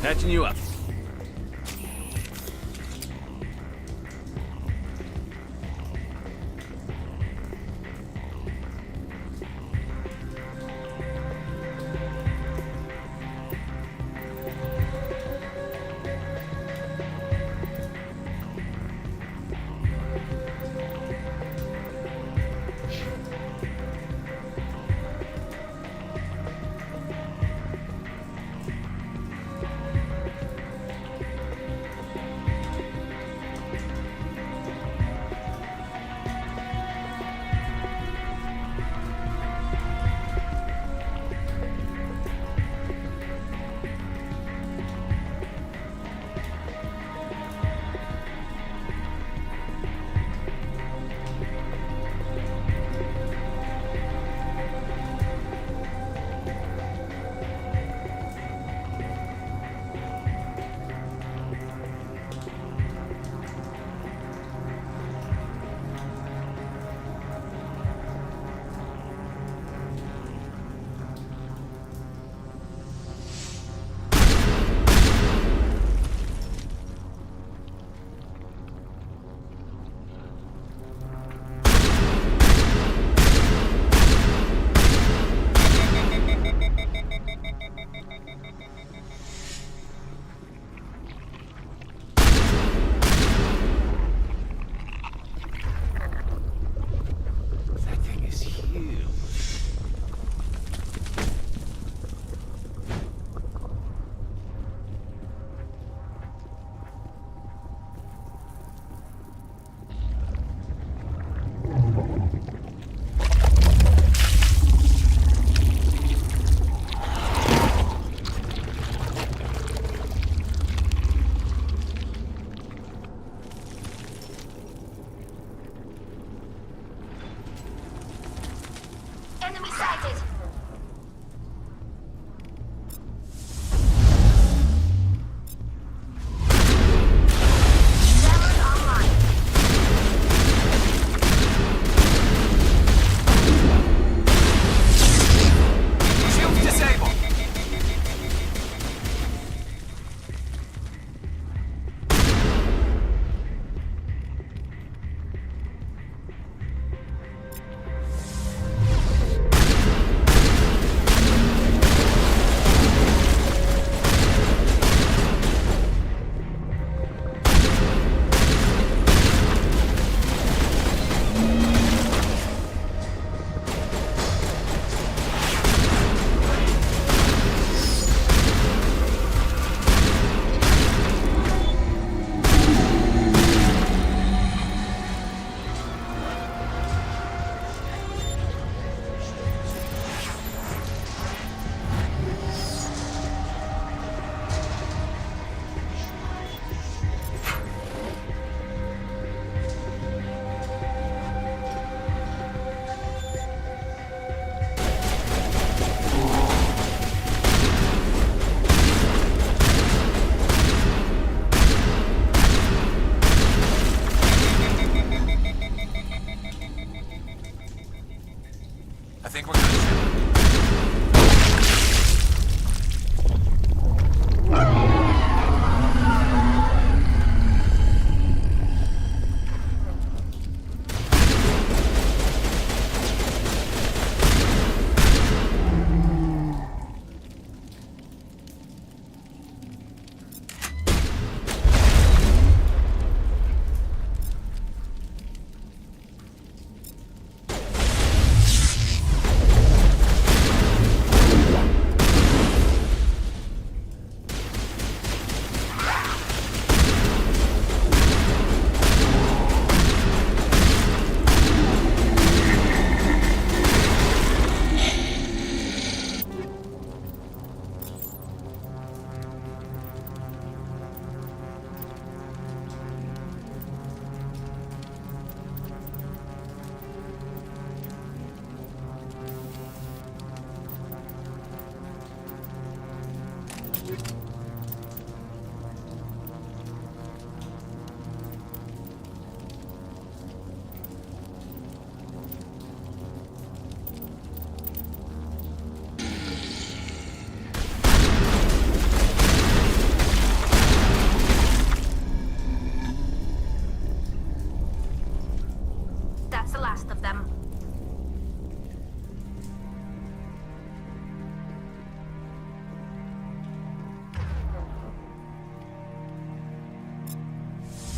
Patching you up.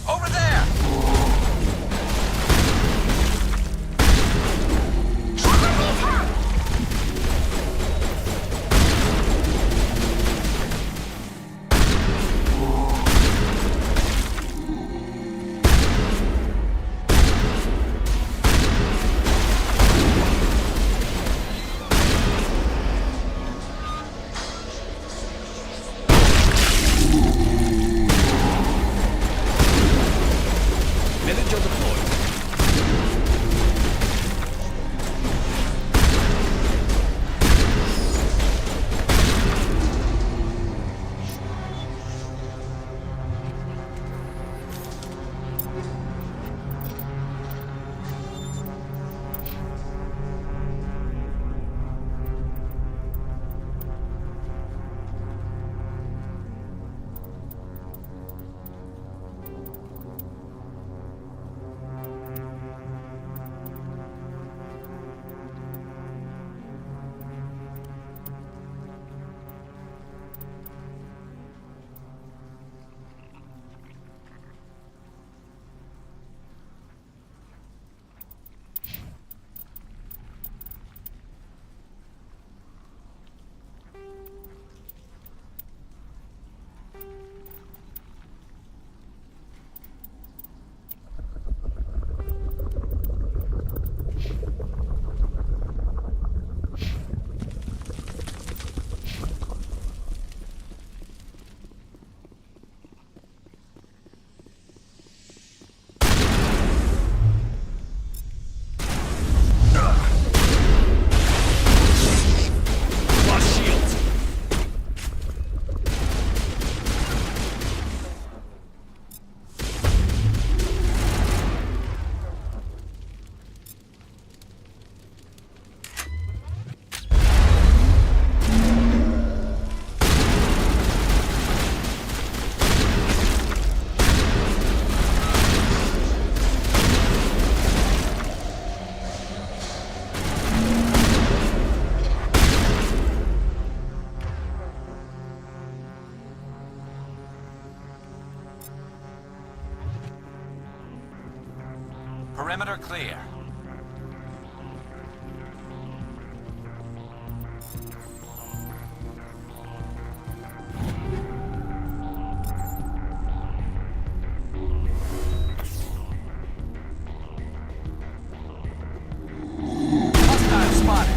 Over there! Villager deployed. Perimeter clear. Hostile spotted.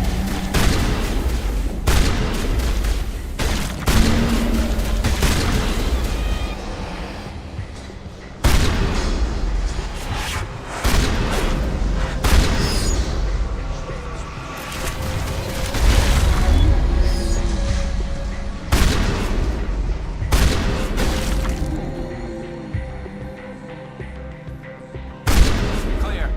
Clear.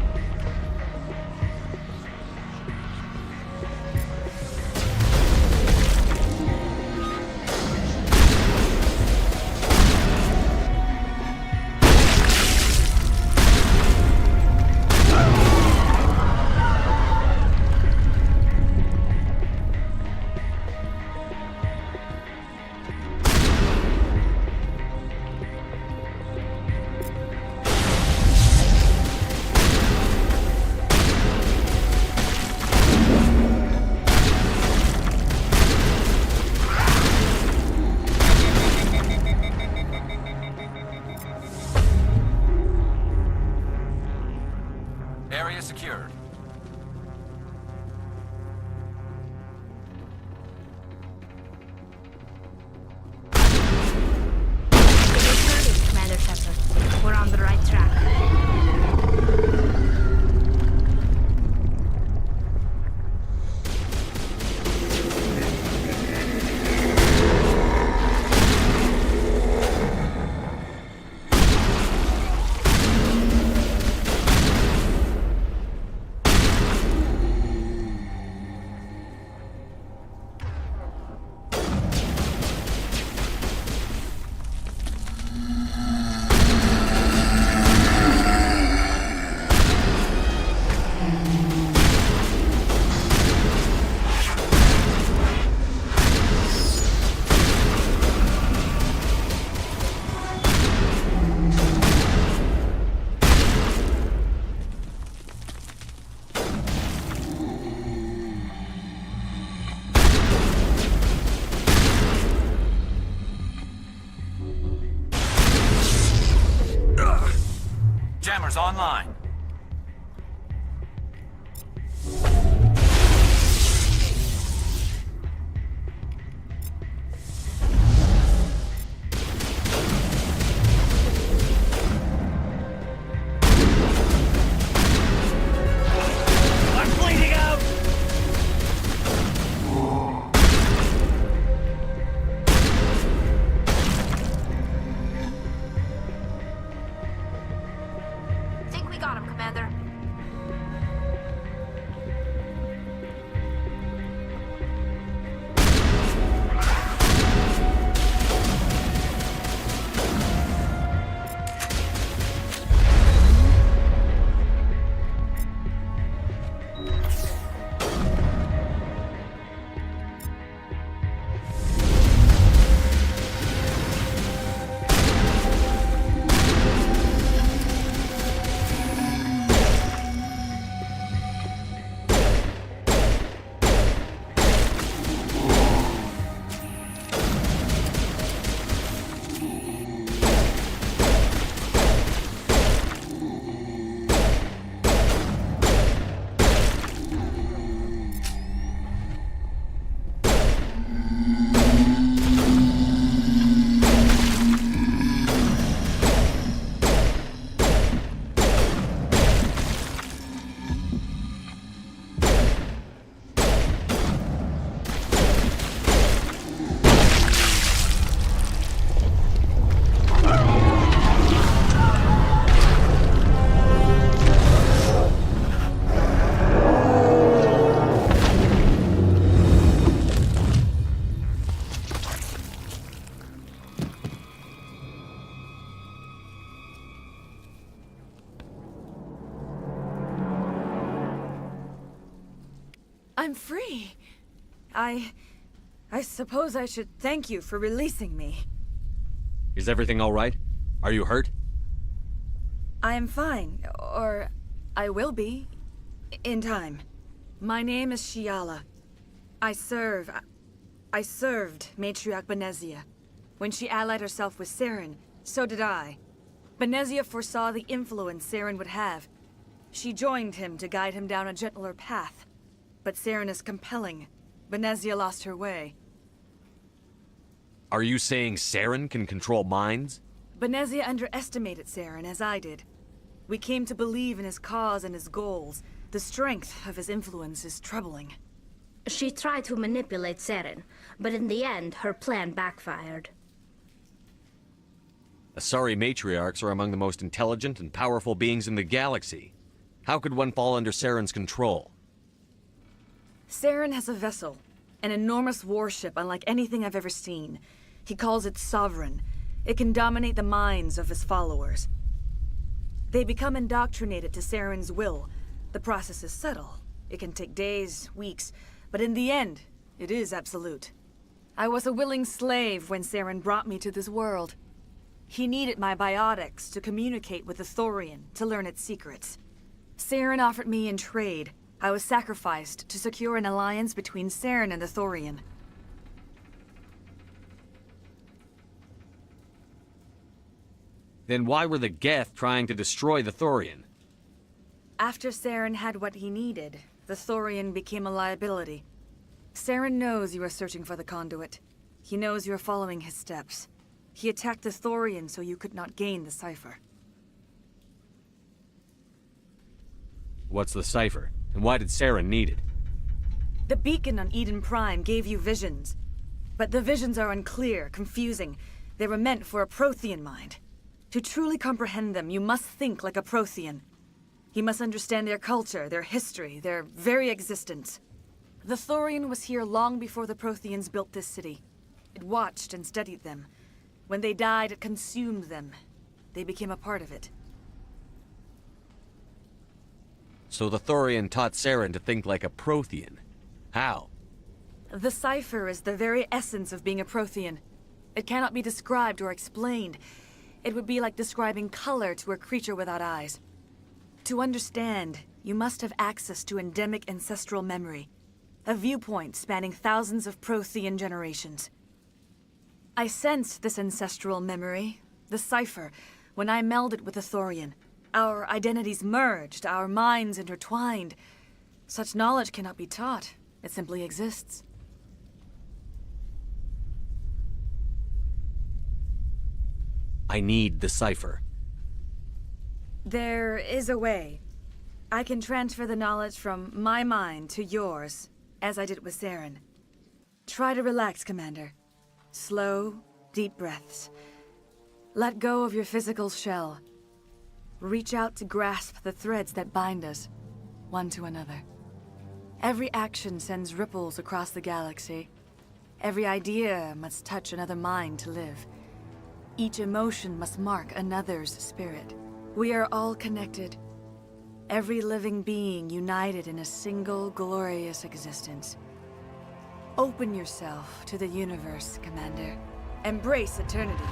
Area secured. Commander Shepard. We're on the right track. Jammers online. I'm bleeding out! Think we got him, Commander. I'm free. I suppose I should thank you for releasing me. Is everything all right? Are you hurt? I am fine, or I will be, in time. My name is Shiala. I served Matriarch Benezia. When she allied herself with Saren, so did I. Benezia foresaw the influence Saren would have. She joined him to guide him down a gentler path. But Saren is compelling. Benezia lost her way. Are you saying Saren can control minds? Benezia underestimated Saren, as I did. We came to believe in his cause and his goals. The strength of his influence is troubling. She tried to manipulate Saren, but in the end, her plan backfired. Asari matriarchs are among the most intelligent and powerful beings in the galaxy. How could one fall under Saren's control? Saren has a vessel, an enormous warship unlike anything I've ever seen. He calls it Sovereign. It can dominate the minds of his followers. They become indoctrinated to Saren's will. The process is subtle. It can take days, weeks, but in the end, it is absolute. I was a willing slave when Saren brought me to this world. He needed my biotics to communicate with the Thorian, to learn its secrets. Saren offered me in trade. I was sacrificed to secure an alliance between Saren and the Thorian. Then why were the Geth trying to destroy the Thorian? After Saren had what he needed, the Thorian became a liability. Saren knows you are searching for the conduit. He knows you are following his steps. He attacked the Thorian so you could not gain the cipher. What's the cipher? And why did Saren need it? The beacon on Eden Prime gave you visions. But the visions are unclear, confusing. They were meant for a Prothean mind. To truly comprehend them, you must think like a Prothean. You must understand their culture, their history, their very existence. The Thorian was here long before the Protheans built this city. It watched and studied them. When they died, it consumed them. They became a part of it. So the Thorian taught Saren to think like a Prothean. How? The cipher is the very essence of being a Prothean. It cannot be described or explained. It would be like describing color to a creature without eyes. To understand, you must have access to endemic ancestral memory. A viewpoint spanning thousands of Prothean generations. I sensed this ancestral memory, the cipher, when I melded with the Thorian. Our identities merged, our minds intertwined. Such knowledge cannot be taught. It simply exists. I need the cipher. There is a way. I can transfer the knowledge from my mind to yours, as I did with Saren. Try to relax, Commander. Slow, deep breaths. Let go of your physical shell. Reach out to grasp the threads that bind us, one to another. Every action sends ripples across the galaxy. Every idea must touch another mind to live. Each emotion must mark another's spirit. We are all connected. Every living being united in a single glorious existence. Open yourself to the universe, Commander. Embrace eternity.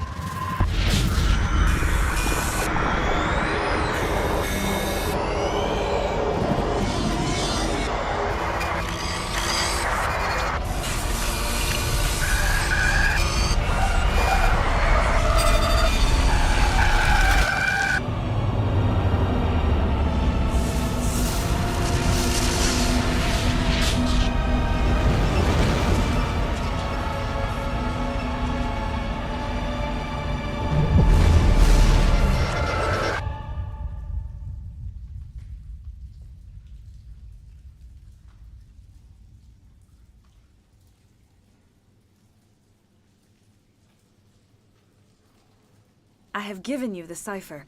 I have given you the cipher,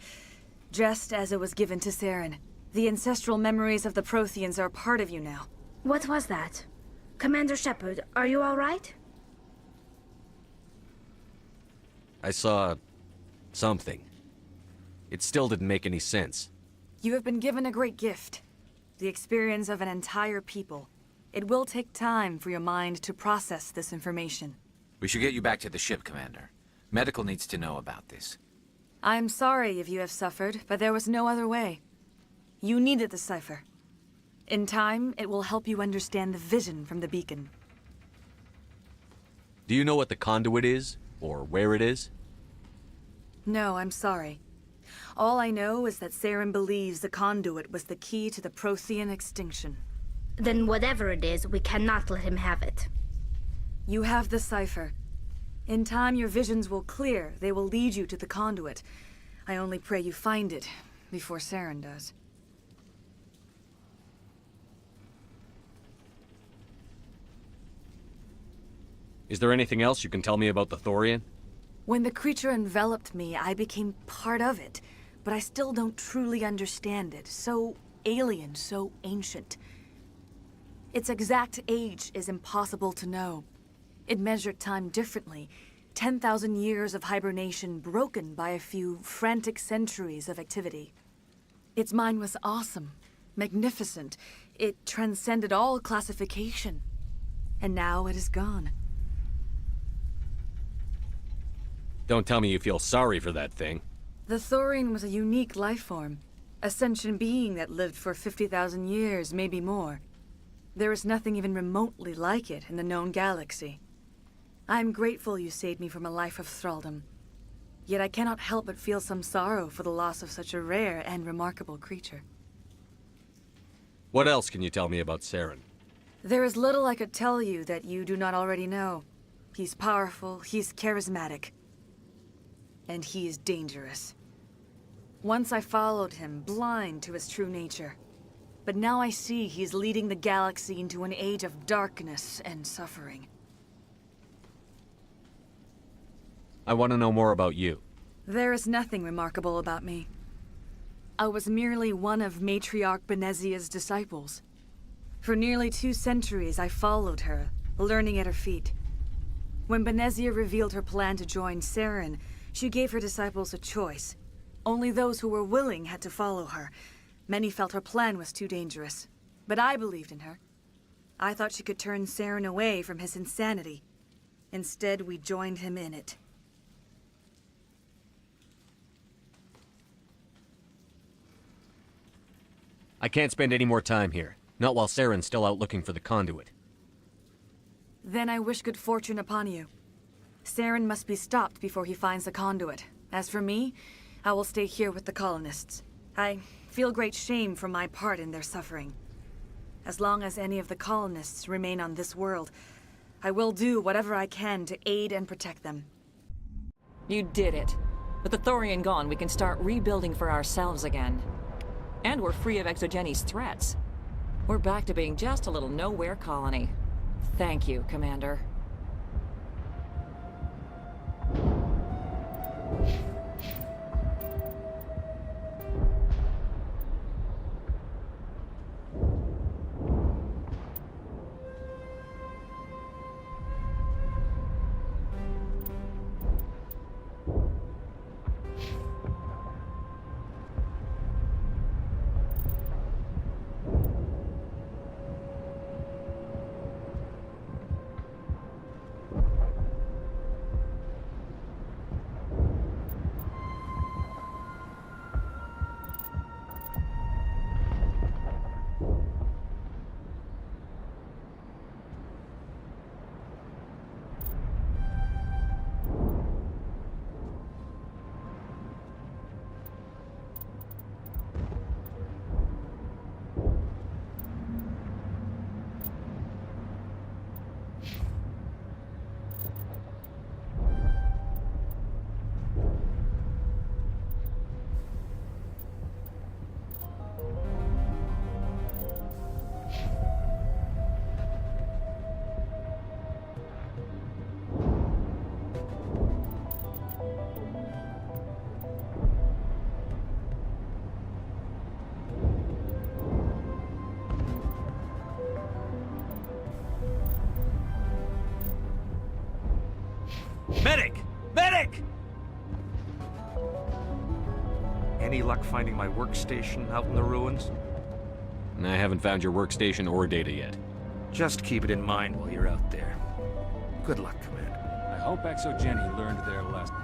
just as it was given to Saren. The ancestral memories of the Protheans are part of you now. What was that? Commander Shepard, are you all right? I saw... something. It still didn't make any sense. You have been given a great gift. The experience of an entire people. It will take time for your mind to process this information. We should get you back to the ship, Commander. Medical needs to know about this. I'm sorry if you have suffered, but there was no other way. You needed the cipher. In time, it will help you understand the vision from the beacon. Do you know what the conduit is? Or where it is? No, I'm sorry. All I know is that Saren believes the conduit was the key to the Prothean extinction. Then whatever it is, we cannot let him have it. You have the cipher. In time, your visions will clear. They will lead you to the conduit. I only pray you find it before Saren does. Is there anything else you can tell me about the Thorian? When the creature enveloped me, I became part of it, but I still don't truly understand it. So alien, so ancient. Its exact age is impossible to know. It measured time differently. 10,000 years of hibernation broken by a few frantic centuries of activity. Its mind was awesome, magnificent. It transcended all classification. And now it is gone. Don't tell me you feel sorry for that thing. The Thorian was a unique life form. A sentient being that lived for 50,000 years, maybe more. There is nothing even remotely like it in the known galaxy. I'm grateful you saved me from a life of thraldom. Yet I cannot help but feel some sorrow for the loss of such a rare and remarkable creature. What else can you tell me about Saren? There is little I could tell you that you do not already know. He's powerful, he's charismatic. And he is dangerous. Once I followed him, blind to his true nature. But now I see he's leading the galaxy into an age of darkness and suffering. I want to know more about you. There is nothing remarkable about me. I was merely one of Matriarch Benezia's disciples. For nearly 2 centuries I followed her, learning at her feet. When Benezia revealed her plan to join Saren, she gave her disciples a choice. Only those who were willing had to follow her. Many felt her plan was too dangerous, but I believed in her. I thought she could turn Saren away from his insanity. Instead, we joined him in it. I can't spend any more time here. Not while Saren's still out looking for the conduit. Then I wish good fortune upon you. Saren must be stopped before he finds the conduit. As for me, I will stay here with the colonists. I feel great shame for my part in their suffering. As long as any of the colonists remain on this world, I will do whatever I can to aid and protect them. You did it. With the Thorian gone, we can start rebuilding for ourselves again. And we're free of Exogenes' threats. We're back to being just a little nowhere colony. Thank you, Commander. Medic! Medic! Any luck finding my workstation out in the ruins? I haven't found your workstation or data yet. Just keep it in mind while you're out there. Good luck, Commander. I hope Exogeny learned their lesson.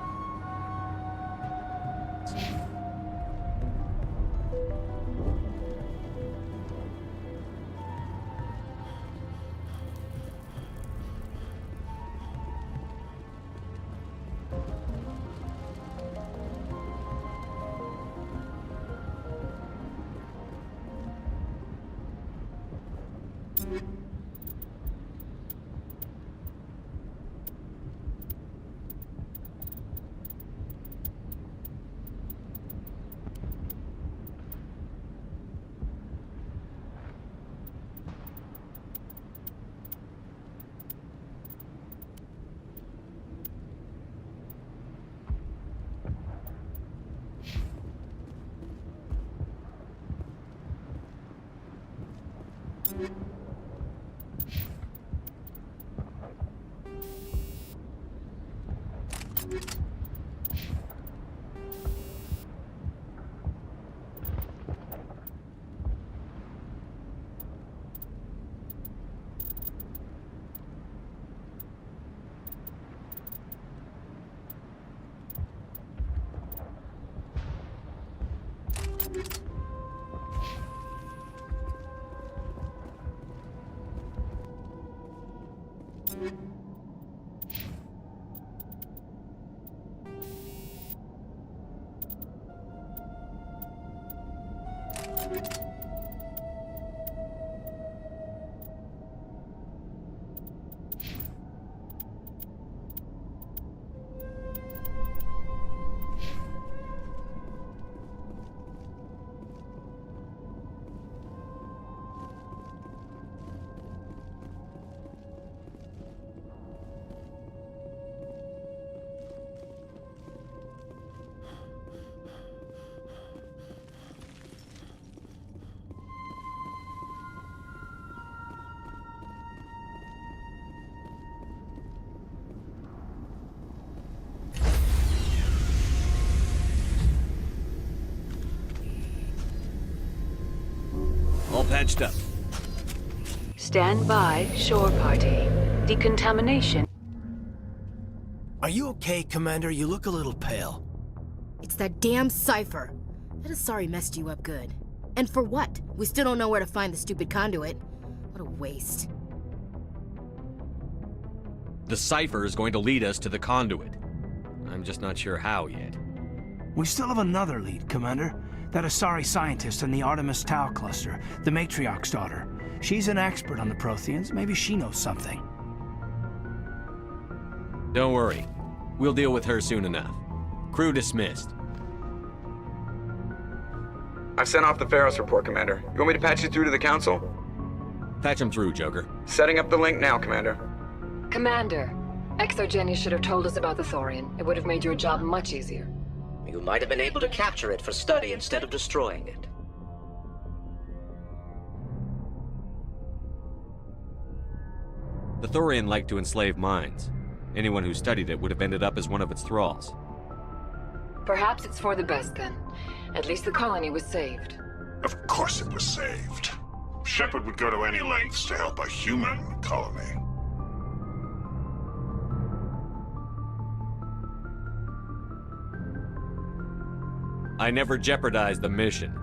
All patched up. Stand by, shore party. Decontamination. Are you okay, Commander? You look a little pale. It's that damn cipher. That Asari messed you up good. And for what? We still don't know where to find the stupid conduit. What a waste. The cipher is going to lead us to the conduit. I'm just not sure how yet. We still have another lead, Commander. That Asari scientist in the Artemis Tau cluster, the Matriarch's daughter. She's an expert on the Protheans. Maybe she knows something. Don't worry. We'll deal with her soon enough. Crew dismissed. I've sent off the Pharos report, Commander. You want me to patch you through to the Council? Patch him through, Joker. Setting up the link now, Commander. Commander, Exogeny should have told us about the Thorian. It would have made your job much easier. You might have been able to capture it for study instead of destroying it. The Thorian liked to enslave minds. Anyone who studied it would have ended up as one of its thralls. Perhaps it's for the best then. At least the colony was saved. Of course it was saved. Shepard would go to any lengths to help a human colony. I never jeopardized the mission.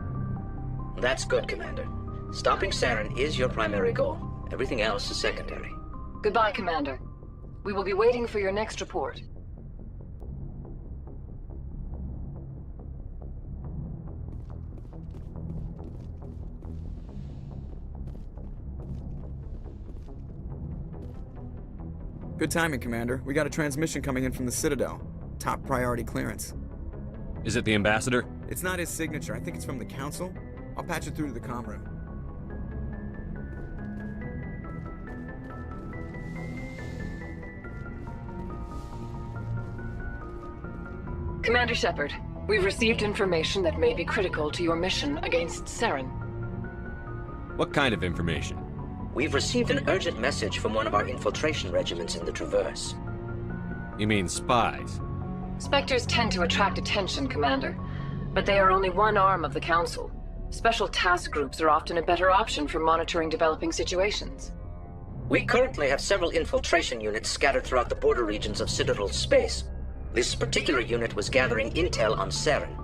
That's good, Commander. Stopping Saren is your primary goal. Everything else is secondary. Goodbye, Commander. We will be waiting for your next report. Good timing, Commander. We got a transmission coming in from the Citadel. Top priority clearance. Is it the Ambassador? It's not his signature. I think it's from the Council. I'll patch it through to the comm room. Commander Shepard, we've received information that may be critical to your mission against Saren. What kind of information? We've received an urgent message from one of our infiltration regiments in the Traverse. You mean spies? Spectres tend to attract attention, Commander. But they are only one arm of the Council. Special task groups are often a better option for monitoring developing situations. We currently have several infiltration units scattered throughout the border regions of Citadel space. This particular unit was gathering intel on Saren.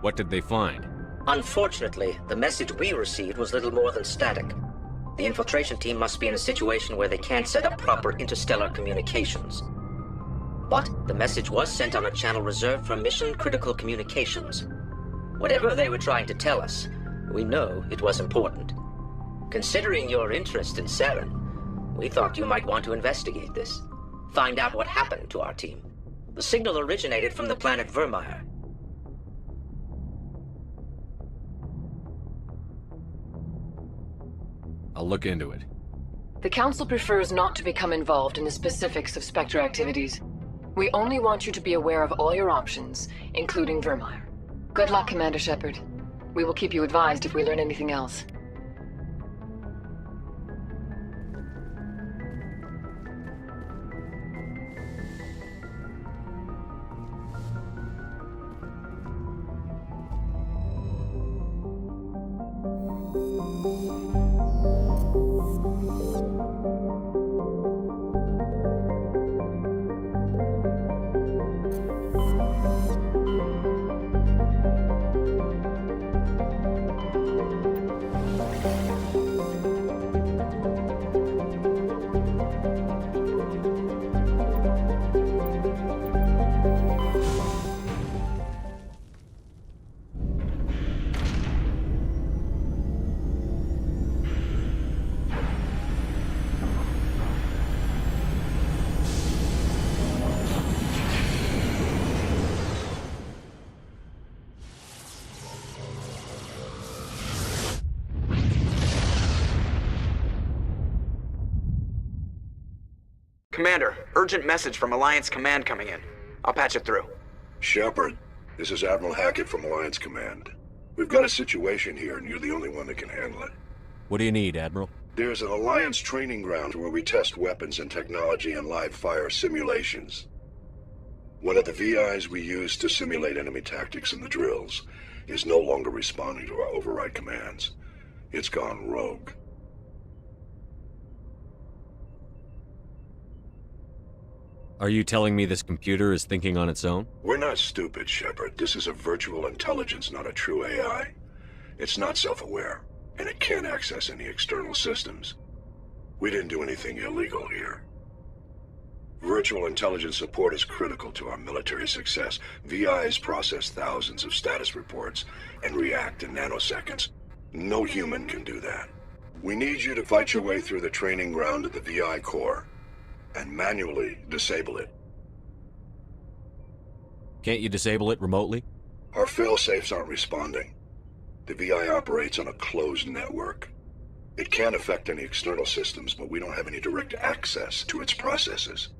What did they find? Unfortunately, the message we received was little more than static. The infiltration team must be in a situation where they can't set up proper interstellar communications. But the message was sent on a channel reserved for mission-critical communications. Whatever they were trying to tell us, we know it was important. Considering your interest in Saren, we thought you might want to investigate this. Find out what happened to our team. The signal originated from the planet Vermeer. I'll look into it. The Council prefers not to become involved in the specifics of Spectre activities. We only want you to be aware of all your options, including Vermeer. Good luck, Commander Shepard. We will keep you advised if we learn anything else. Commander, urgent message from Alliance Command coming in. I'll patch it through. Shepard, this is Admiral Hackett from Alliance Command. We've got a situation here, and you're the only one that can handle it. What do you need, Admiral? There's an Alliance training ground where we test weapons and technology in live fire simulations. One of the VIs we use to simulate enemy tactics in the drills is no longer responding to our override commands. It's gone rogue. Are you telling me this computer is thinking on its own? We're not stupid, Shepard. This is a virtual intelligence, not a true AI. It's not self-aware, and it can't access any external systems. We didn't do anything illegal here. Virtual intelligence support is critical to our military success. VIs process thousands of status reports and react in nanoseconds. No human can do that. We need you to fight your way through the training ground of the VI core and manually disable it. Can't you disable it remotely? Our failsafes aren't responding. The VI operates on a closed network. It can't affect any external systems, but we don't have any direct access to its processes.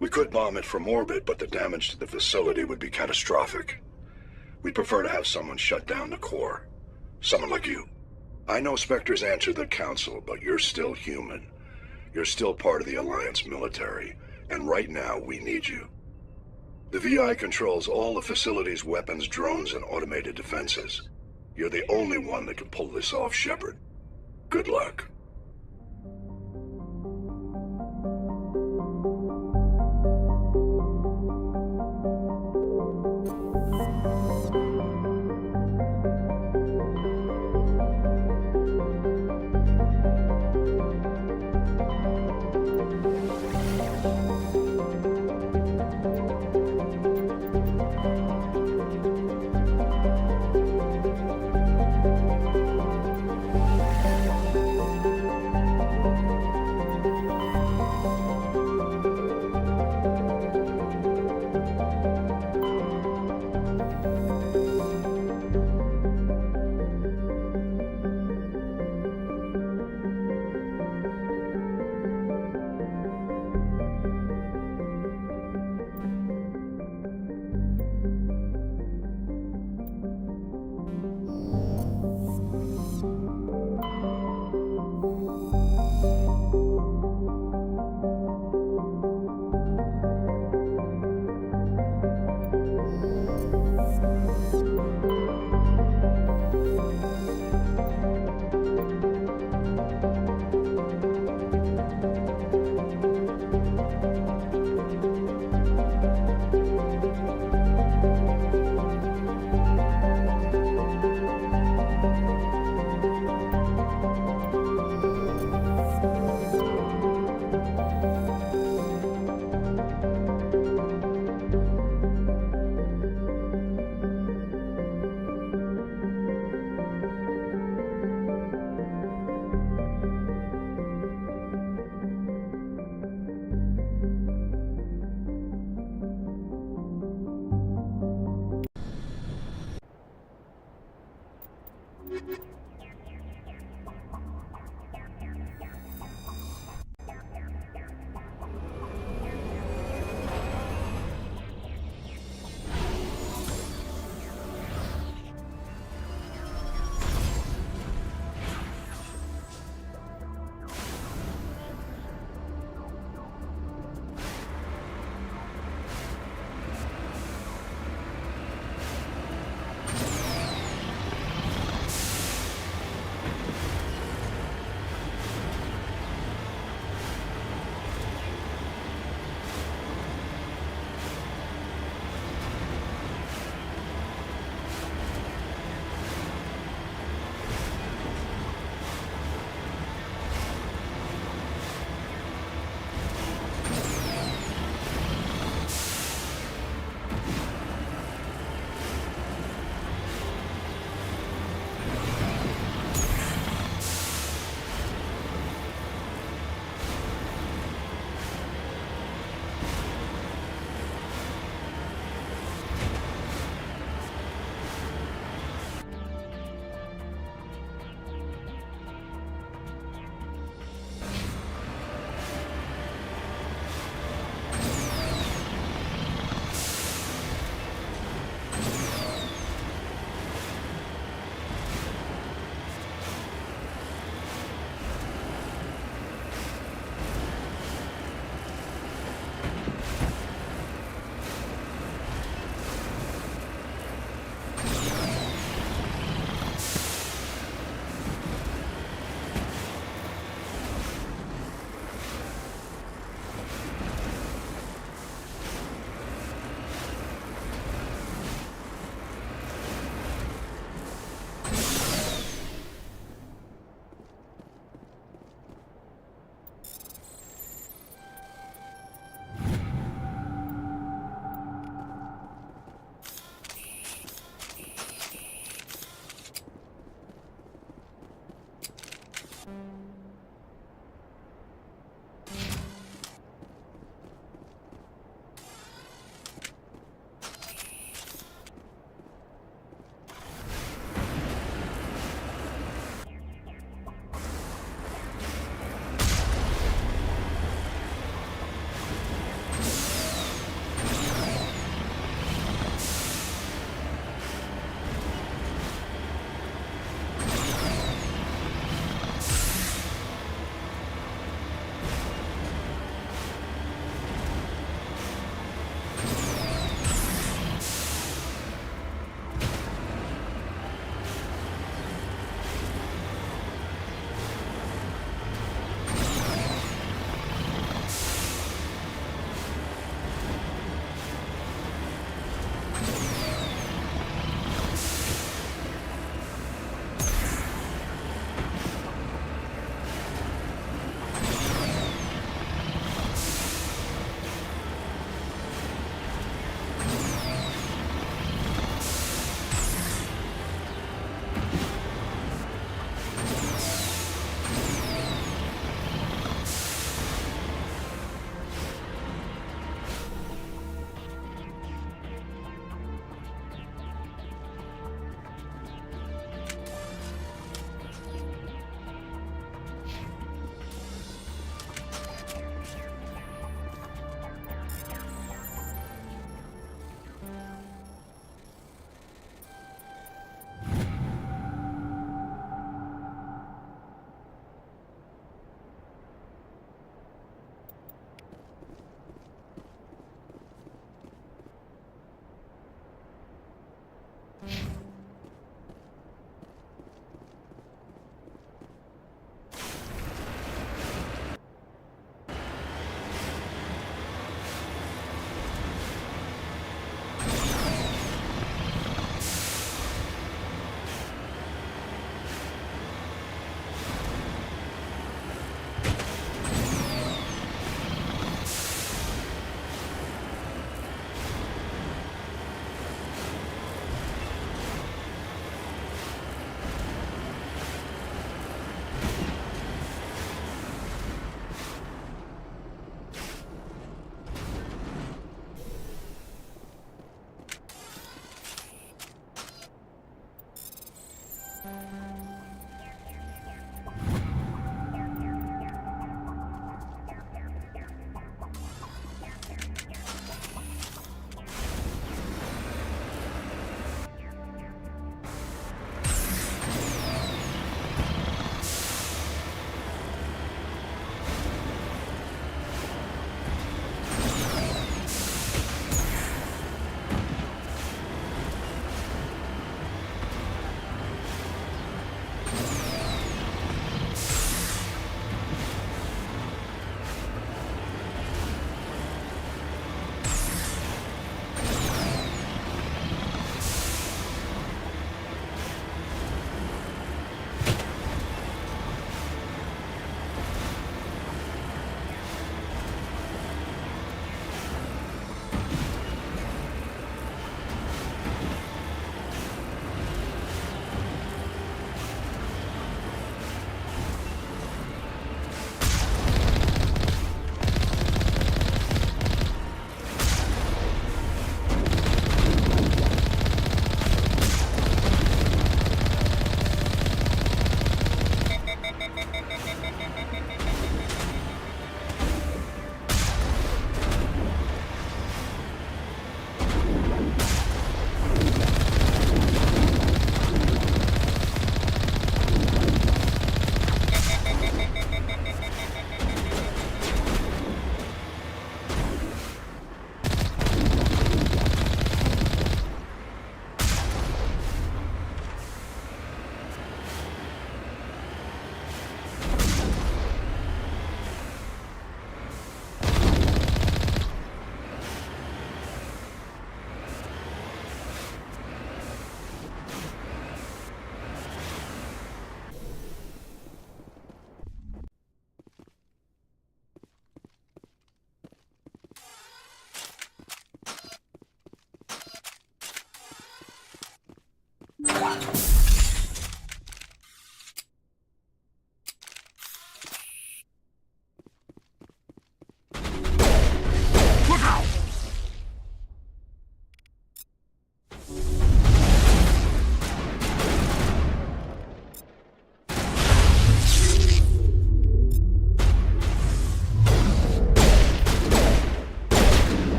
We could bomb it from orbit, but the damage to the facility would be catastrophic. We'd prefer to have someone shut down the core. Someone like you. I know Spectres answer the Council, but you're still human. You're still part of the Alliance military, and right now we need you. The VI controls all the facility's weapons, drones, and automated defenses. You're the only one that can pull this off, Shepard. Good luck.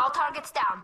All targets down.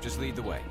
Just lead the way.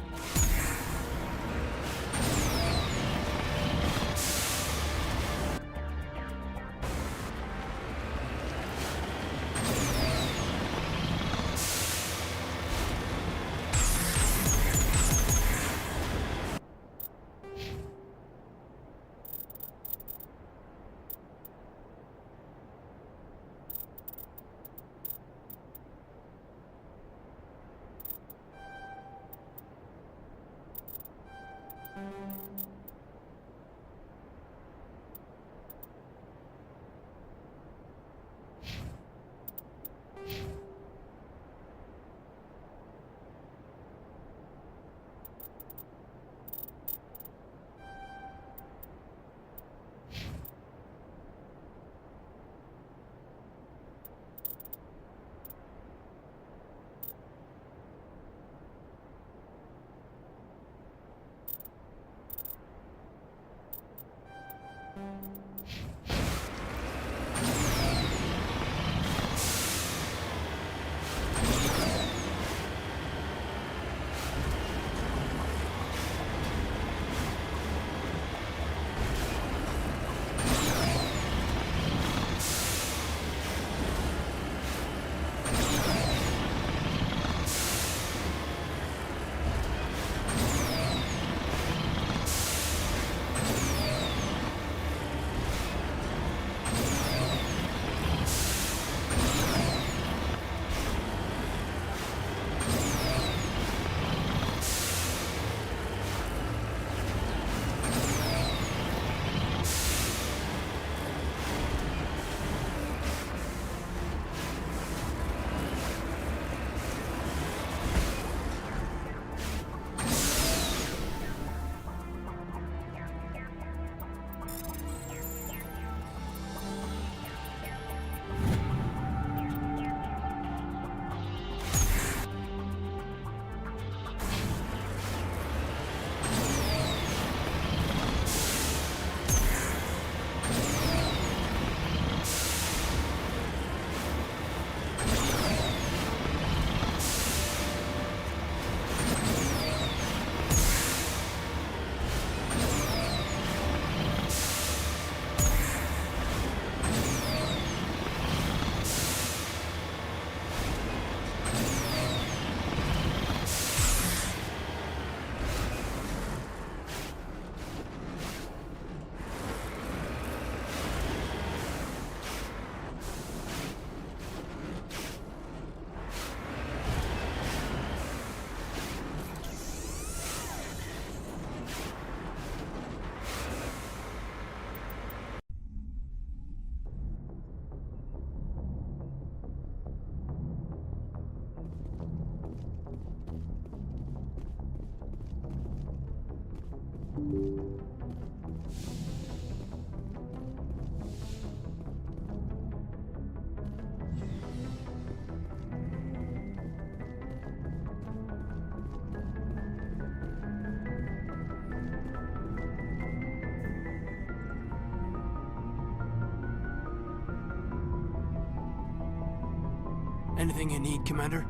Anything you need, Commander?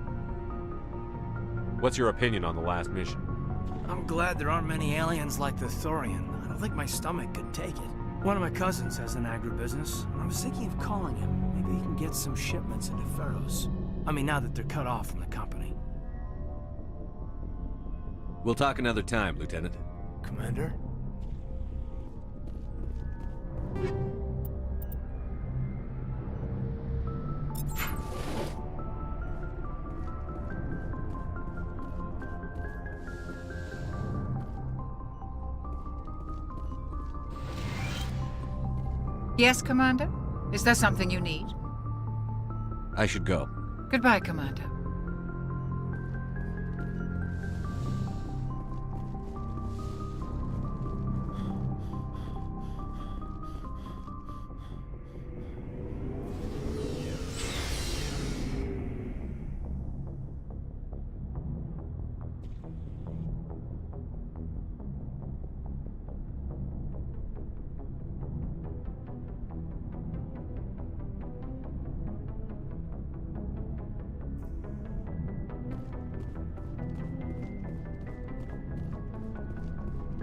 What's your opinion on the last mission? I'm glad there aren't many aliens like the Thorian. I don't think my stomach could take it. One of my cousins has an agribusiness, and I was thinking of calling him. Maybe he can get some shipments into Pharaohs. I mean, now that they're cut off from the company. We'll talk another time, Lieutenant. Commander? Yes, Commander? Is there something you need? I should go. Goodbye, Commander.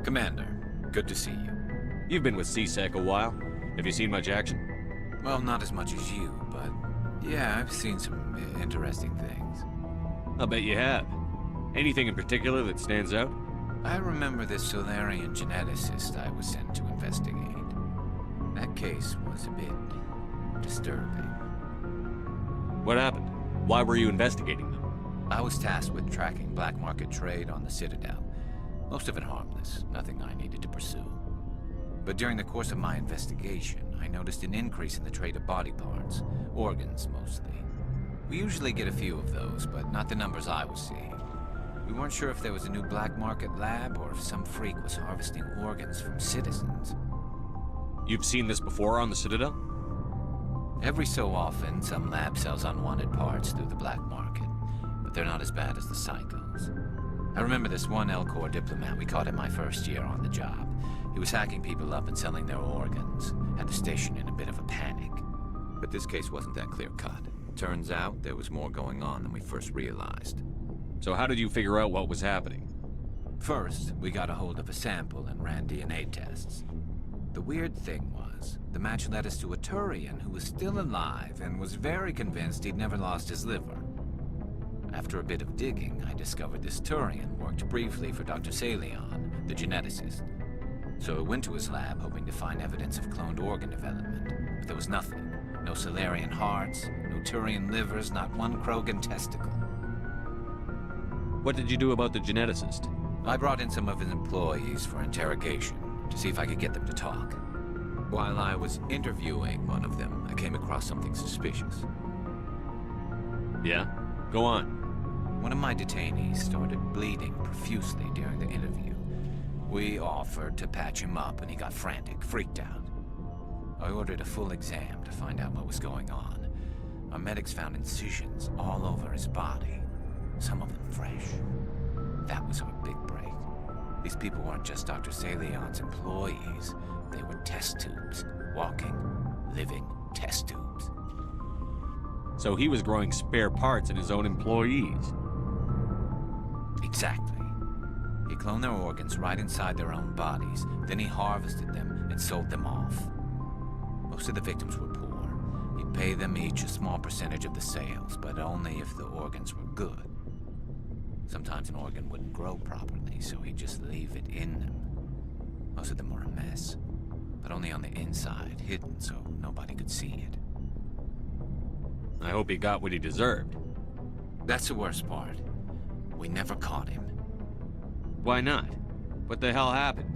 Commander, good to see you. You've been with CSEC a while. Have you seen much action? Well, not as much as you, but yeah, I've seen some interesting things. I'll bet you have. Anything in particular that stands out? I remember this Solarian geneticist I was sent to investigate. That case was a bit disturbing. What happened? Why were you investigating them? I was tasked with tracking black market trade on the Citadel. Most of it harmless, nothing I needed to pursue. But during the course of my investigation, I noticed an increase in the trade of body parts, organs mostly. We usually get a few of those, but not the numbers I was seeing. We weren't sure if there was a new black market lab or if some freak was harvesting organs from citizens. You've seen this before on the Citadel? Every so often, some lab sells unwanted parts through the black market, but they're not as bad as the cycles. I remember this one L-Corps diplomat we caught in my first year on the job. He was hacking people up and selling their organs, had the station in a bit of a panic. But this case wasn't that clear-cut. Turns out there was more going on than we first realized. So how did you figure out what was happening? First, we got a hold of a sample and ran DNA tests. The weird thing was, the match led us to a Turian who was still alive and was very convinced he'd never lost his liver. After a bit of digging, I discovered this Turian worked briefly for Dr. Salion, the geneticist. So I went to his lab hoping to find evidence of cloned organ development, but there was nothing. No Solarian hearts, no Turian livers, not one Krogan testicle. What did you do about the geneticist? I brought in some of his employees for interrogation, to see if I could get them to talk. While I was interviewing one of them, I came across something suspicious. Yeah? Go on. One of my detainees started bleeding profusely during the interview. We offered to patch him up and he got frantic, freaked out. I ordered a full exam to find out what was going on. Our medics found incisions all over his body, some of them fresh. That was our big break. These people weren't just Dr. Salion's employees. They were test tubes. Walking, living test tubes. So he was growing spare parts in his own employees. Exactly. He cloned their organs right inside their own bodies. Then he harvested them and sold them off. Most of the victims were poor. He'd pay them each a small percentage of the sales, but only if the organs were good. Sometimes an organ wouldn't grow properly, so he'd just leave it in them. Most of them were a mess, but only on the inside, hidden so nobody could see it. I hope he got what he deserved. That's the worst part. We never caught him. Why not? What the hell happened?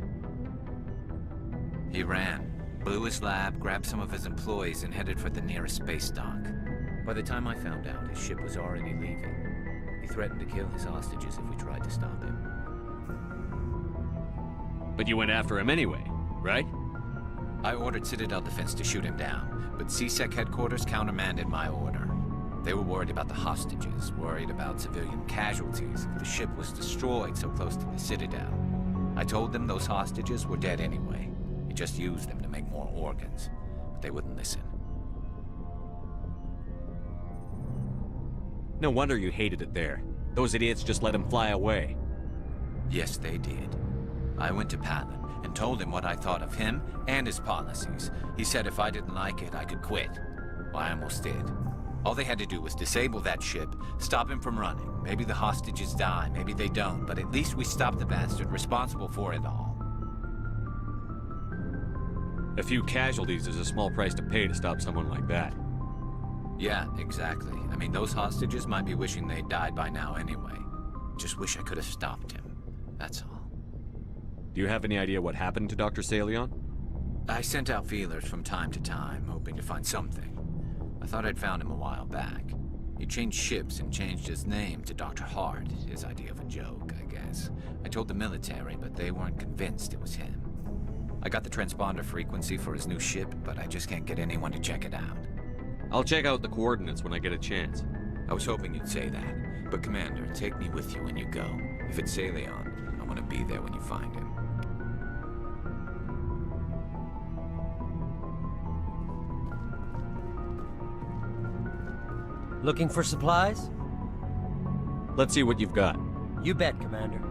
He ran, blew his lab, grabbed some of his employees, and headed for the nearest space dock. By the time I found out, his ship was already leaving. He threatened to kill his hostages if we tried to stop him. But you went after him anyway, right? I ordered Citadel Defense to shoot him down, but CSEC headquarters countermanded my order. They were worried about the hostages, worried about civilian casualties if the ship was destroyed so close to the Citadel. I told them those hostages were dead anyway. He just used them to make more organs, but they wouldn't listen. No wonder you hated it there. Those idiots just let him fly away. Yes, they did. I went to Palin and told him what I thought of him and his policies. He said if I didn't like it, I could quit. Well, I almost did. All they had to do was disable that ship, stop him from running. Maybe the hostages die, maybe they don't, but at least we stopped the bastard responsible for it all. A few casualties is a small price to pay to stop someone like that. Yeah, exactly. I mean, those hostages might be wishing they'd died by now anyway. Just wish I could have stopped him. That's all. Do you have any idea what happened to Dr. Salion? I sent out feelers from time to time, hoping to find something. I thought I'd found him a while back. He changed ships and changed his name to Dr. Hart, his idea of a joke, I guess. I told the military, but they weren't convinced it was him. I got the transponder frequency for his new ship, but I just can't get anyone to check it out. I'll check out the coordinates when I get a chance. I was hoping you'd say that. But Commander, take me with you when you go. If it's Salion, I want to be there when you find him. Looking for supplies? Let's see what you've got. You bet, Commander.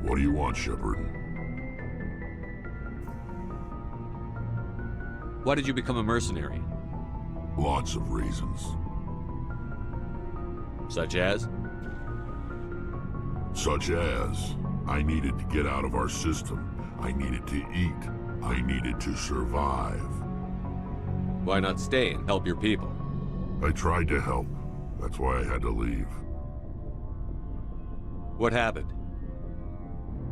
What do you want, Shepard? Why did you become a mercenary? Lots of reasons. Such as? Such as, I needed to get out of our system. I needed to eat. I needed to survive. Why not stay and help your people? I tried to help. That's why I had to leave. What happened?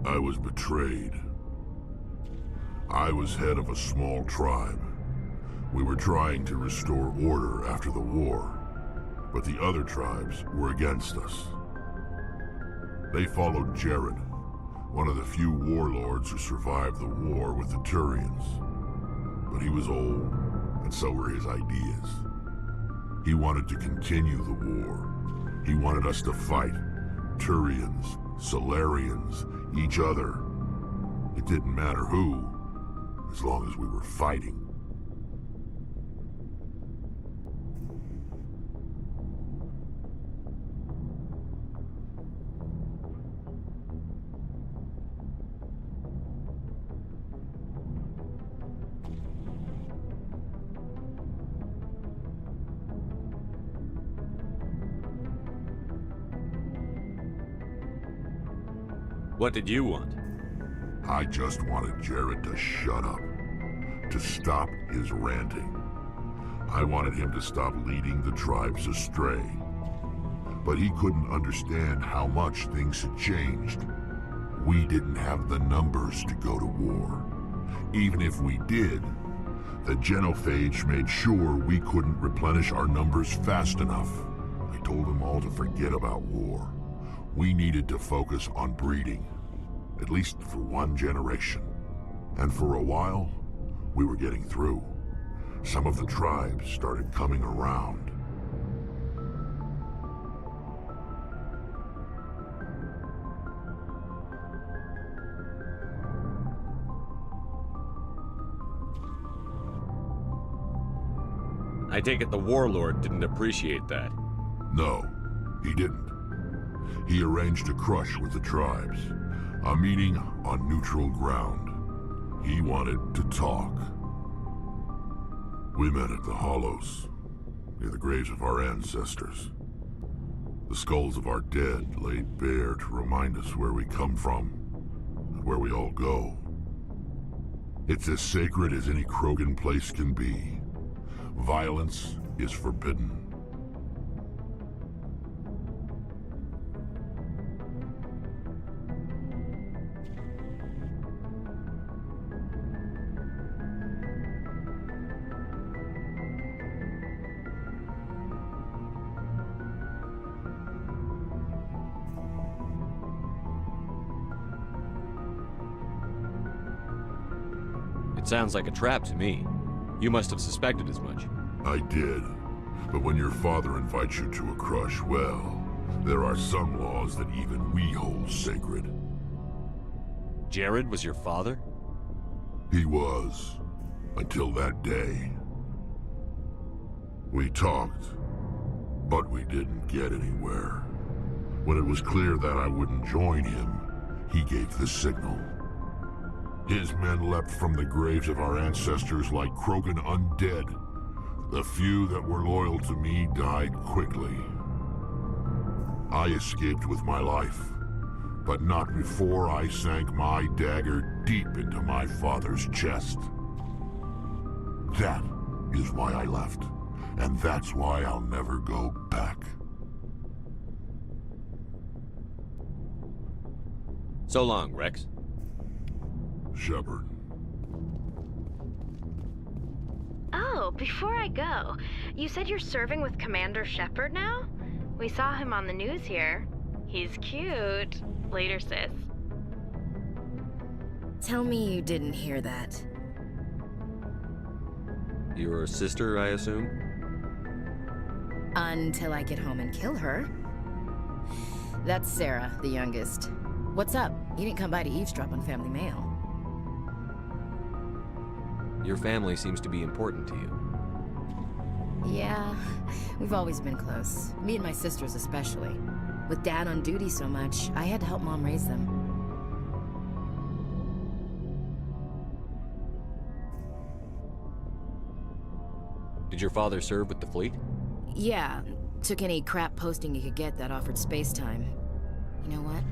I was betrayed. I was head of a small tribe. We were trying to restore order after the war, but the other tribes were against us. They followed Jared, one of the few warlords who survived the war with the Turians. But he was old, and so were his ideas. He wanted to continue the war. He wanted us to fight. Turians, Solarians, each other. It didn't matter who, as long as we were fighting. What did you want? I just wanted Jared to shut up, to stop his ranting. I wanted him to stop leading the tribes astray. But he couldn't understand how much things had changed. We didn't have the numbers to go to war. Even if we did, the genophage made sure we couldn't replenish our numbers fast enough. I told them all to forget about war. We needed to focus on breeding, at least for one generation. And for a while, we were getting through. Some of the tribes started coming around. I take it the warlord didn't appreciate that. No, he didn't. He arranged a crush with the tribes, a meeting on neutral ground. He wanted to talk. We met at the Hollows, near the graves of our ancestors. The skulls of our dead laid bare to remind us where we come from, and where we all go. It's as sacred as any Krogan place can be. Violence is forbidden. It sounds like a trap to me. You must have suspected as much. I did. But when your father invites you to a crush, well, there are some laws that even we hold sacred. Jared was your father? He was. Until that day. We talked, but we didn't get anywhere. When it was clear that I wouldn't join him, he gave the signal. His men leapt from the graves of our ancestors like Krogan undead. The few that were loyal to me died quickly. I escaped with my life, but not before I sank my dagger deep into my father's chest. That is why I left, and that's why I'll never go back. So long, Rex. Shepard. Oh, before I go, you said you're serving with Commander Shepard now? We saw him on the news here. He's cute. Later, sis. Tell me you didn't hear that. Your sister, I assume? Until I get home and kill her. That's Sarah, the youngest. What's up? You didn't come by to eavesdrop on family mail. Your family seems to be important to you. Yeah, we've always been close. Me and my sisters especially. With Dad on duty so much, I had to help Mom raise them. Did your father serve with the fleet? Yeah, took any crap posting he could get that offered space time. You know what?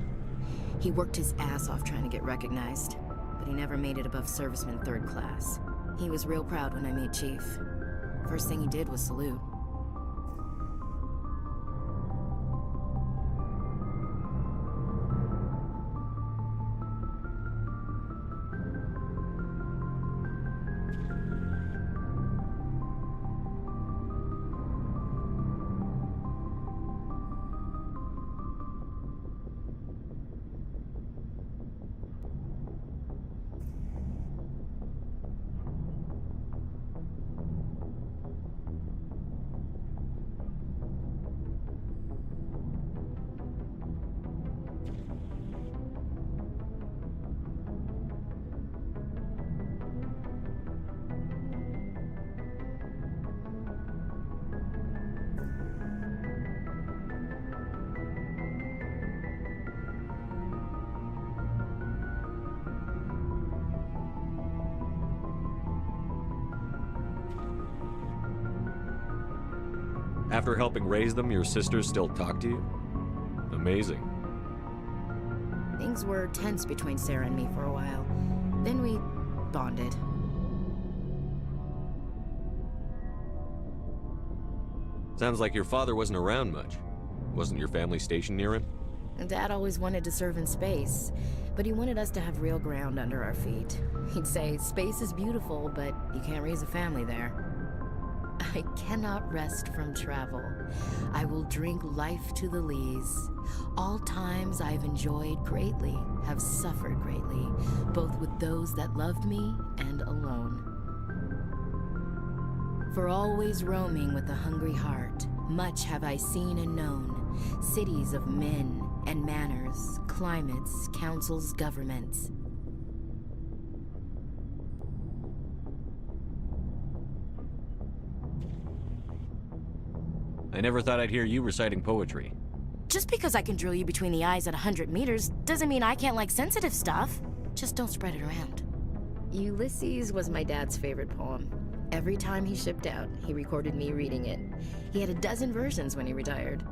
He worked his ass off trying to get recognized, but he never made it above serviceman 3rd class. He was real proud when I made chief. First thing he did was salute. After helping raise them, your sisters still talk to you? Amazing. Things were tense between Sarah and me for a while. Then we bonded. Sounds like your father wasn't around much. Wasn't your family stationed near him? Dad always wanted to serve in space, but he wanted us to have real ground under our feet. He'd say, space is beautiful, but you can't raise a family there. I cannot rest from travel. I will drink life to the lees. All times I've enjoyed greatly, have suffered greatly, both with those that loved me and alone. For always roaming with a hungry heart, much have I seen and known, cities of men and manners, climates, councils, governments. I never thought I'd hear you reciting poetry. Just because I can drill you between the eyes at 100 meters doesn't mean I can't like sensitive stuff. Just don't spread it around. Ulysses was my dad's favorite poem. Every time he shipped out, he recorded me reading it. He had a dozen versions when he retired.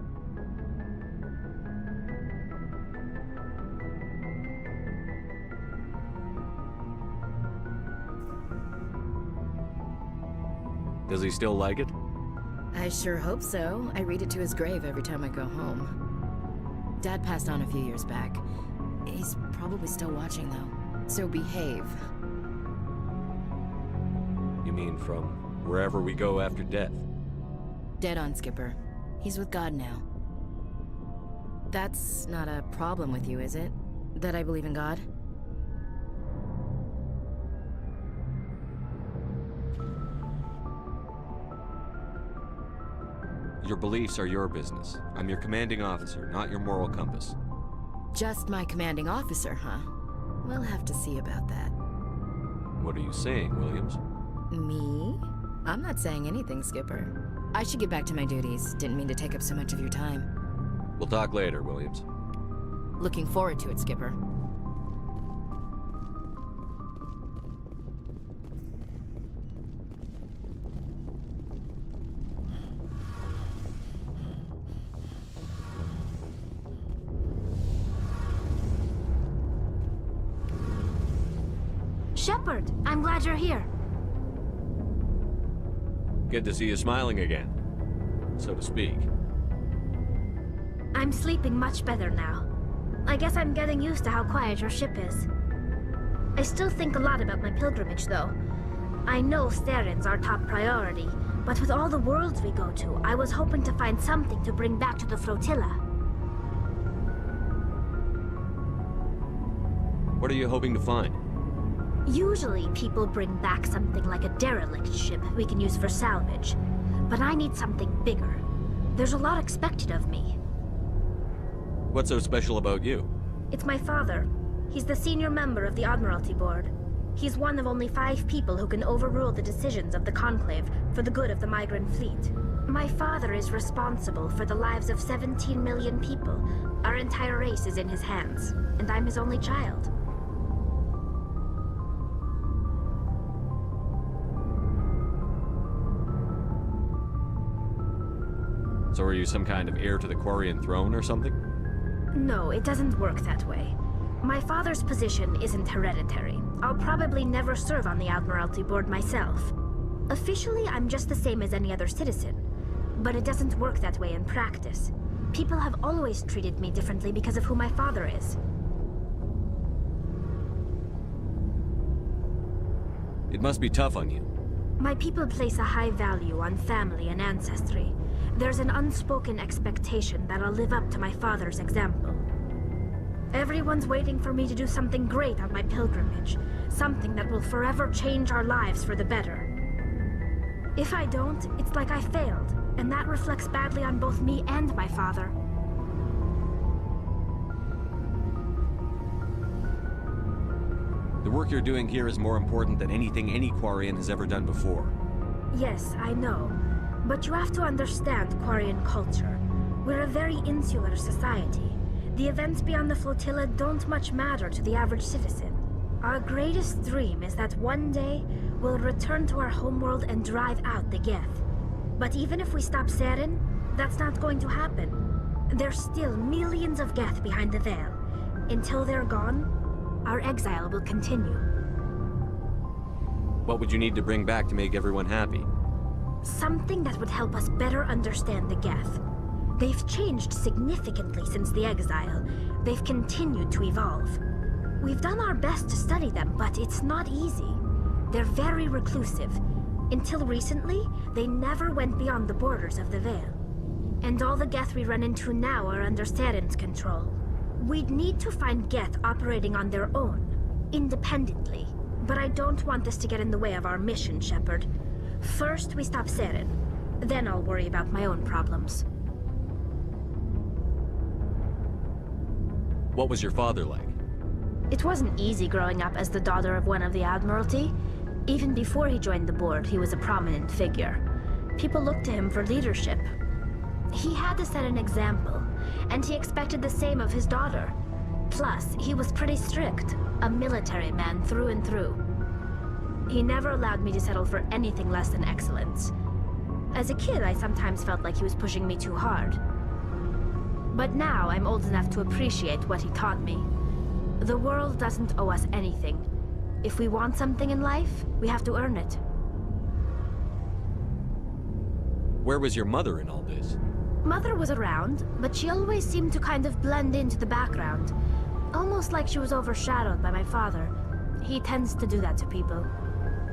Does he still like it? I sure hope so. I read it to his grave every time I go home. Dad passed on a few years back. He's probably still watching, though. So behave. You mean from wherever we go after death? Dead on, Skipper. He's with God now. That's not a problem with you, is it? That I believe in God? Your beliefs are your business. I'm your commanding officer, not your moral compass. Just my commanding officer, huh? We'll have to see about that. What are you saying, Williams? Me? I'm not saying anything, Skipper. I should get back to my duties. Didn't mean to take up so much of your time. We'll talk later, Williams. Looking forward to it, Skipper. Shepard, I'm glad you're here. Good to see you smiling again, so to speak. I'm sleeping much better now. I guess I'm getting used to how quiet your ship is. I still think a lot about my pilgrimage, though. I know Starin's our top priority, but with all the worlds we go to, I was hoping to find something to bring back to the flotilla. What are you hoping to find? Usually, people bring back something like a derelict ship we can use for salvage. But I need something bigger. There's a lot expected of me. What's so special about you? It's my father. He's the senior member of the Admiralty Board. He's one of only 5 people who can overrule the decisions of the Conclave for the good of the migrant fleet. My father is responsible for the lives of 17 million people. Our entire race is in his hands, and I'm his only child. So are you some kind of heir to the Quarian throne or something? No, it doesn't work that way. My father's position isn't hereditary. I'll probably never serve on the Admiralty Board myself. Officially, I'm just the same as any other citizen. But it doesn't work that way in practice. People have always treated me differently because of who my father is. It must be tough on you. My people place a high value on family and ancestry. There's an unspoken expectation that I'll live up to my father's example. Everyone's waiting for me to do something great on my pilgrimage. Something that will forever change our lives for the better. If I don't, it's like I failed, and that reflects badly on both me and my father. The work you're doing here is more important than anything any Quarian has ever done before. Yes, I know. But you have to understand Quarian culture. We're a very insular society. The events beyond the flotilla don't much matter to the average citizen. Our greatest dream is that one day, we'll return to our homeworld and drive out the Geth. But even if we stop Saren, that's not going to happen. There's still millions of Geth behind the Veil. Until they're gone, our exile will continue. What would you need to bring back to make everyone happy? Something that would help us better understand the Geth. They've changed significantly since the exile. They've continued to evolve. We've done our best to study them, but it's not easy. They're very reclusive. Until recently, they never went beyond the borders of the Veil. And all the Geth we run into now are under Saren's control. We'd need to find Geth operating on their own, independently. But I don't want this to get in the way of our mission, Shepard. First, we stop Saren. Then I'll worry about my own problems. What was your father like? It wasn't easy growing up as the daughter of one of the Admiralty. Even before he joined the board, he was a prominent figure. People looked to him for leadership. He had to set an example, and he expected the same of his daughter. Plus, he was pretty strict, a military man through and through. He never allowed me to settle for anything less than excellence. As a kid, I sometimes felt like he was pushing me too hard. But now, I'm old enough to appreciate what he taught me. The world doesn't owe us anything. If we want something in life, we have to earn it. Where was your mother in all this? Mother was around, but she always seemed to kind of blend into the background. Almost like she was overshadowed by my father. He tends to do that to people.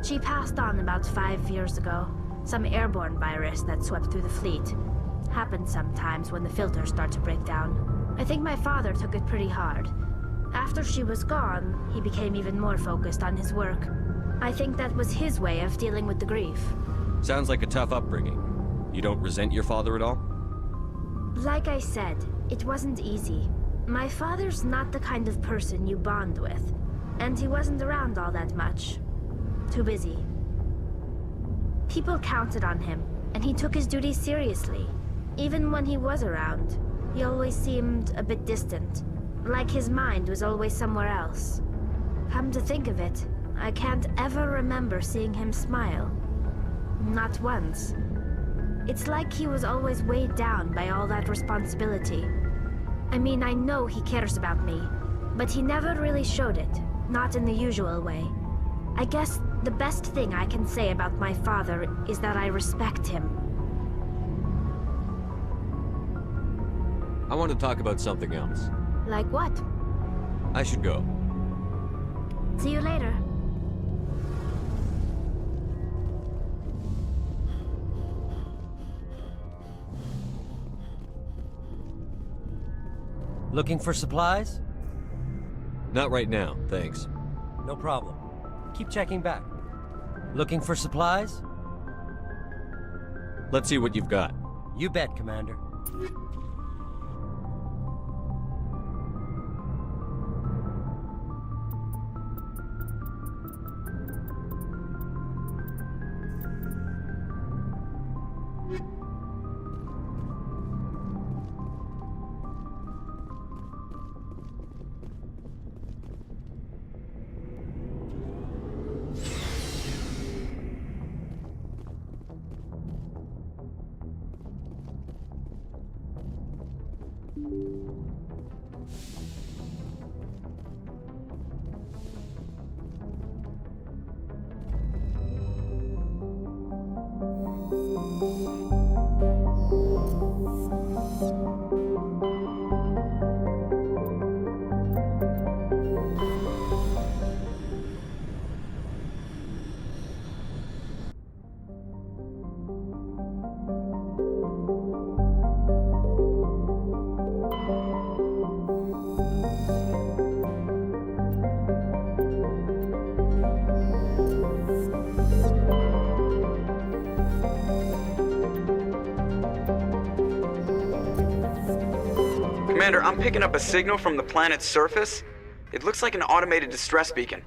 She passed on about 5 years ago. Some airborne virus that swept through the fleet. Happens sometimes when the filters start to break down. I think my father took it pretty hard. After she was gone, he became even more focused on his work. I think that was his way of dealing with the grief. Sounds like a tough upbringing. You don't resent your father at all? Like I said, it wasn't easy. My father's not the kind of person you bond with. And he wasn't around all that much. Too busy. People counted on him, and he took his duties seriously. Even when he was around, he always seemed a bit distant. Like his mind was always somewhere else. Come to think of it, I can't ever remember seeing him smile. Not once. It's like he was always weighed down by all that responsibility. I mean, I know he cares about me, but he never really showed it, not in the usual way. I guess the best thing I can say about my father is that I respect him. I want to talk about something else. Like what? I should go. See you later. Looking for supplies? Not right now, thanks. No problem. Keep checking back. Looking for supplies? Let's see what you've got. You bet, Commander. Commander, I'm picking up a signal from the planet's surface. It looks like an automated distress beacon.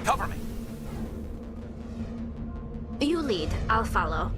Cover me! You lead. I'll follow.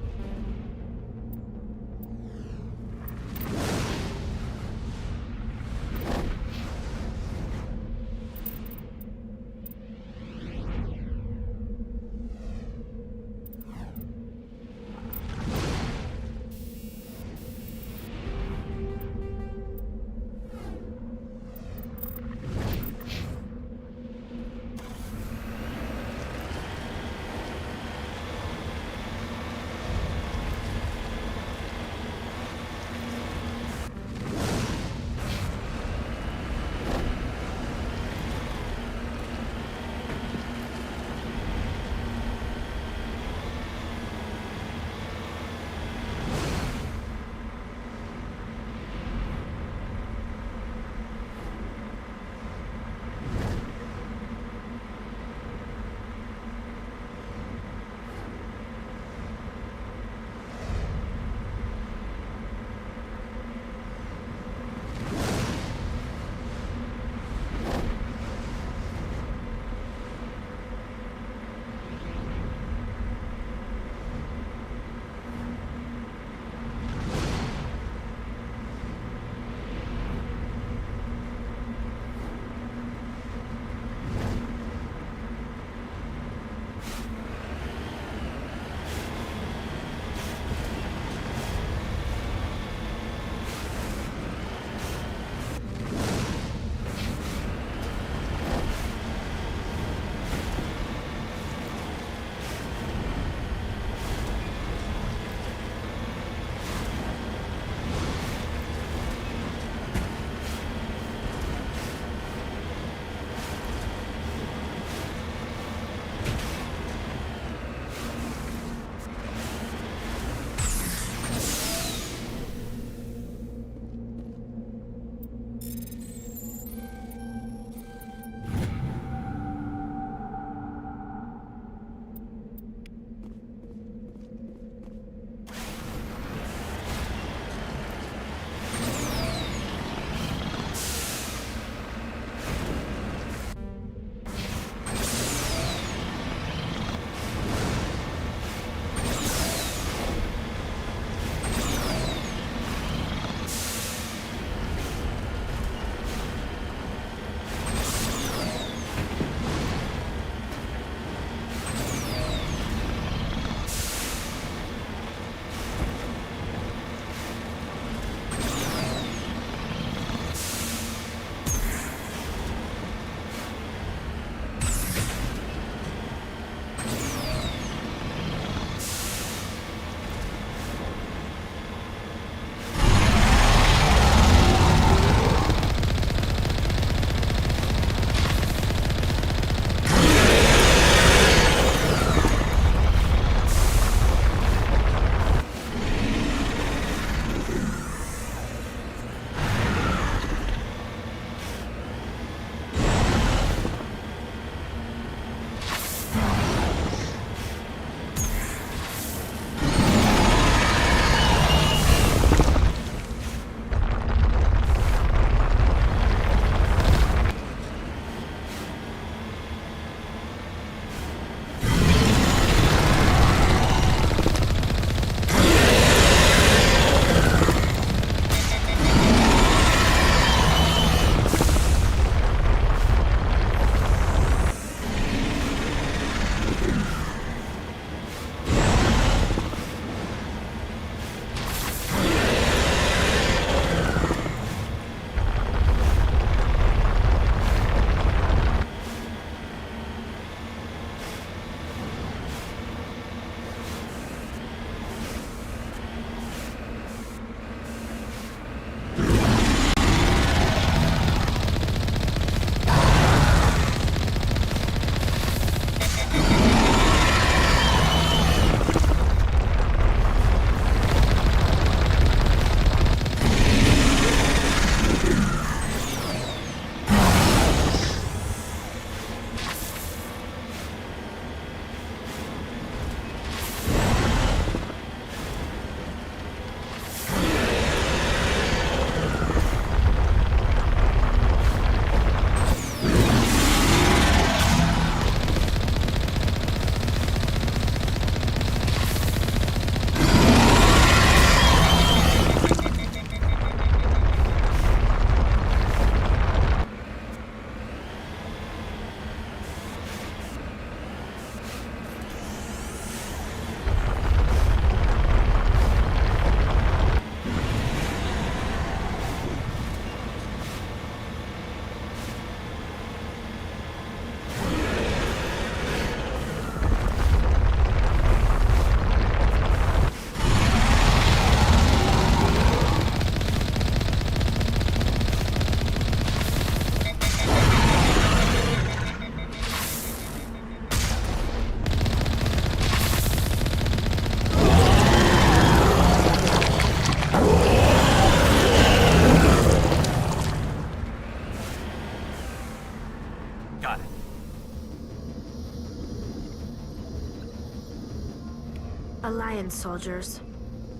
Alliance soldiers.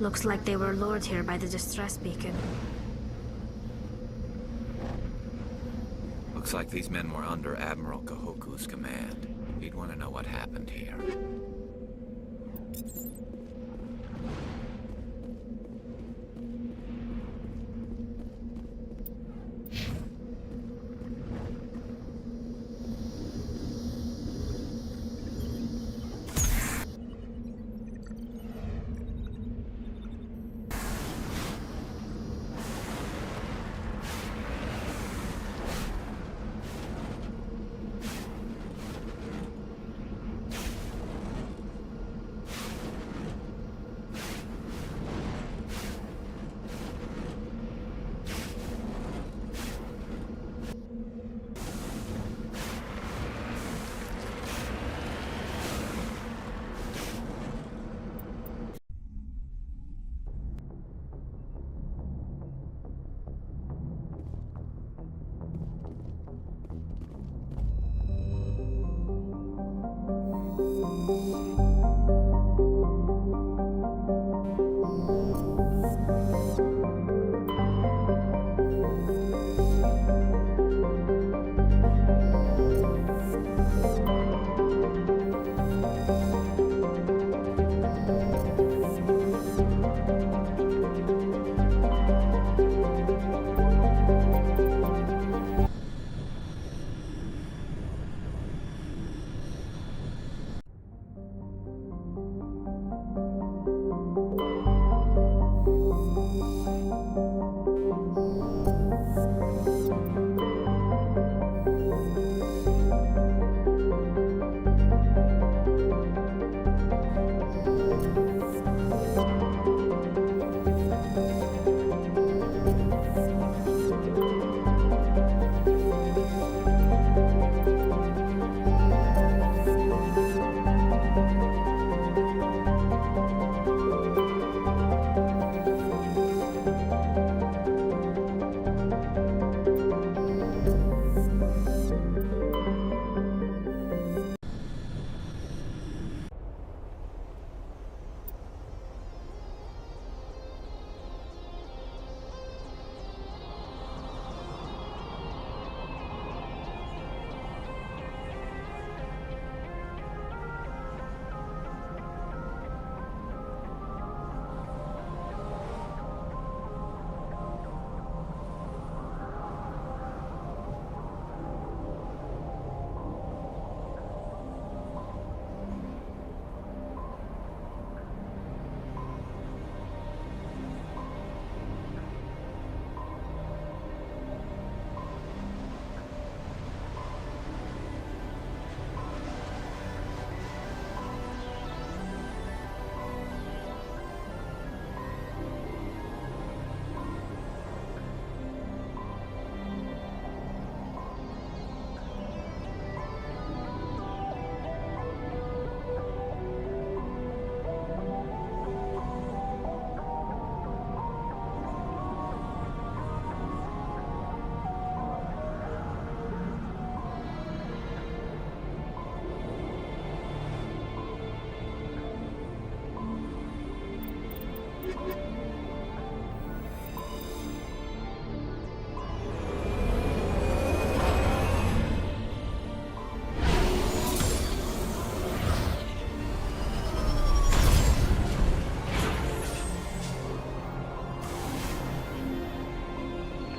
Looks like they were lured here by the distress beacon. Looks like these men were under Admiral Kahoku's command. He'd want to know what happened here.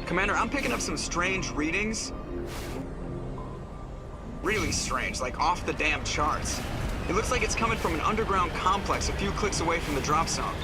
Commander, I'm picking up some strange readings. Really strange, like off the damn charts. It looks like it's coming from an underground complex a few clicks away from the drop zone.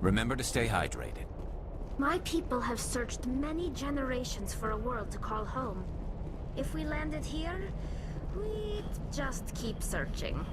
Remember to stay hydrated. My people have searched many generations for a world to call home. If we landed here, we'd just keep searching.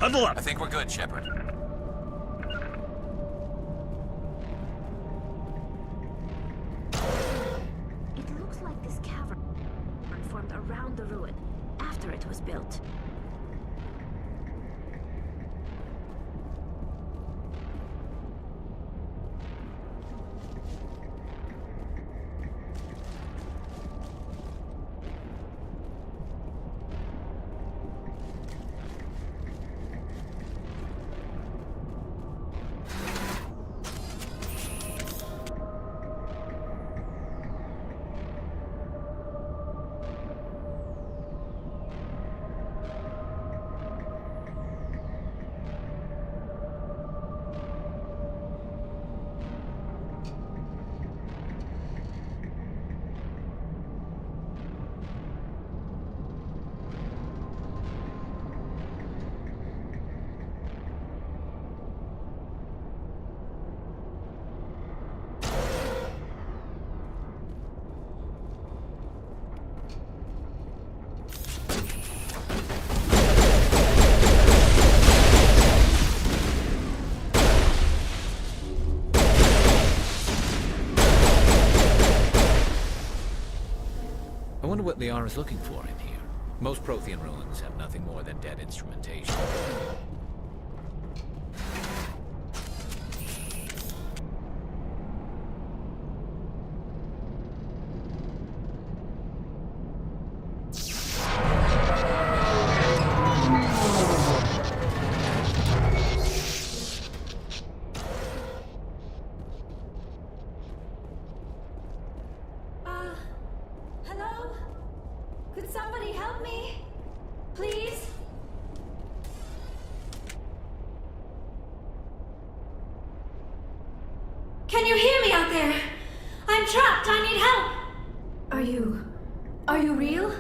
Huddle up! I think we're good, Shepard. It looks like this cavern formed around the ruin after it was built. I wonder what Liara is looking for in here. Most Prothean ruins have nothing more than dead instrumentation. Hello? Could somebody help me? Please? Can you hear me out there? I'm trapped. I need help. Are you real?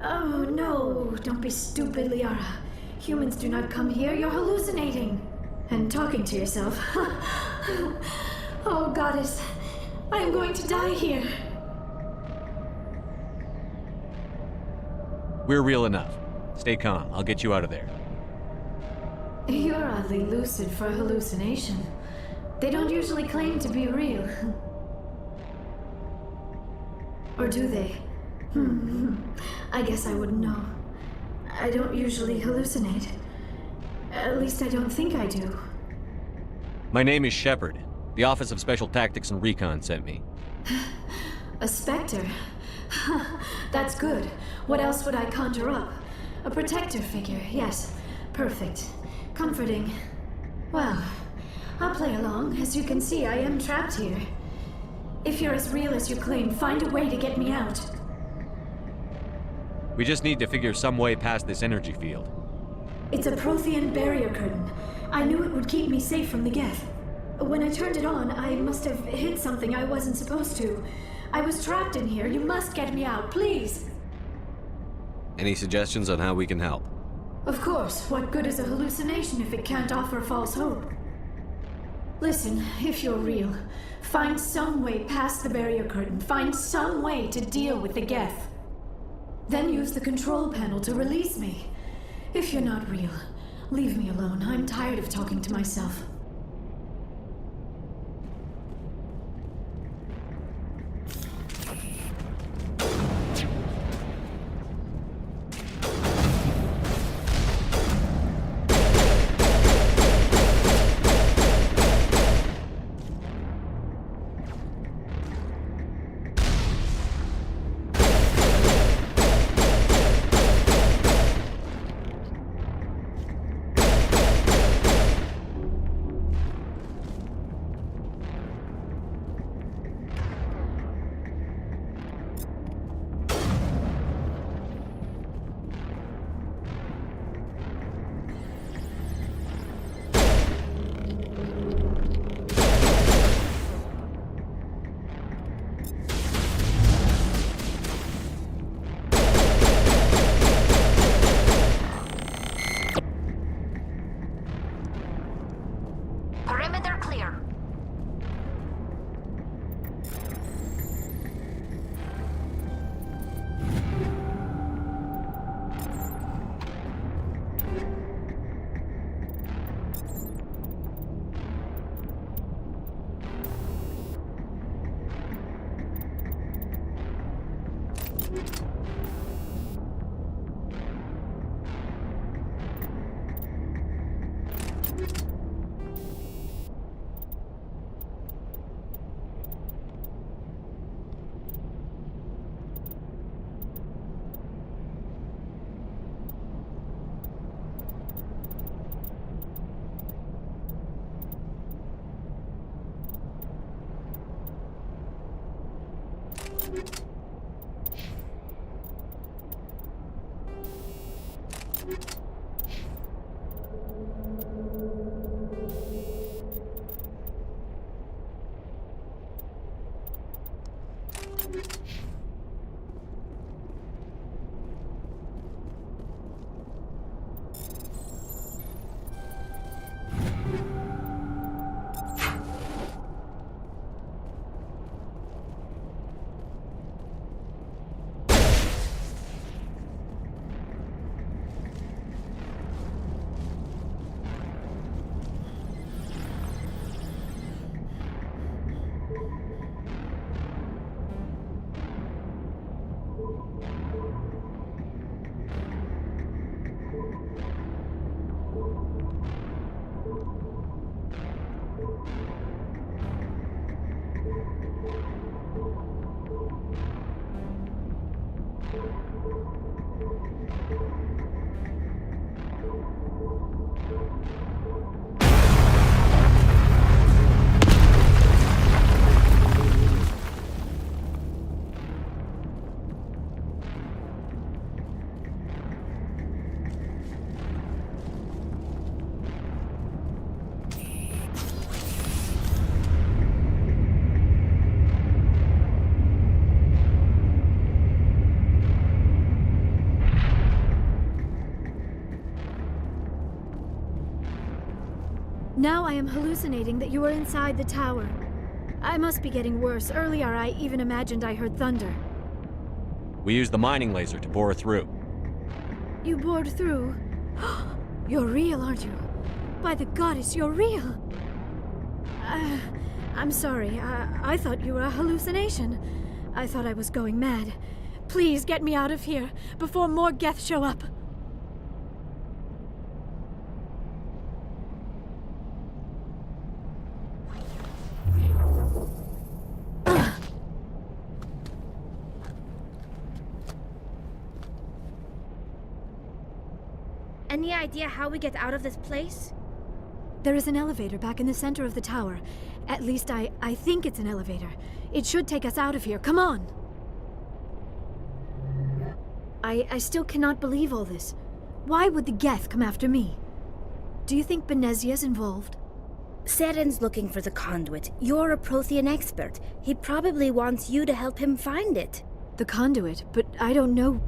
Oh, no. Don't be stupid, Liara. Humans do not come here. You're hallucinating. And talking to yourself. Oh, goddess. I am going to die here. We're real enough. Stay calm. I'll get you out of there. You're oddly lucid for a hallucination. They don't usually claim to be real. Or do they? I guess I wouldn't know. I don't usually hallucinate. At least I don't think I do. My name is Shepard. The Office of Special Tactics and Recon sent me. A specter? That's good. What else would I conjure up? A protector figure, yes. Perfect. Comforting. Well, I'll play along. As you can see, I am trapped here. If you're as real as you claim, find a way to get me out. We just need to figure some way past this energy field. It's a Prothean barrier curtain. I knew it would keep me safe from the Geth. When I turned it on, I must have hit something I wasn't supposed to. I was trapped in here. You must get me out, please. Any suggestions on how we can help? Of course. What good is a hallucination if it can't offer false hope? Listen, if you're real, find some way past the barrier curtain. Find some way to deal with the Geth. Then use the control panel to release me. If you're not real, leave me alone. I'm tired of talking to myself. Perimeter clear. I am hallucinating that you are inside the tower. I must be getting worse. Earlier, I even imagined I heard thunder. We used the mining laser to bore through. You bored through? You're real, aren't you? By the goddess, you're real! I'm sorry. I thought you were a hallucination. I thought I was going mad. Please get me out of here before more Geth show up. Any idea how we get out of this place? There is an elevator back in the center of the tower. At least I think it's an elevator. It should take us out of here. Come on! I still cannot believe all this. Why would the Geth come after me? Do you think Benezia's involved? Saren's looking for the conduit. You're a Prothean expert. He probably wants you to help him find it. The conduit? But I don't know.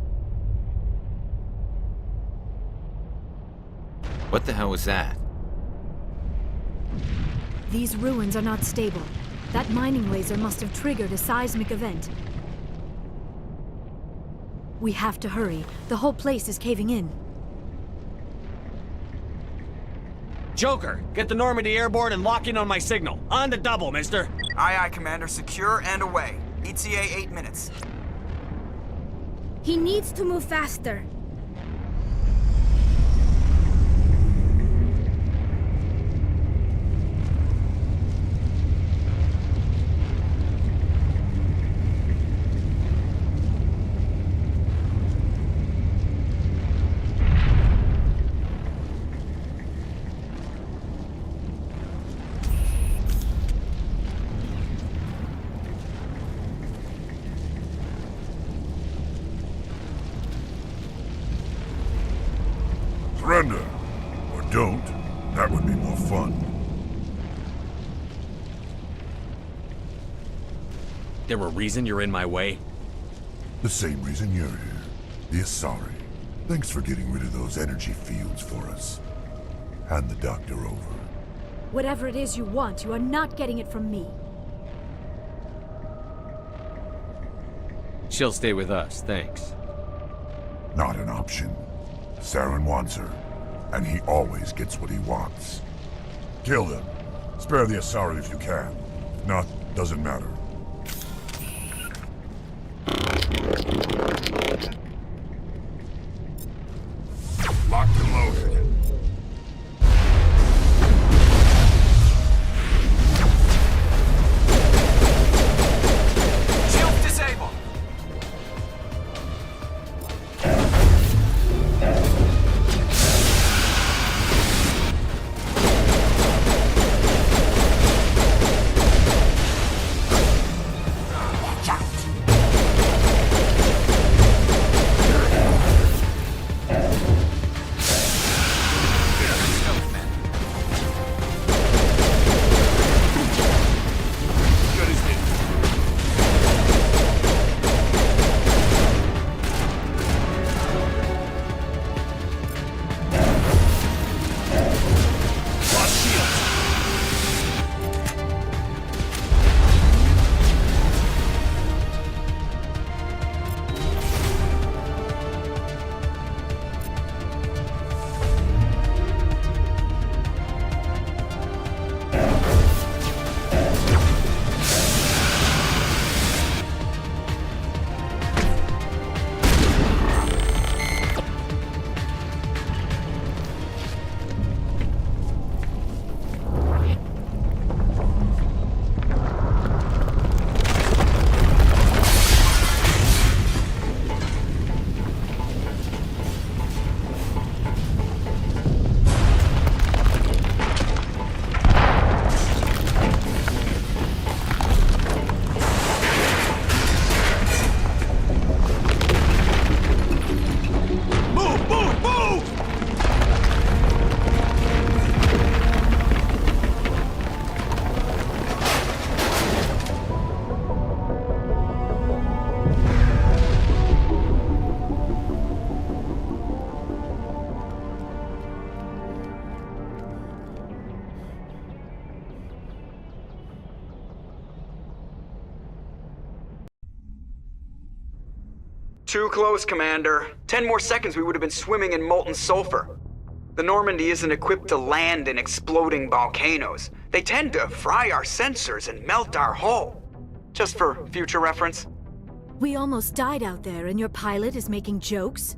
What the hell was that? These ruins are not stable. That mining laser must have triggered a seismic event. We have to hurry. The whole place is caving in. Joker, get the Normandy airborne and lock in on my signal. On the double, mister. Aye, aye, Commander. Secure and away. ETA 8 minutes. He needs to move faster. Surrender. Or don't. That would be more fun. There a reason you're in my way? The same reason you're here. The Asari. Thanks for getting rid of those energy fields for us. Hand the doctor over. Whatever it is you want, you are not getting it from me. She'll stay with us, thanks. Not an option. Saren wants her, and he always gets what he wants. Kill them. Spare the Asari if you can. If not, doesn't matter. Locked and loaded. Shield disabled. Too close, Commander. 10 more seconds we would have been swimming in molten sulfur. The Normandy isn't equipped to land in exploding volcanoes. They tend to fry our sensors and melt our hull. Just for future reference. We almost died out there, and your pilot is making jokes?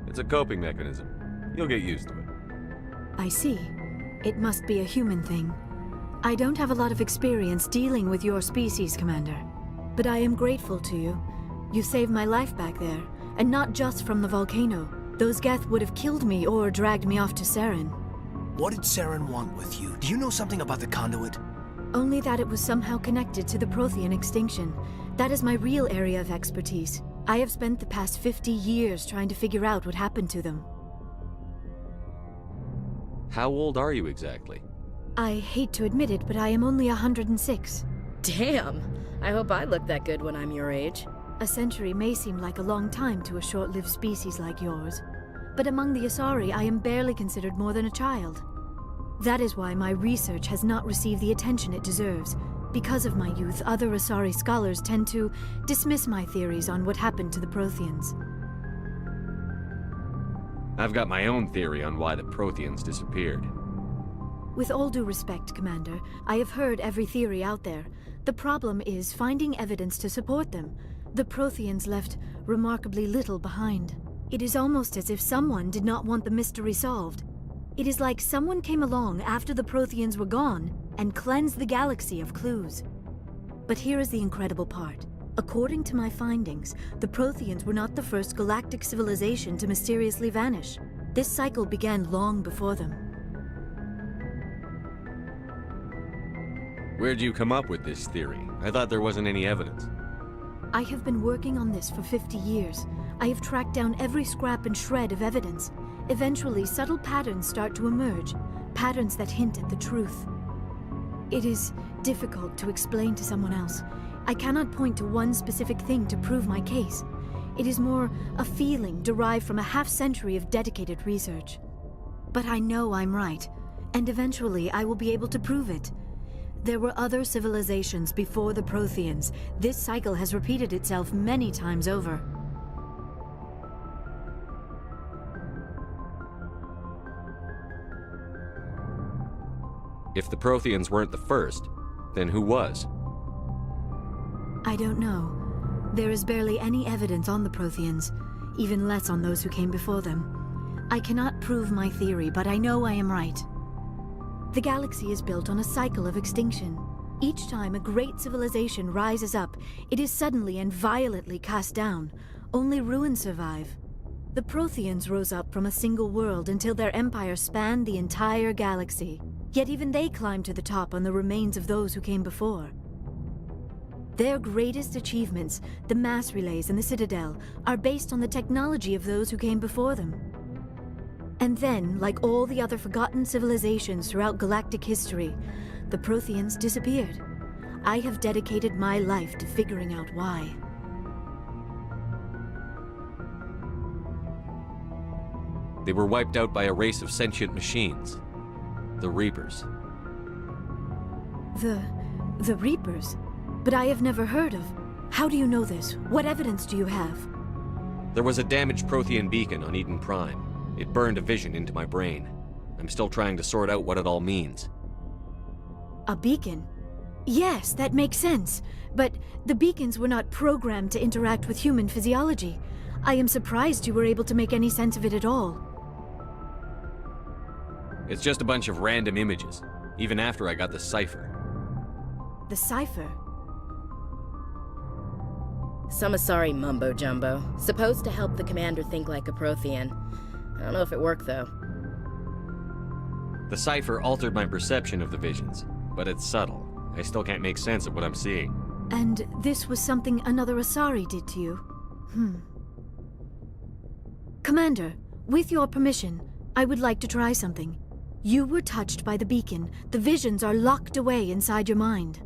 It's a coping mechanism. You'll get used to it. I see. It must be a human thing. I don't have a lot of experience dealing with your species, Commander. But I am grateful to you. You saved my life back there, and not just from the volcano. Those Geth would have killed me or dragged me off to Saren. What did Saren want with you? Do you know something about the conduit? Only that it was somehow connected to the Prothean extinction. That is my real area of expertise. I have spent the past 50 years trying to figure out what happened to them. How old are you exactly? I hate to admit it, but I am only 106. Damn! I hope I look that good when I'm your age. A century may seem like a long time to a short-lived species like yours, but among the Asari I am barely considered more than a child. That is why my research has not received the attention it deserves. Because of my youth, other Asari scholars tend to dismiss my theories on what happened to the Protheans. I've got my own theory on why the Protheans disappeared. With all due respect, Commander, I have heard every theory out there. The problem is finding evidence to support them. The Protheans left remarkably little behind. It is almost as if someone did not want the mystery solved. It is like someone came along after the Protheans were gone and cleansed the galaxy of clues. But here is the incredible part. According to my findings, the Protheans were not the first galactic civilization to mysteriously vanish. This cycle began long before them. Where'd you come up with this theory? I thought there wasn't any evidence. I have been working on this for 50 years. I have tracked down every scrap and shred of evidence. Eventually, subtle patterns start to emerge, patterns that hint at the truth. It is difficult to explain to someone else. I cannot point to one specific thing to prove my case. It is more a feeling derived from a half-century of dedicated research. But I know I'm right, and eventually I will be able to prove it. There were other civilizations before the Protheans. This cycle has repeated itself many times over. If the Protheans weren't the first, then who was? I don't know. There is barely any evidence on the Protheans, even less on those who came before them. I cannot prove my theory, but I know I am right. The galaxy is built on a cycle of extinction. Each time a great civilization rises up, it is suddenly and violently cast down. Only ruins survive. The Protheans rose up from a single world until their empire spanned the entire galaxy. Yet even they climbed to the top on the remains of those who came before. Their greatest achievements, the mass relays and the Citadel, are based on the technology of those who came before them. And then, like all the other forgotten civilizations throughout galactic history, the Protheans disappeared. I have dedicated my life to figuring out why. They were wiped out by a race of sentient machines. The Reapers. The Reapers? But I have never heard of. How do you know this? What evidence do you have? There was a damaged Prothean beacon on Eden Prime. It burned a vision into my brain. I'm still trying to sort out what it all means. A beacon? Yes, that makes sense. But the beacons were not programmed to interact with human physiology. I am surprised you were able to make any sense of it at all. It's just a bunch of random images, even after I got the cipher. The cipher? Some Asari mumbo-jumbo, supposed to help the commander think like a Prothean. I don't know if it worked, though. The cipher altered my perception of the visions, but it's subtle. I still can't make sense of what I'm seeing. And this was something another Asari did to you? Commander, with your permission, I would like to try something. You were touched by the beacon. The visions are locked away inside your mind.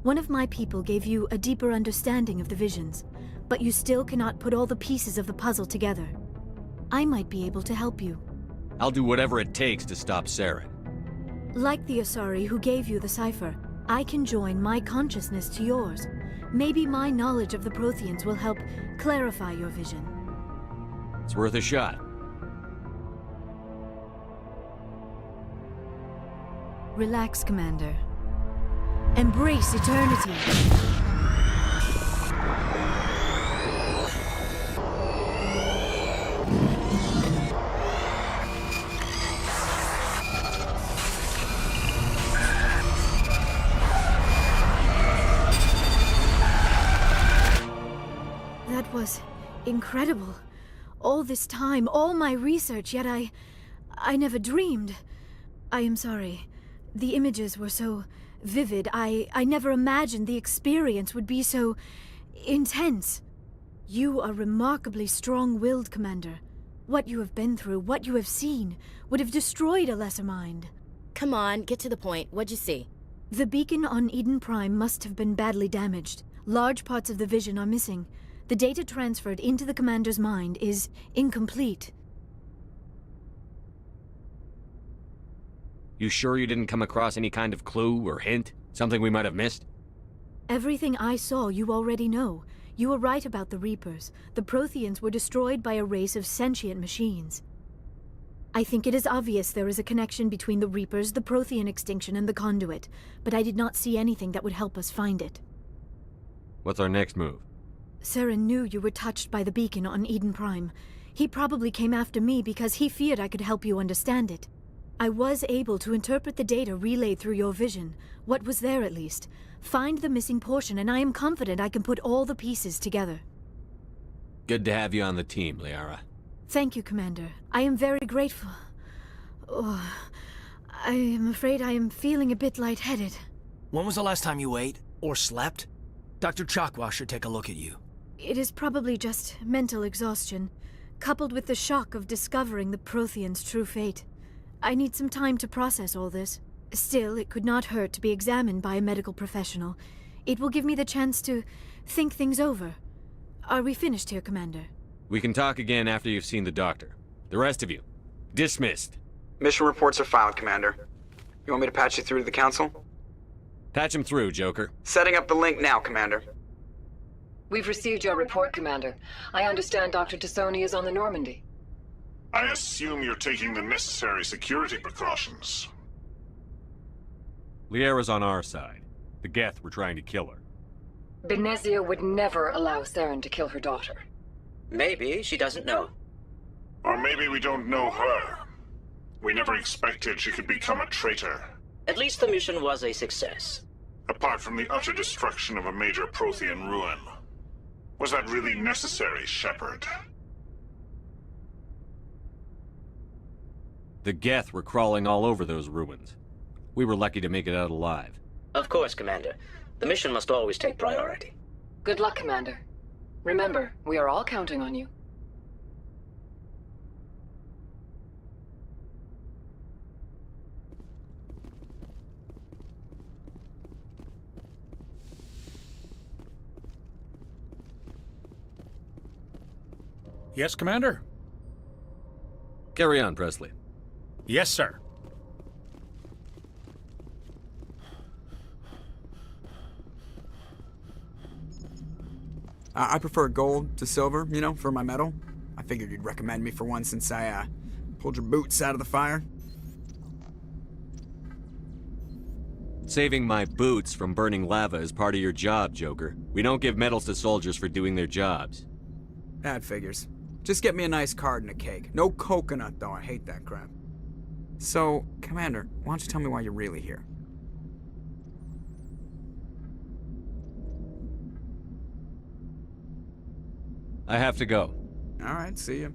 One of my people gave you a deeper understanding of the visions, but you still cannot put all the pieces of the puzzle together. I might be able to help you. I'll do whatever it takes to stop Saren. Like the Asari who gave you the cipher, I can join my consciousness to yours. Maybe my knowledge of the Protheans will help clarify your vision. It's worth a shot. Relax, Commander. Embrace eternity. That was incredible. All this time, all my research, yet I never dreamed. I am sorry. The images were so vivid. I never imagined the experience would be so intense. You are remarkably strong-willed, Commander. What you have been through, what you have seen, would have destroyed a lesser mind. Come on, get to the point. What'd you see? The beacon on Eden Prime must have been badly damaged. Large parts of the vision are missing. The data transferred into the Commander's mind is incomplete. You sure you didn't come across any kind of clue or hint? Something we might have missed? Everything I saw you already know. You were right about the Reapers. The Protheans were destroyed by a race of sentient machines. I think it is obvious there is a connection between the Reapers, the Prothean extinction, and the Conduit, but I did not see anything that would help us find it. What's our next move? Saren knew you were touched by the beacon on Eden Prime. He probably came after me because he feared I could help you understand it. I was able to interpret the data relayed through your vision, what was there at least, find the missing portion, and I am confident I can put all the pieces together. Good to have you on the team, Liara. Thank you, Commander. I am very grateful. Oh, I am afraid I am feeling a bit lightheaded. When was the last time you ate? Or slept? Dr. Chakwa should take a look at you. It is probably just mental exhaustion, coupled with the shock of discovering the Protheans' true fate. I need some time to process all this. Still, it could not hurt to be examined by a medical professional. It will give me the chance to think things over. Are we finished here, Commander? We can talk again after you've seen the doctor. The rest of you, dismissed. Mission reports are filed, Commander. You want me to patch you through to the Council? Patch him through, Joker. Setting up the link now, Commander. We've received your report, Commander. I understand Dr. Tassoni is on the Normandy. I assume you're taking the necessary security precautions. Liara's on our side. The Geth were trying to kill her. Benezia would never allow Saren to kill her daughter. Maybe she doesn't know. Or maybe we don't know her. We never expected she could become a traitor. At least the mission was a success. Apart from the utter destruction of a major Prothean ruin. Was that really necessary, Shepard? The Geth were crawling all over those ruins. We were lucky to make it out alive. Of course, Commander. The mission must always take priority. Good luck, Commander. Remember, we are all counting on you. Yes, Commander? Carry on, Presley. Yes, sir. I prefer gold to silver, you know, for my medal. I figured you'd recommend me for one since I, pulled your boots out of the fire. Saving my boots from burning lava is part of your job, Joker. We don't give medals to soldiers for doing their jobs. That figures. Just get me a nice card and a cake. No coconut, though. I hate that crap. So, Commander, why don't you tell me why you're really here? I have to go. All right, see you.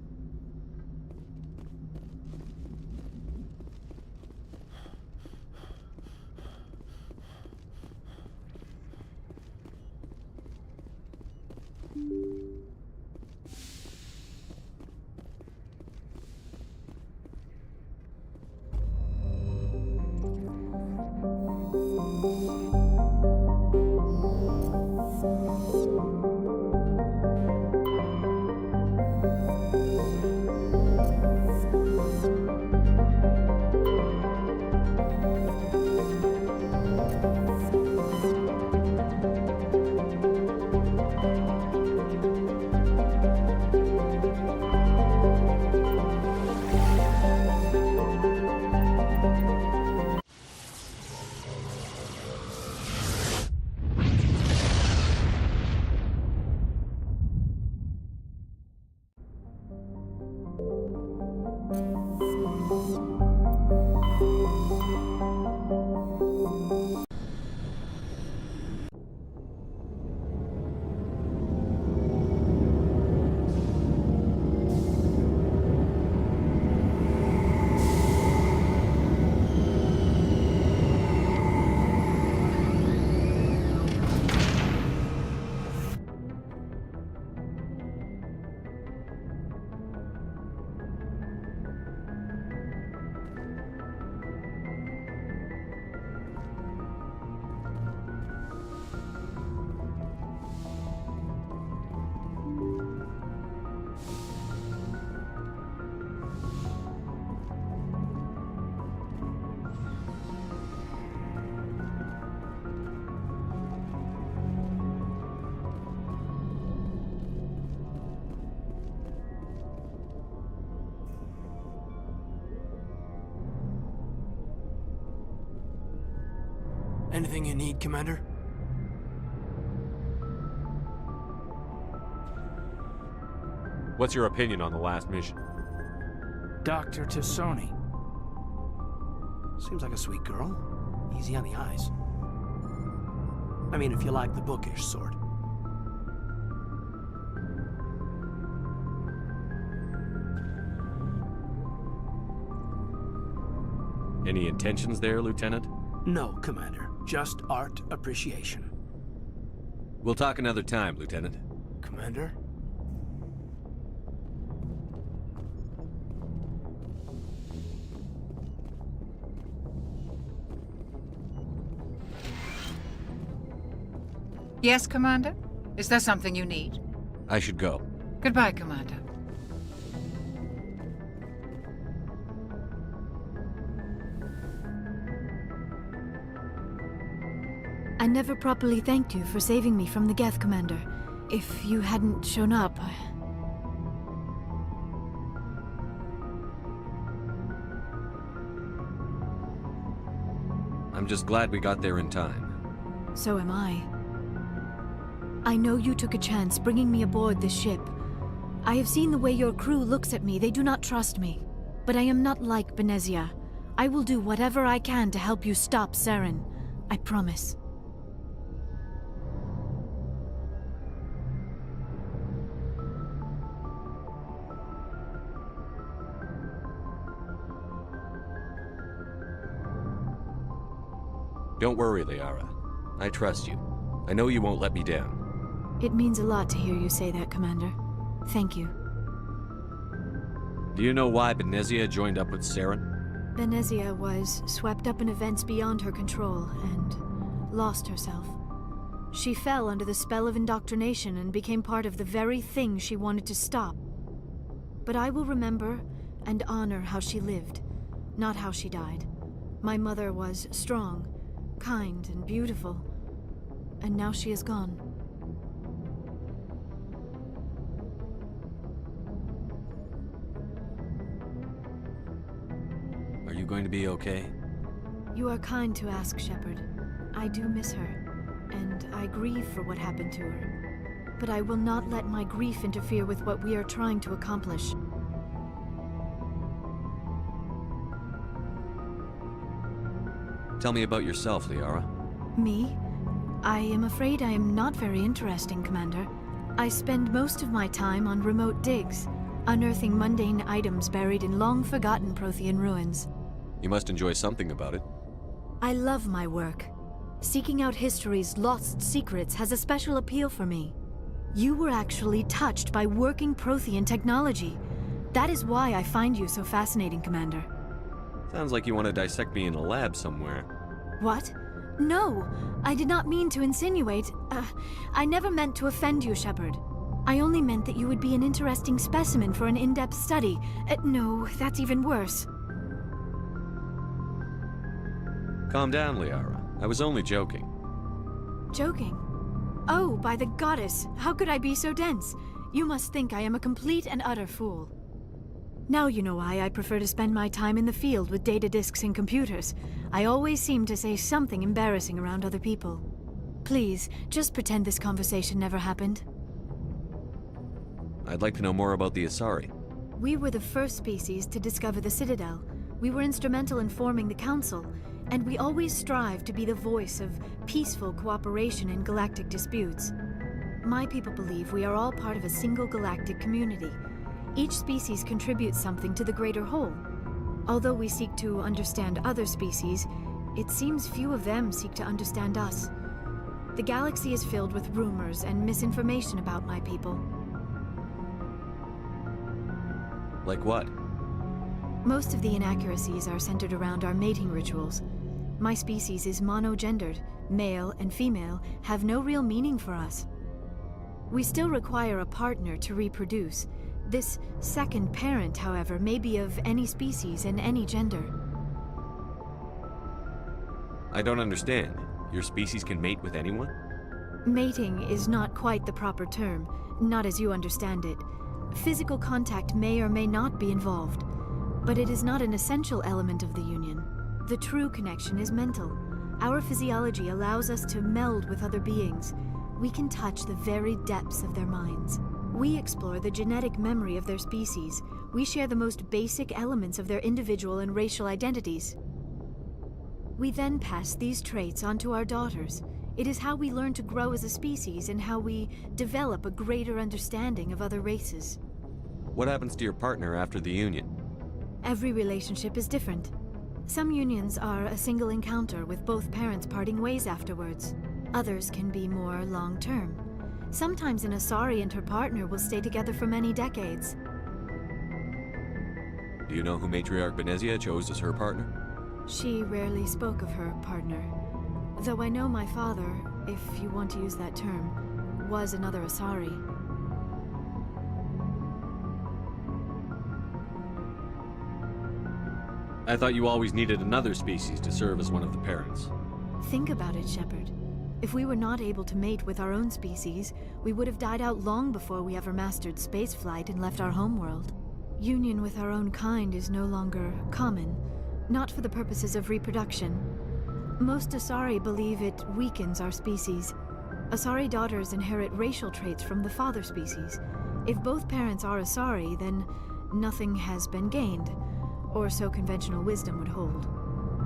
Anything you need, Commander? What's your opinion on the last mission? Dr. Tassoni. Seems like a sweet girl. Easy on the eyes. I mean, if you like the bookish sort. Any intentions there, Lieutenant? No, Commander. Just art appreciation. We'll talk another time, Lieutenant. Commander? Yes, Commander? Is there something you need? I should go. Goodbye, Commander. I never properly thanked you for saving me from the Geth, Commander. If you hadn't shown up, I'm just glad we got there in time. So am I. I know you took a chance bringing me aboard this ship. I have seen the way your crew looks at me. They do not trust me. But I am not like Benezia. I will do whatever I can to help you stop Saren. I promise. Don't worry, Liara. I trust you. I know you won't let me down. It means a lot to hear you say that, Commander. Thank you. Do you know why Benezia joined up with Saren? Benezia was swept up in events beyond her control and lost herself. She fell under the spell of indoctrination and became part of the very thing she wanted to stop. But I will remember and honor how she lived, not how she died. My mother was strong, kind, and beautiful, and now she is gone. Are you going to be okay? You are kind to ask, Shepard. I do miss her, and I grieve for what happened to her. But I will not let my grief interfere with what we are trying to accomplish. Tell me about yourself, Liara. Me? I am afraid I am not very interesting, Commander. I spend most of my time on remote digs, unearthing mundane items buried in long-forgotten Prothean ruins. You must enjoy something about it. I love my work. Seeking out history's lost secrets has a special appeal for me. You were actually touched by working Prothean technology. That is why I find you so fascinating, Commander. Sounds like you want to dissect me in a lab somewhere. What? No, I did not mean to insinuate. I never meant to offend you, Shepard. I only meant that you would be an interesting specimen for an in-depth study. No, that's even worse. Calm down, Liara. I was only joking. Joking? Oh, by the goddess, how could I be so dense? You must think I am a complete and utter fool. Now you know why I prefer to spend my time in the field with data disks and computers. I always seem to say something embarrassing around other people. Please, just pretend this conversation never happened. I'd like to know more about the Asari. We were the first species to discover the Citadel. We were instrumental in forming the Council, and we always strive to be the voice of peaceful cooperation in galactic disputes. My people believe we are all part of a single galactic community. Each species contributes something to the greater whole. Although we seek to understand other species, it seems few of them seek to understand us. The galaxy is filled with rumors and misinformation about my people. Like what? Most of the inaccuracies are centered around our mating rituals. My species is monogendered. Male and female have no real meaning for us. We still require a partner to reproduce. This second parent, however, may be of any species and any gender. I don't understand. Your species can mate with anyone? Mating is not quite the proper term, not as you understand it. Physical contact may or may not be involved, but it is not an essential element of the union. The true connection is mental. Our physiology allows us to meld with other beings. We can touch the very depths of their minds. We explore the genetic memory of their species. We share the most basic elements of their individual and racial identities. We then pass these traits on to our daughters. It is how we learn to grow as a species and how we develop a greater understanding of other races. What happens to your partner after the union? Every relationship is different. Some unions are a single encounter with both parents parting ways afterwards. Others can be more long-term. Sometimes an Asari and her partner will stay together for many decades. Do you know who Matriarch Benezia chose as her partner? She rarely spoke of her partner. Though I know my father, if you want to use that term, was another Asari. I thought you always needed another species to serve as one of the parents. Think about it, Shepard. If we were not able to mate with our own species, we would have died out long before we ever mastered spaceflight and left our homeworld. Union with our own kind is no longer common, not for the purposes of reproduction. Most Asari believe it weakens our species. Asari daughters inherit racial traits from the father species. If both parents are Asari, then nothing has been gained, or so conventional wisdom would hold.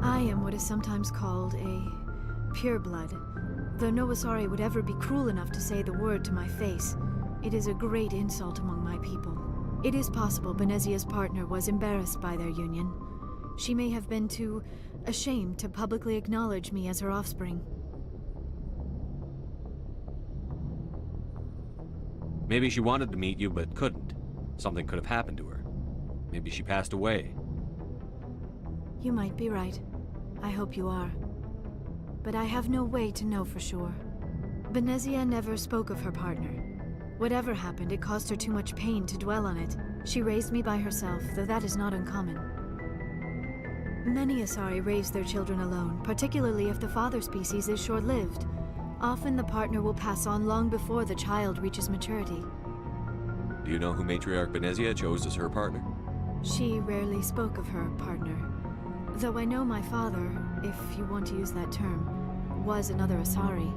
I am what is sometimes called a pureblood. Though no Asari would ever be cruel enough to say the word to my face, it is a great insult among my people. It is possible Benezia's partner was embarrassed by their union. She may have been too ashamed to publicly acknowledge me as her offspring. Maybe she wanted to meet you, but couldn't. Something could have happened to her. Maybe she passed away. You might be right. I hope you are. But I have no way to know for sure. Benezia never spoke of her partner. Whatever happened, it caused her too much pain to dwell on it. She raised me by herself, though that is not uncommon. Many Asari raise their children alone, particularly if the father species is short-lived. Often the partner will pass on long before the child reaches maturity. Do you know who Matriarch Benezia chose as her partner? She rarely spoke of her partner. Though I know my father, if you want to use that term, was another Asari.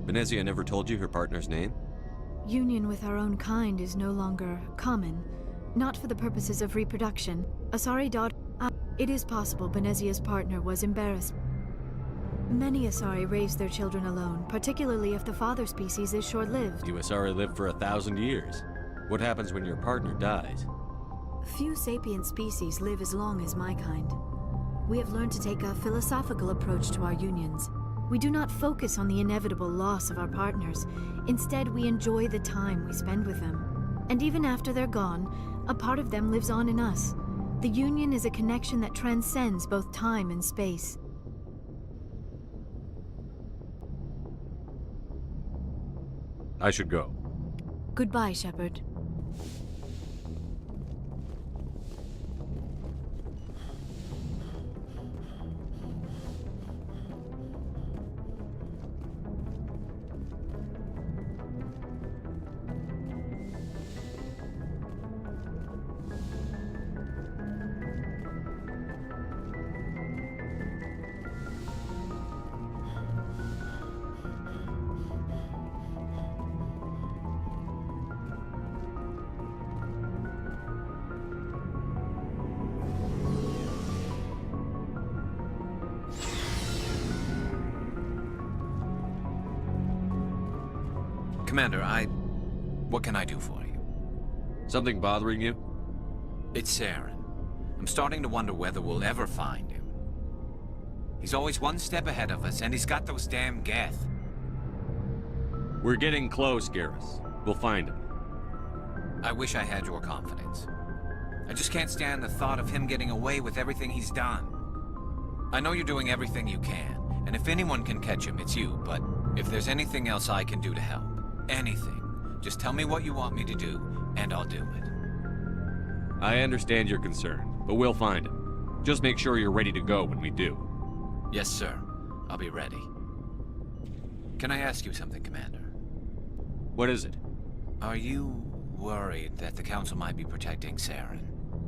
Benezia never told you her partner's name? Union with our own kind is no longer common, not for the purposes of reproduction. Asari daughter... it is possible Benezia's partner was embarrassed. Many Asari raise their children alone, particularly if the father species is short-lived. You Asari live for 1,000 years. What happens when your partner dies? Few sapient species live as long as my kind. We have learned to take a philosophical approach to our unions. We do not focus on the inevitable loss of our partners. Instead, we enjoy the time we spend with them. And even after they're gone, a part of them lives on in us. The union is a connection that transcends both time and space. I should go. Goodbye, Shepard. Commander, what can I do for you? Something bothering you? It's Saren. I'm starting to wonder whether we'll ever find him. He's always one step ahead of us, and he's got those damn Geth. We're getting close, Garrus. We'll find him. I wish I had your confidence. I just can't stand the thought of him getting away with everything he's done. I know you're doing everything you can, and if anyone can catch him, it's you, but if there's anything else I can do to help, anything, just tell me what you want me to do, and I'll do it. I understand your concern, but we'll find him. Just make sure you're ready to go when we do. Yes, sir. I'll be ready. Can I ask you something, Commander? What is it? Are you worried that the Council might be protecting Saren?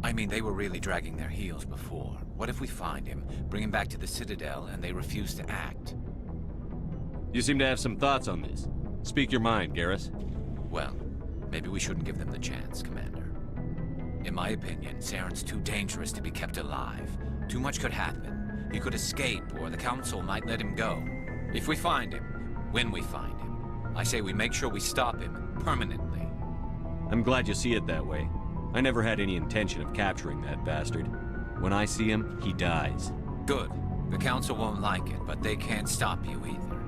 I mean, they were really dragging their heels before. What if we find him, bring him back to the Citadel, and they refuse to act? You seem to have some thoughts on this. Speak your mind, Garrus. Well, maybe we shouldn't give them the chance, Commander. In my opinion, Saren's too dangerous to be kept alive. Too much could happen. He could escape, or the Council might let him go. If we find him, when we find him, I say we make sure we stop him permanently. I'm glad you see it that way. I never had any intention of capturing that bastard. When I see him, he dies. Good. The Council won't like it, but they can't stop you either.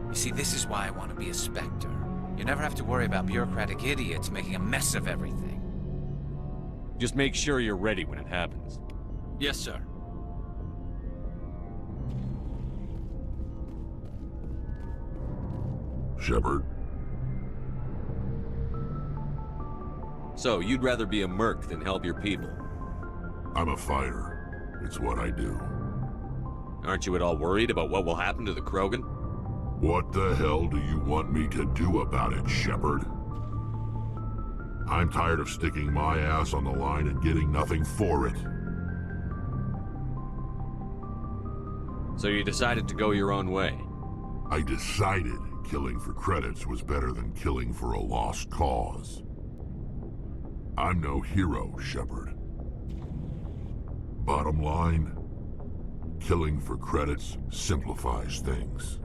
You see, this is why I want to be a Spectre. You never have to worry about bureaucratic idiots making a mess of everything. Just make sure you're ready when it happens. Yes, sir. Shepard. So, you'd rather be a merc than help your people? I'm a fighter. It's what I do. Aren't you at all worried about what will happen to the Krogan? What the hell do you want me to do about it, Shepard? I'm tired of sticking my ass on the line and getting nothing for it. So you decided to go your own way? I decided killing for credits was better than killing for a lost cause. I'm no hero, Shepard. Bottom line, killing for credits simplifies things.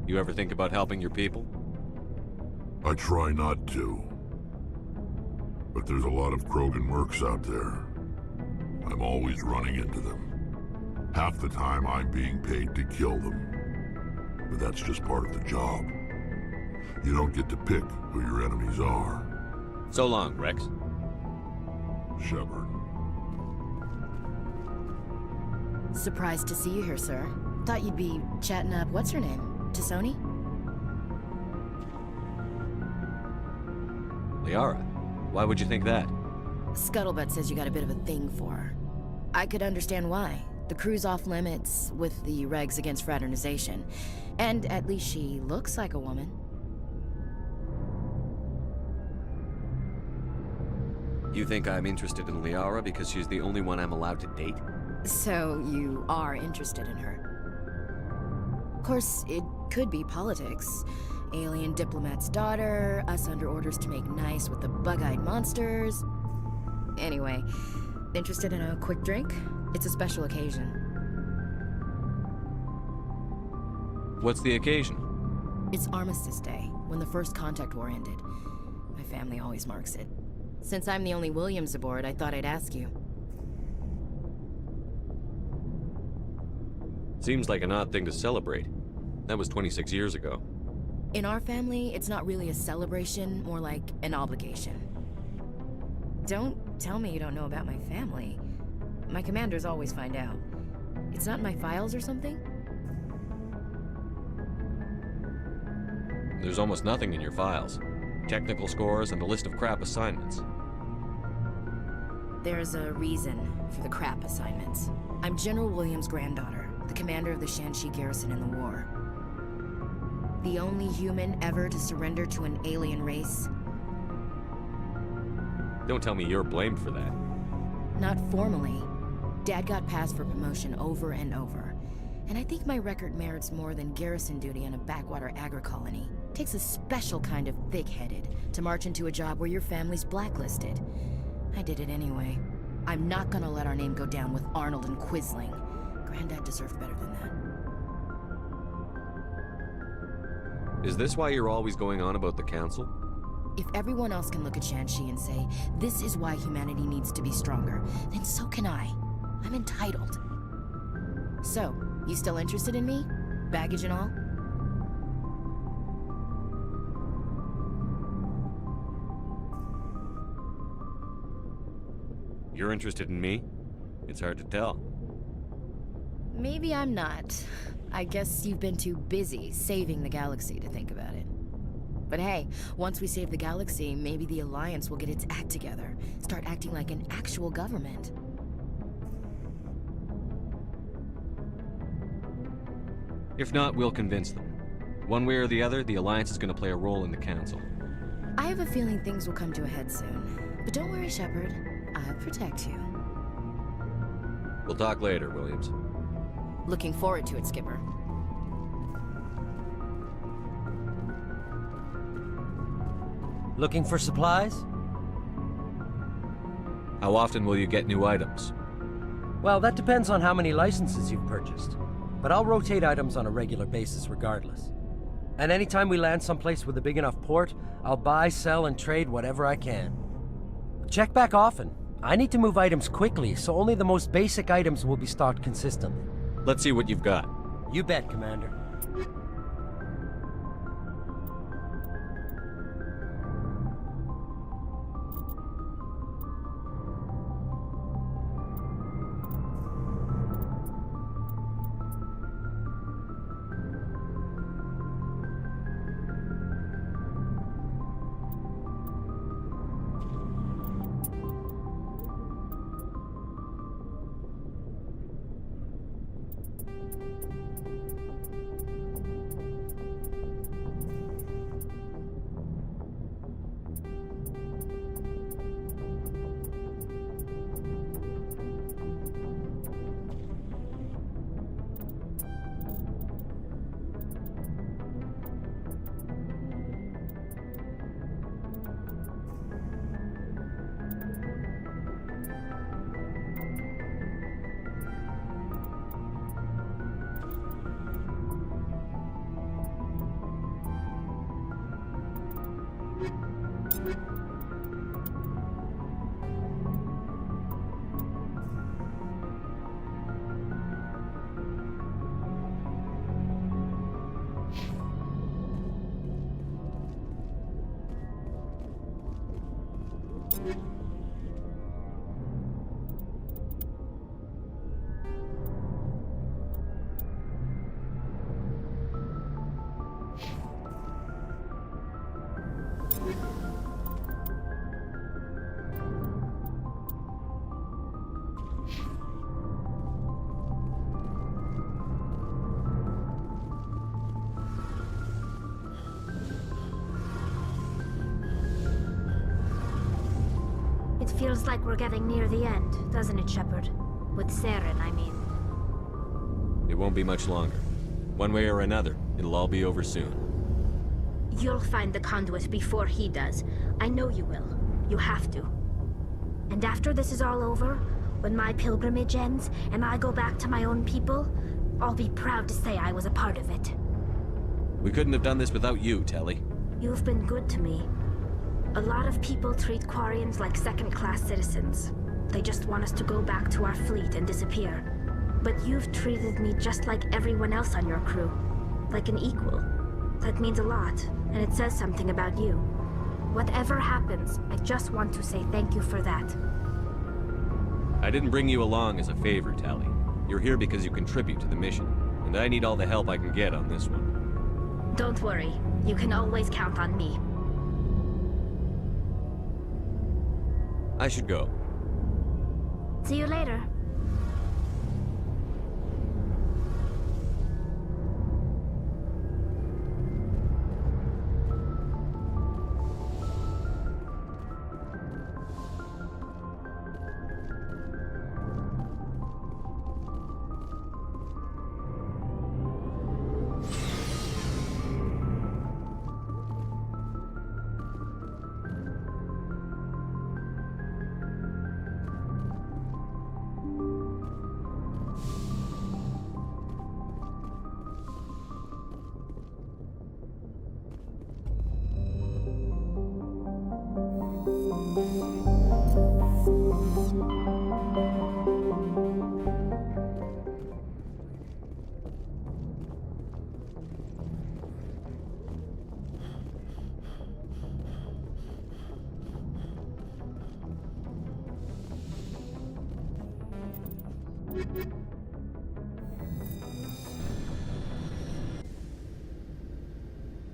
You ever think about helping your people? I try not to. But there's a lot of Krogan mercs out there. I'm always running into them. Half the time I'm being paid to kill them. But that's just part of the job. You don't get to pick who your enemies are. So long, Rex. Shepard. Surprised to see you here, sir. Thought you'd be chatting up what's-her-name? T'Soni? Liara, why would you think that? Scuttlebutt says you got a bit of a thing for her. I could understand why. The crew's off limits with the regs against fraternization. And at least she looks like a woman. You think I'm interested in Liara because she's the only one I'm allowed to date? So you are interested in her. Of course, it could be politics. Alien diplomat's daughter, us under orders to make nice with the bug-eyed monsters. Anyway, interested in a quick drink? It's a special occasion. What's the occasion? It's Armistice Day, when the First Contact War ended. My family always marks it. Since I'm the only Williams aboard, I thought I'd ask you. Seems like an odd thing to celebrate. That was 26 years ago. In our family, it's not really a celebration, more like an obligation. Don't tell me you don't know about my family. My commanders always find out. It's not in my files or something? There's almost nothing in your files. Technical scores and a list of crap assignments. There's a reason for the crap assignments. I'm General Williams' granddaughter, the commander of the Shanxi garrison in the war. The only human ever to surrender to an alien race. Don't tell me you're blamed for that. Not formally. Dad got passed for promotion over and over. And I think my record merits more than garrison duty on a backwater agri-colony. Takes a special kind of thick-headed to march into a job where your family's blacklisted. I did it anyway. I'm not gonna let our name go down with Arnold and Quisling. Granddad deserved better than that. Is this why you're always going on about the Council? If everyone else can look at Shanxi and say, this is why humanity needs to be stronger, then so can I. I'm entitled. So, you still interested in me? Baggage and all? You're interested in me? It's hard to tell. Maybe I'm not. I guess you've been too busy saving the galaxy to think about it. But hey, once we save the galaxy, maybe the Alliance will get its act together. Start acting like an actual government. If not, we'll convince them. One way or the other, the Alliance is going to play a role in the Council. I have a feeling things will come to a head soon. But don't worry, Shepard. I've God protect you. We'll talk later, Williams. Looking forward to it, Skipper. Looking for supplies? How often will you get new items? Well, that depends on how many licenses you've purchased. But I'll rotate items on a regular basis regardless. And anytime we land someplace with a big enough port, I'll buy, sell, and trade whatever I can. Check back often. I need to move items quickly, so only the most basic items will be stocked consistently. Let's see what you've got. You bet, Commander. It feels like we're getting near the end, doesn't it, Shepard? With Saren, I mean. It won't be much longer. One way or another, it'll all be over soon. You'll find the conduit before he does. I know you will. You have to. And after this is all over, when my pilgrimage ends, and I go back to my own people, I'll be proud to say I was a part of it. We couldn't have done this without you, Telly. You've been good to me. A lot of people treat Quarians like second-class citizens. They just want us to go back to our fleet and disappear. But you've treated me just like everyone else on your crew. Like an equal. That means a lot, and it says something about you. Whatever happens, I just want to say thank you for that. I didn't bring you along as a favor, Tally. You're here because you contribute to the mission, and I need all the help I can get on this one. Don't worry. You can always count on me. I should go. See you later.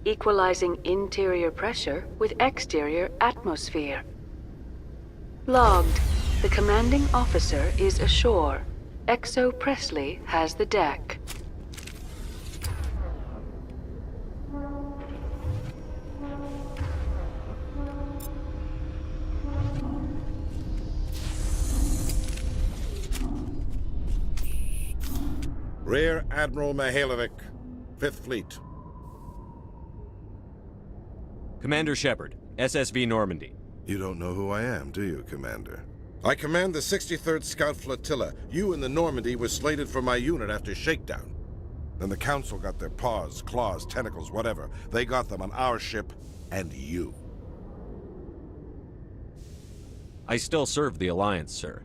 Equalizing interior pressure with exterior atmosphere. Logged. The commanding officer is ashore. Exo Presley has the deck. Rear Admiral Mihailovic, 5th Fleet. Commander Shepard, SSV Normandy. You don't know who I am, do you, Commander? I command the 63rd Scout Flotilla. You and the Normandy were slated for my unit after shakedown. Then the Council got their paws, claws, tentacles, whatever. They got them on our ship, and you. I still serve the Alliance, sir.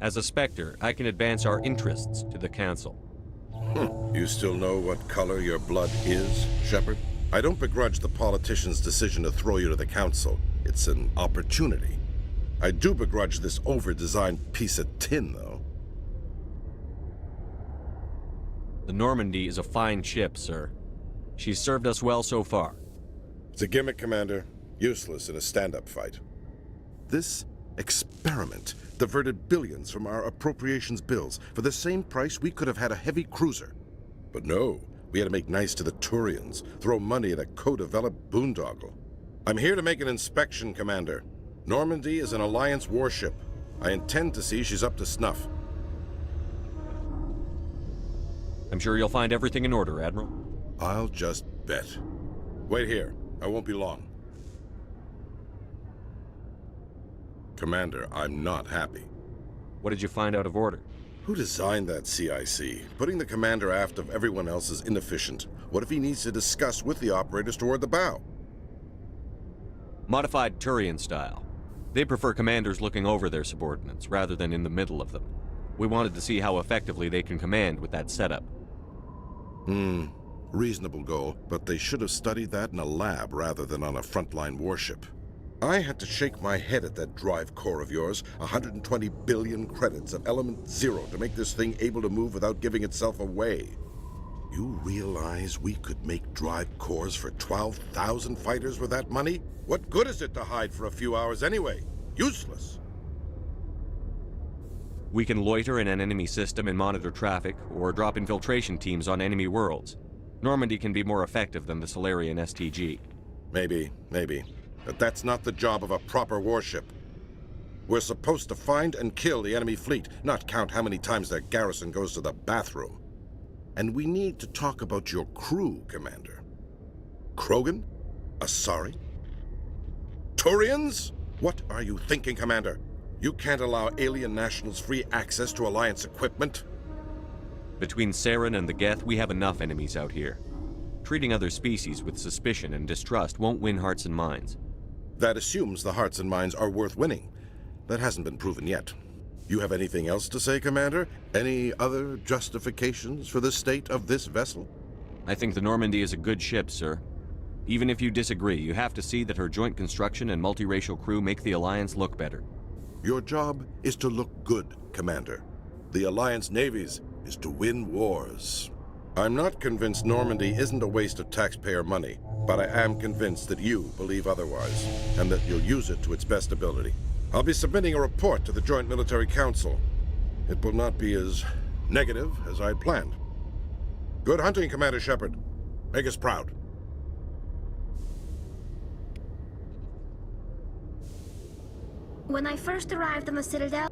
As a Spectre, I can advance our interests to the Council. You still know what color your blood is, Shepard? I don't begrudge the politician's decision to throw you to the Council. It's an opportunity. I do begrudge this over-designed piece of tin, though. The Normandy is a fine ship, sir. She's served us well so far. It's a gimmick, Commander. Useless in a stand-up fight. This experiment diverted billions from our appropriations bills. For the same price, we could have had a heavy cruiser. But no, we had to make nice to the Turians, throw money at a co-developed boondoggle. I'm here to make an inspection, Commander. Normandy is an Alliance warship. I intend to see she's up to snuff. I'm sure you'll find everything in order, Admiral. I'll just bet. Wait here. I won't be long. Commander, I'm not happy. What did you find out of order? Who designed that CIC? Putting the commander aft of everyone else is inefficient. What if he needs to discuss with the operators toward the bow? Modified Turian style. They prefer commanders looking over their subordinates, rather than in the middle of them. We wanted to see how effectively they can command with that setup. Reasonable goal, but they should have studied that in a lab rather than on a frontline warship. I had to shake my head at that drive core of yours. 120 billion credits of element 0 to make this thing able to move without giving itself away. You realize we could make drive cores for 12,000 fighters with that money? What good is it to hide for a few hours anyway? Useless. We can loiter in an enemy system and monitor traffic, or drop infiltration teams on enemy worlds. Normandy can be more effective than the Solarian STG. Maybe. But that's not the job of a proper warship. We're supposed to find and kill the enemy fleet, not count how many times their garrison goes to the bathroom. And we need to talk about your crew, Commander. Krogan? Asari? Turians? What are you thinking, Commander? You can't allow alien nationals free access to Alliance equipment? Between Saren and the Geth, we have enough enemies out here. Treating other species with suspicion and distrust won't win hearts and minds. That assumes the hearts and minds are worth winning. That hasn't been proven yet. You have anything else to say, Commander? Any other justifications for the state of this vessel? I think the Normandy is a good ship, sir. Even if you disagree, you have to see that her joint construction and multiracial crew make the Alliance look better. Your job is to look good, Commander. The Alliance navies is to win wars. I'm not convinced Normandy isn't a waste of taxpayer money, but I am convinced that you believe otherwise, and that you'll use it to its best ability. I'll be submitting a report to the Joint Military Council. It will not be as negative as I'd planned. Good hunting, Commander Shepard. Make us proud. When I first arrived on the Citadel,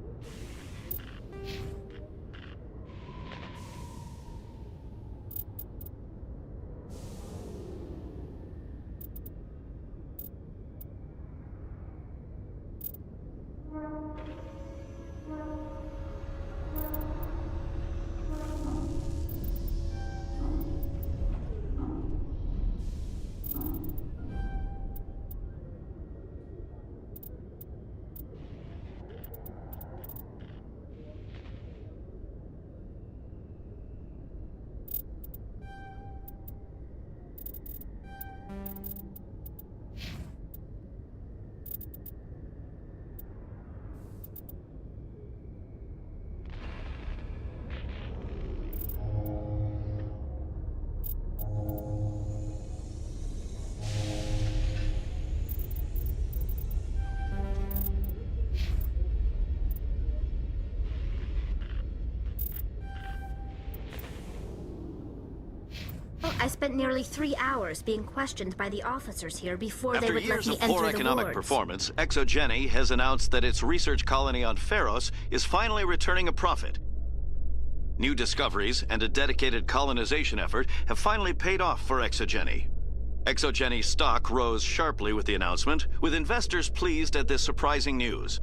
I spent nearly 3 hours being questioned by the officers here before they would let me enter the wards. After years of poor economic performance, Exogeny has announced that its research colony on Pharos is finally returning a profit. New discoveries and a dedicated colonization effort have finally paid off for Exogeny. Exogeny's stock rose sharply with the announcement, with investors pleased at this surprising news.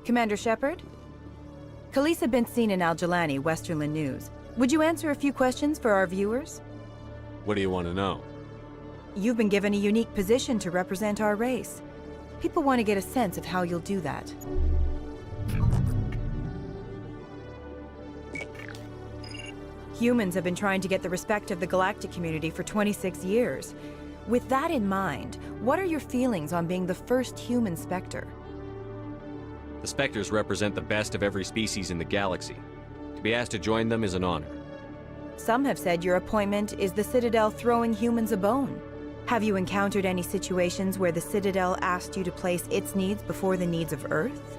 Commander Shepard? Khaleesa bint seen in Al-Jalani, Westerland News. Would you answer a few questions for our viewers? What do you want to know? You've been given a unique position to represent our race. People want to get a sense of how you'll do that. Humans have been trying to get the respect of the galactic community for 26 years. With that in mind, what are your feelings on being the first human Spectre? The Spectres represent the best of every species in the galaxy. To be asked to join them is an honor. Some have said your appointment is the Citadel throwing humans a bone. Have you encountered any situations where the Citadel asked you to place its needs before the needs of Earth?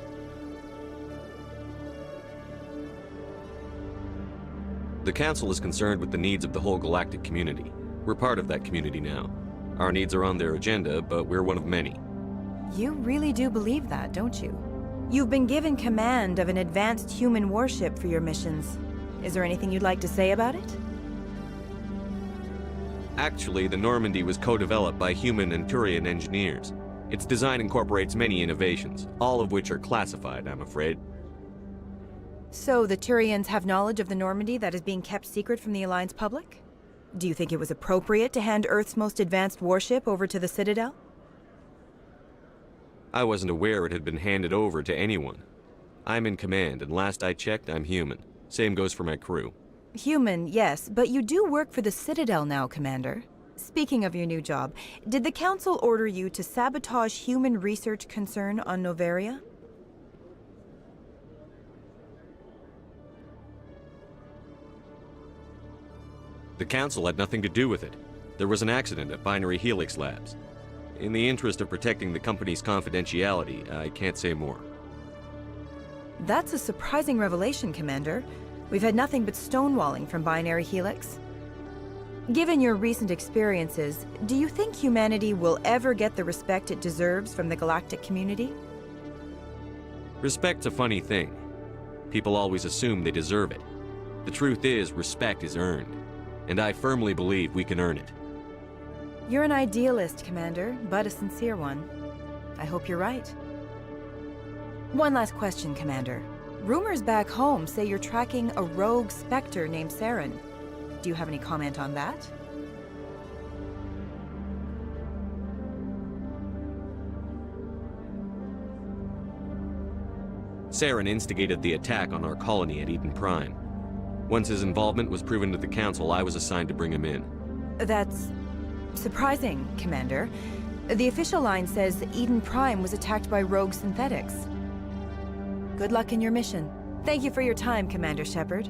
The Council is concerned with the needs of the whole galactic community. We're part of that community now. Our needs are on their agenda, but we're one of many. You really do believe that, don't you? You've been given command of an advanced human warship for your missions. Is there anything you'd like to say about it? Actually, the Normandy was co-developed by human and Turian engineers. Its design incorporates many innovations, all of which are classified, I'm afraid. So the Turians have knowledge of the Normandy that is being kept secret from the Alliance public? Do you think it was appropriate to hand Earth's most advanced warship over to the Citadel? I wasn't aware it had been handed over to anyone. I'm in command, and last I checked, I'm human. Same goes for my crew. Human, yes, but you do work for the Citadel now, Commander. Speaking of your new job, did the Council order you to sabotage human research concern on Noveria? The Council had nothing to do with it. There was an accident at Binary Helix Labs. In the interest of protecting the company's confidentiality, I can't say more. That's a surprising revelation, Commander. We've had nothing but stonewalling from Binary Helix. Given your recent experiences, do you think humanity will ever get the respect it deserves from the galactic community? Respect's a funny thing. People always assume they deserve it. The truth is, respect is earned. And I firmly believe we can earn it. You're an idealist, Commander, but a sincere one. I hope you're right. One last question, Commander. Rumors back home say you're tracking a rogue Spectre named Saren. Do you have any comment on that? Saren instigated the attack on our colony at Eden Prime. Once his involvement was proven to the Council, I was assigned to bring him in. That's surprising, Commander. The official line says Eden Prime was attacked by rogue synthetics. Good luck in your mission. Thank you for your time, Commander Shepard.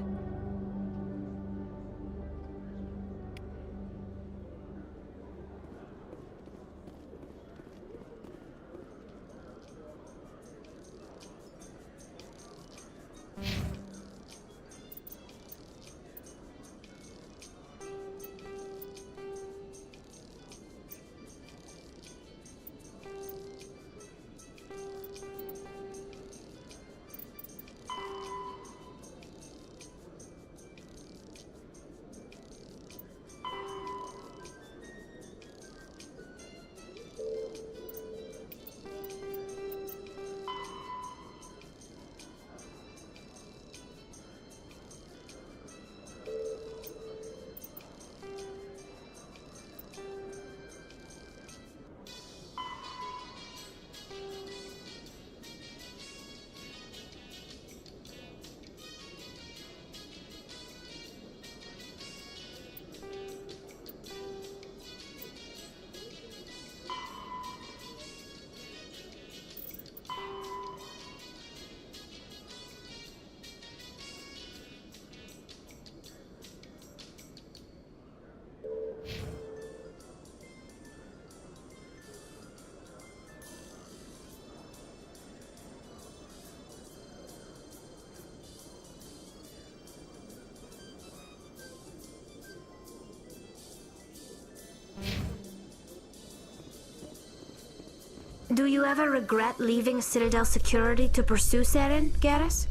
Do you ever regret leaving Citadel Security to pursue Saren, Garrus?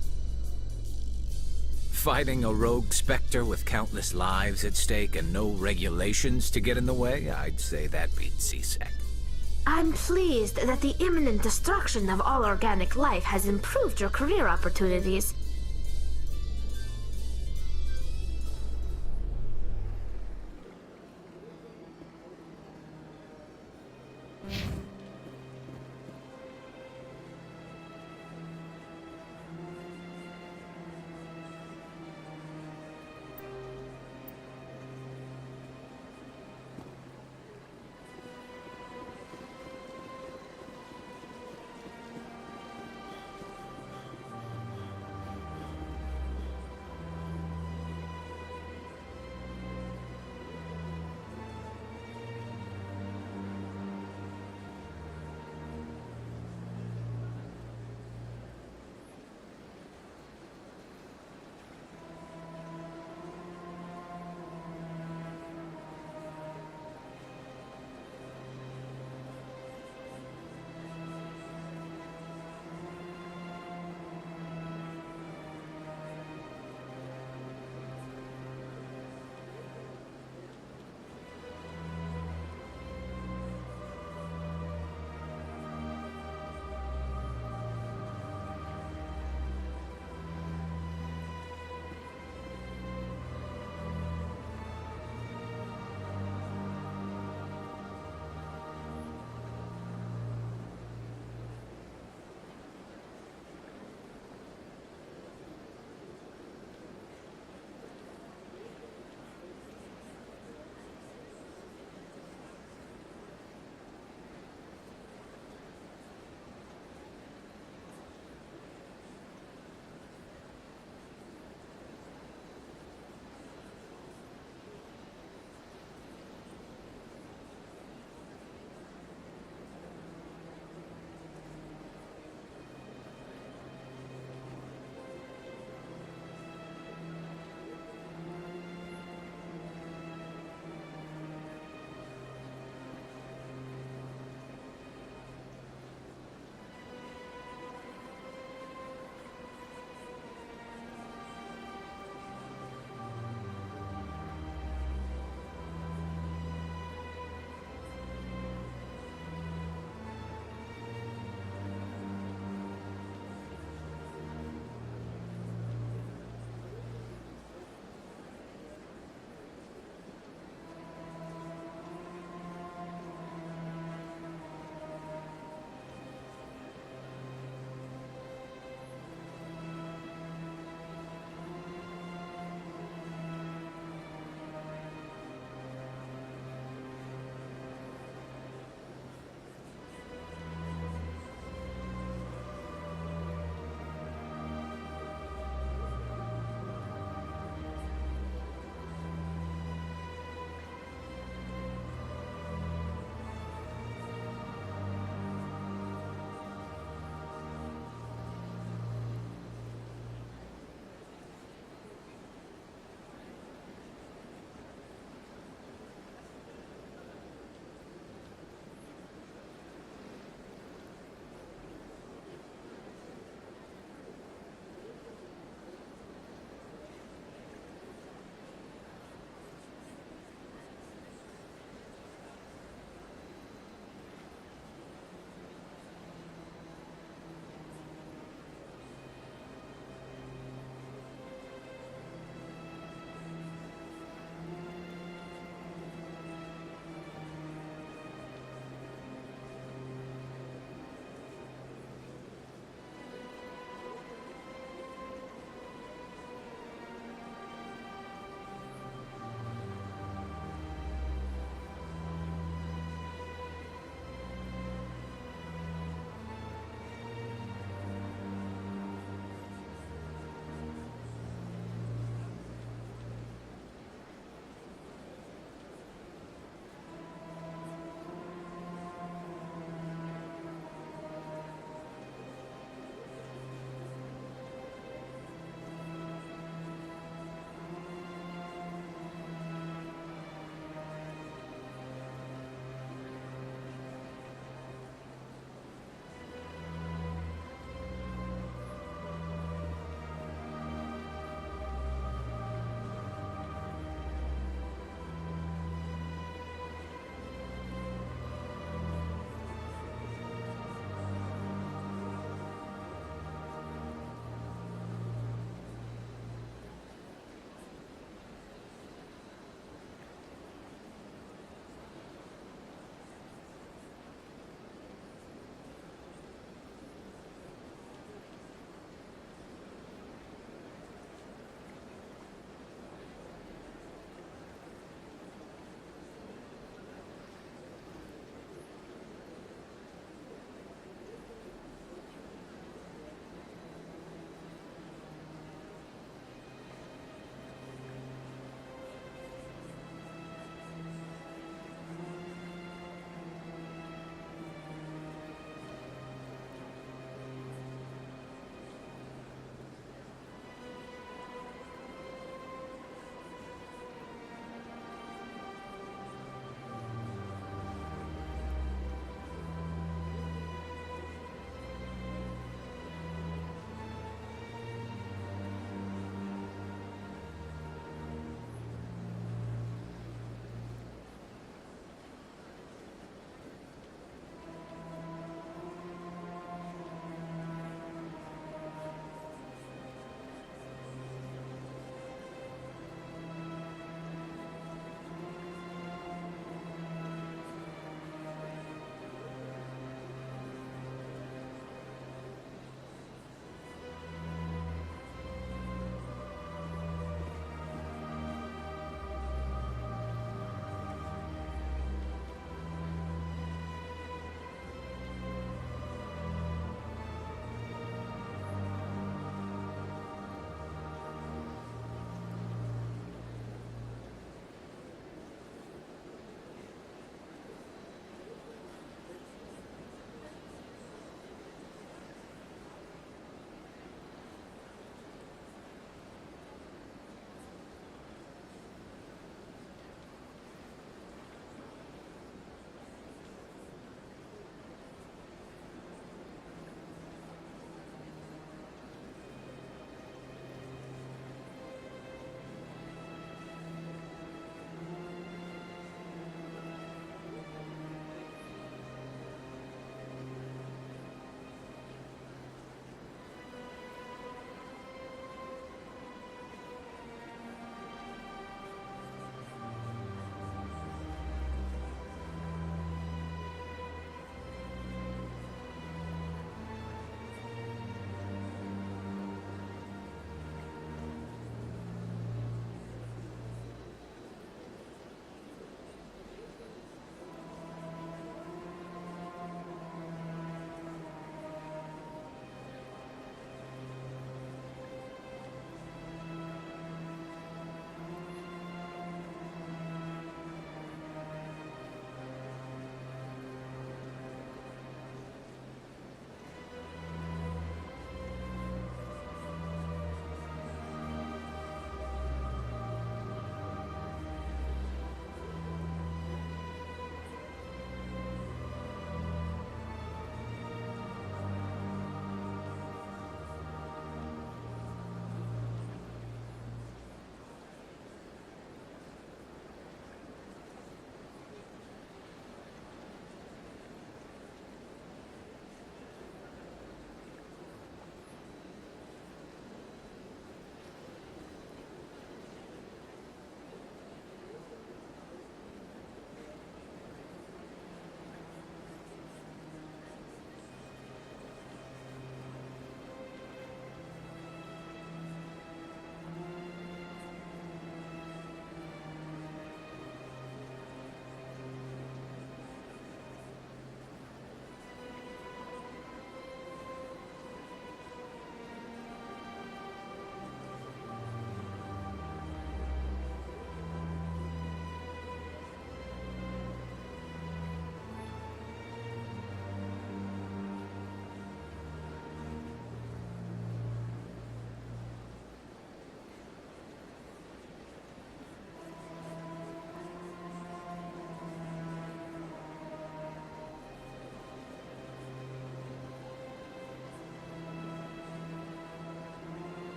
Fighting a rogue Spectre with countless lives at stake and no regulations to get in the way? I'd say that beats CSEC. I'm pleased that the imminent destruction of all organic life has improved your career opportunities.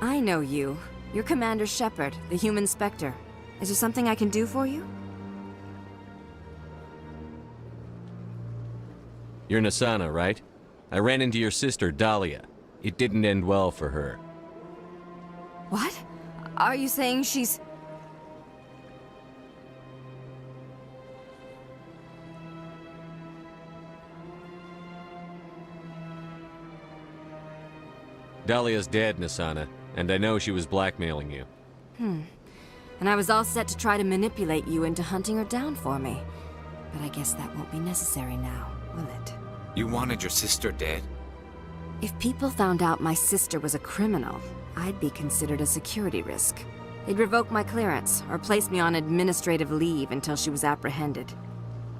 I know you. You're Commander Shepard, the human Spectre. Is there something I can do for you? You're Nasana, right? I ran into your sister, Dahlia. It didn't end well for her. What? Are you saying she's... Dahlia's dead, Nasana, and I know she was blackmailing you. And I was all set to try to manipulate you into hunting her down for me. But I guess that won't be necessary now, will it? You wanted your sister dead? If people found out my sister was a criminal, I'd be considered a security risk. They'd revoke my clearance, or place me on administrative leave until she was apprehended.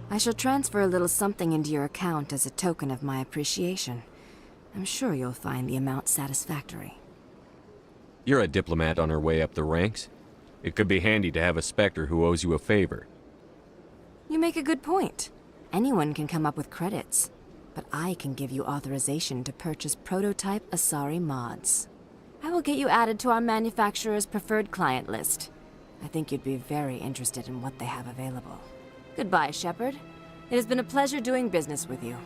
I shall transfer a little something into your account as a token of my appreciation. I'm sure you'll find the amount satisfactory. You're a diplomat on her way up the ranks. It could be handy to have a Spectre who owes you a favor. You make a good point. Anyone can come up with credits, but I can give you authorization to purchase prototype Asari mods. I will get you added to our manufacturer's preferred client list. I think you'd be very interested in what they have available. Goodbye, Shepard. It has been a pleasure doing business with you.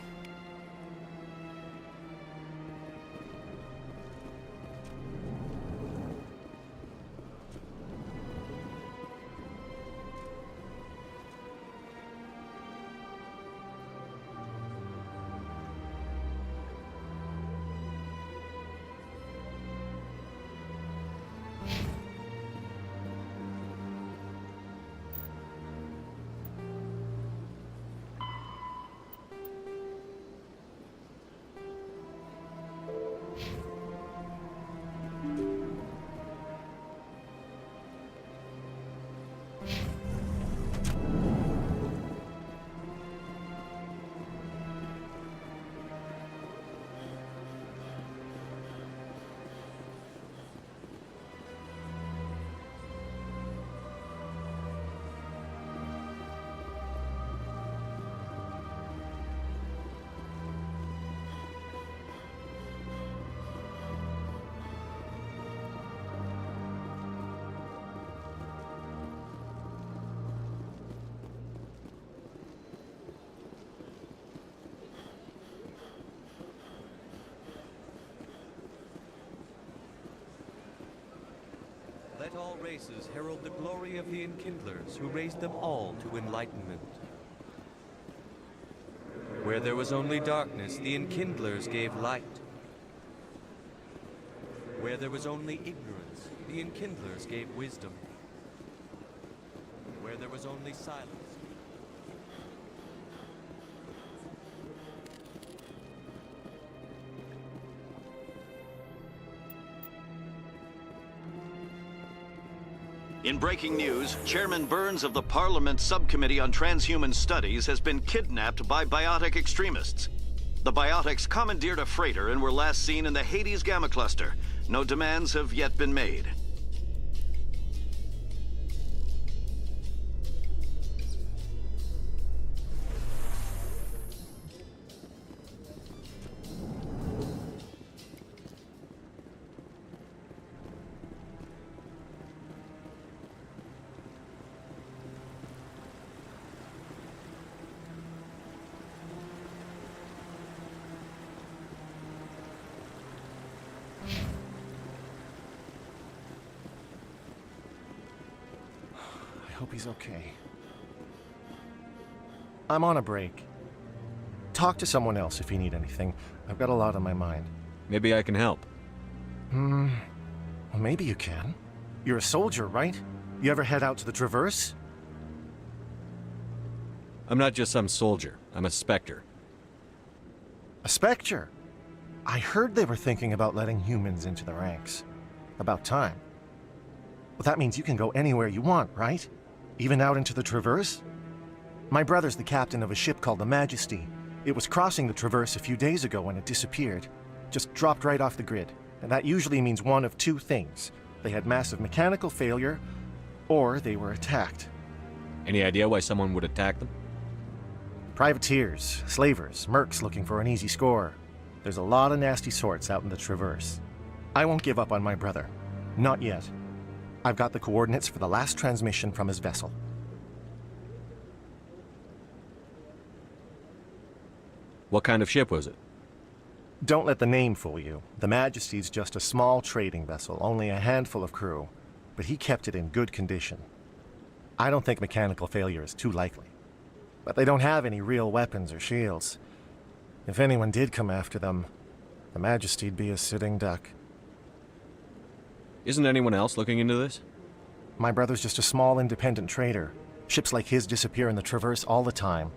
Let all races herald the glory of the Enkindlers, who raised them all to enlightenment. Where there was only darkness, the Enkindlers gave light. Where there was only ignorance, the Enkindlers gave wisdom. Where there was only silence, In breaking news, Chairman Burns of the Parliament Subcommittee on Transhuman Studies has been kidnapped by biotic extremists. The biotics commandeered a freighter and were last seen in the Hades Gamma Cluster. No demands have yet been made. I hope he's okay. I'm on a break. Talk to someone else if you need anything. I've got a lot on my mind. Maybe I can help. Well, maybe you can. You're a soldier, right? You ever head out to the Traverse? I'm not just some soldier. I'm a Spectre. A Spectre? I heard they were thinking about letting humans into the ranks. About time. Well, that means you can go anywhere you want, right? Even out into the Traverse? My brother's the captain of a ship called the Majesty. It was crossing the Traverse a few days ago when it disappeared. Just dropped right off the grid. And that usually means one of two things. They had massive mechanical failure, or they were attacked. Any idea why someone would attack them? Privateers, slavers, mercs looking for an easy score. There's a lot of nasty sorts out in the Traverse. I won't give up on my brother. Not yet. I've got the coordinates for the last transmission from his vessel. What kind of ship was it? Don't let the name fool you. The Majesty's just a small trading vessel, only a handful of crew. But he kept it in good condition. I don't think mechanical failure is too likely. But they don't have any real weapons or shields. If anyone did come after them, the Majesty'd be a sitting duck. Isn't anyone else looking into this? My brother's just a small independent trader. Ships like his disappear in the Traverse all the time.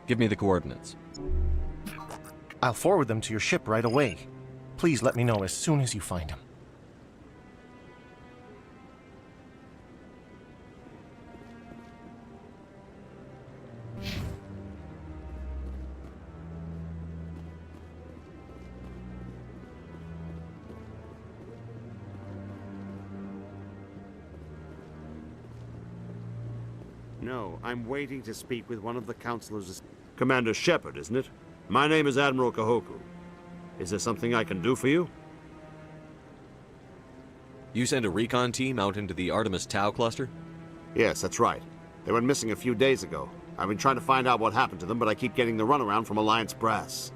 Give me the coordinates. I'll forward them to your ship right away. Please let me know as soon as you find them. No, I'm waiting to speak with one of the counselors. Commander Shepard, isn't it? My name is Admiral Kahoku. Is there something I can do for you? You sent a recon team out into the Artemis Tau cluster? Yes, that's right. They went missing a few days ago. I've been trying to find out what happened to them, but I keep getting the runaround from Alliance brass.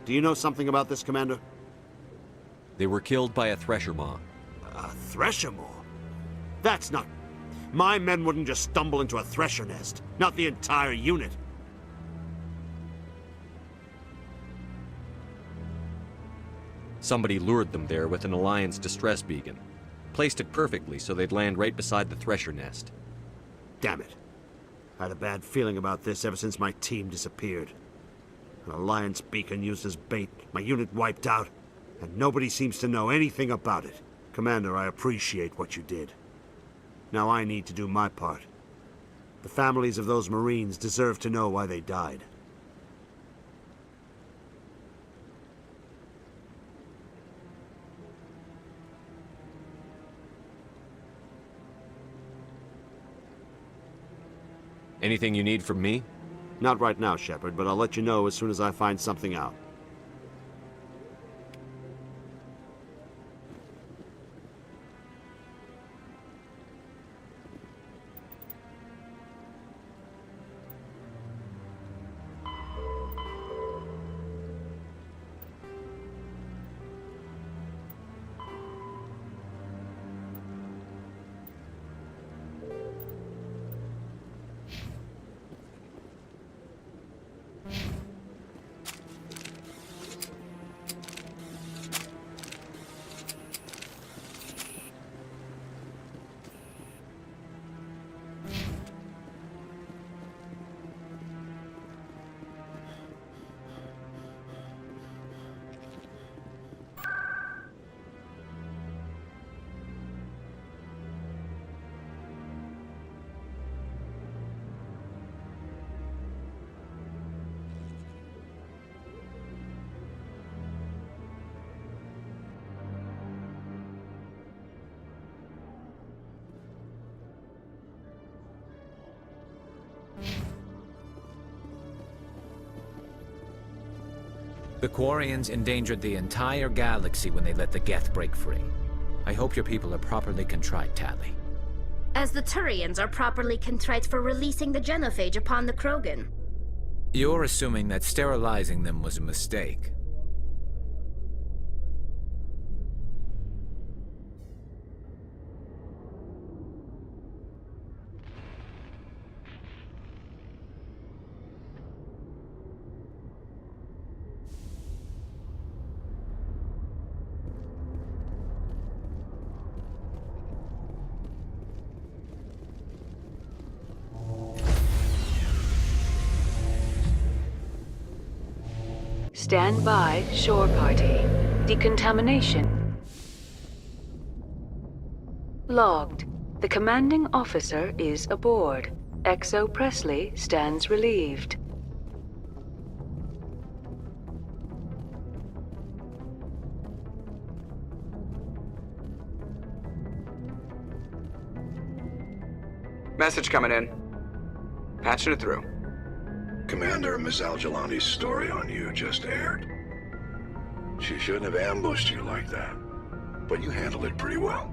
Do you know something about this, Commander? They were killed by a Thresher Maw. A Thresher Maw? That's not... My men wouldn't just stumble into a Thresher nest. Not the entire unit. Somebody lured them there with an Alliance distress beacon. Placed it perfectly so they'd land right beside the Thresher nest. Damn it. I had a bad feeling about this ever since my team disappeared. An Alliance beacon used as bait, my unit wiped out, and nobody seems to know anything about it. Commander, I appreciate what you did. Now I need to do my part. The families of those Marines deserve to know why they died. Anything you need from me? Not right now, Shepard, but I'll let you know as soon as I find something out. The Quarians endangered the entire galaxy when they let the Geth break free. I hope your people are properly contrite, Tali. As the Turians are properly contrite for releasing the genophage upon the Krogan. You're assuming that sterilizing them was a mistake. Stand by, shore party. Decontamination. Logged. The commanding officer is aboard. XO Presley stands relieved. Message coming in. Patching it through. Commander, Ms. Al-Jalani's story on you just aired. She shouldn't have ambushed you like that. But you handled it pretty well.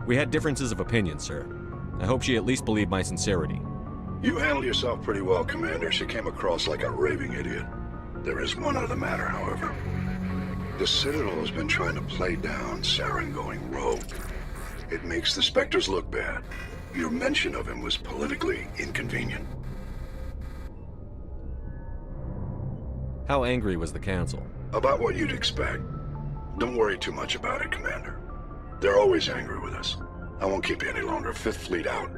We had differences of opinion, sir. I hope she at least believed my sincerity. You handled yourself pretty well, Commander. She came across like a raving idiot. There is one other matter, however. The Citadel has been trying to play down Saren going rogue. It makes the Spectres look bad. Your mention of him was politically inconvenient. How angry was the Council? About what you'd expect. Don't worry too much about it, Commander. They're always angry with us. I won't keep you any longer. Fifth Fleet out.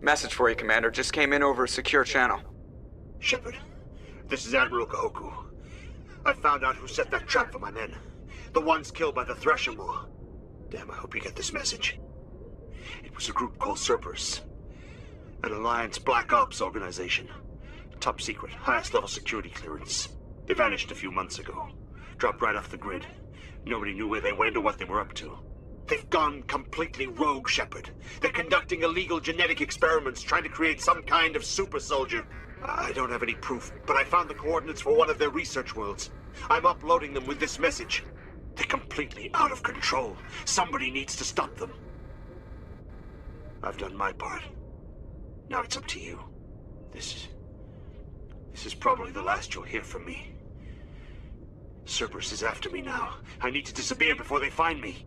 Message for you, Commander. Just came in over a secure channel. Shepard, this is Admiral Kahoku. I found out who set that trap for my men. The ones killed by the Thresher Maw. Damn, I hope you get this message. It was a group called Cerberus. An Alliance Black Ops organization. Top secret, highest level security clearance. They vanished a few months ago. Dropped right off the grid. Nobody knew where they went or what they were up to. They've gone completely rogue, Shepard. They're conducting illegal genetic experiments, trying to create some kind of super soldier. I don't have any proof, but I found the coordinates for one of their research worlds. I'm uploading them with this message. They're completely out of control. Somebody needs to stop them. I've done my part. Now it's up to you. This is probably the last you'll hear from me. Cerberus is after me now. I need to disappear before they find me.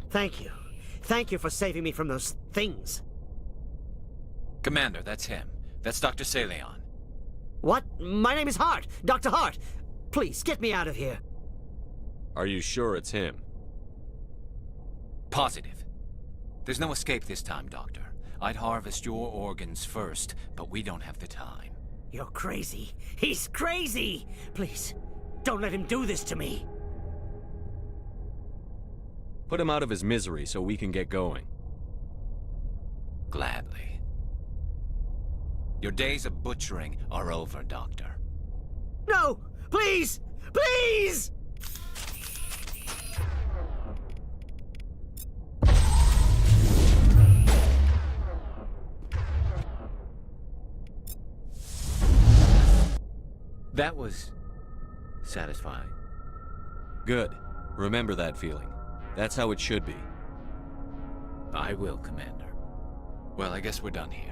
Thank you. Thank you for saving me from those things. Commander, that's him. That's Dr. Saleon. What? My name is Hart. Dr. Hart. Please, get me out of here. Are you sure it's him? Positive. There's no escape this time, Doctor. I'd harvest your organs first, but we don't have the time. You're crazy. He's crazy! Please, don't let him do this to me. Put him out of his misery so we can get going. Gladly. Your days of butchering are over, Doctor. No! Please! Please! That was satisfying. Good. Remember that feeling. That's how it should be. I will, Commander. Well, I guess we're done here.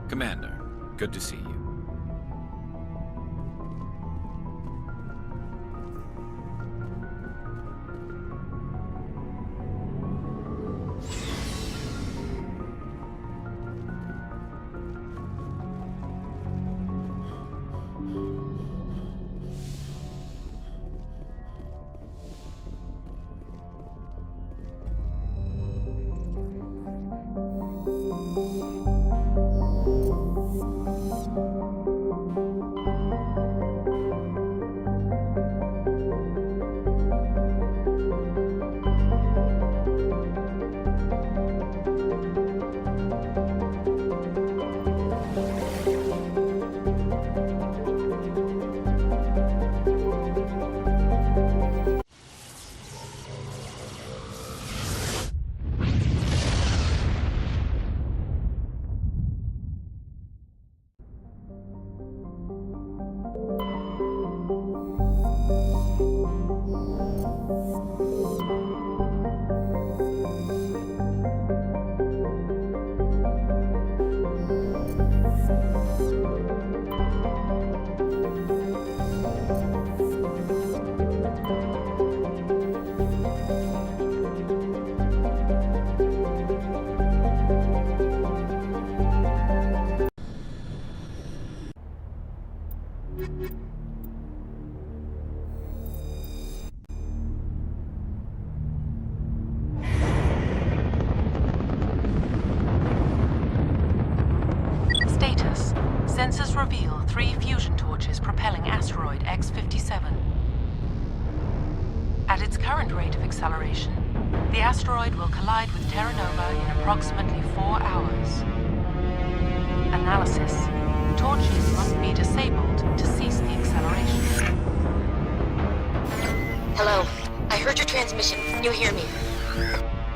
Commander, good to see you. Status. Sensors reveal 3 fusion torches propelling asteroid X-57. At its current rate of acceleration, the asteroid will collide with Terra Nova in approximately 4 hours. Analysis. Torches must be disabled to cease the acceleration. Hello. I heard your transmission. Can you hear me?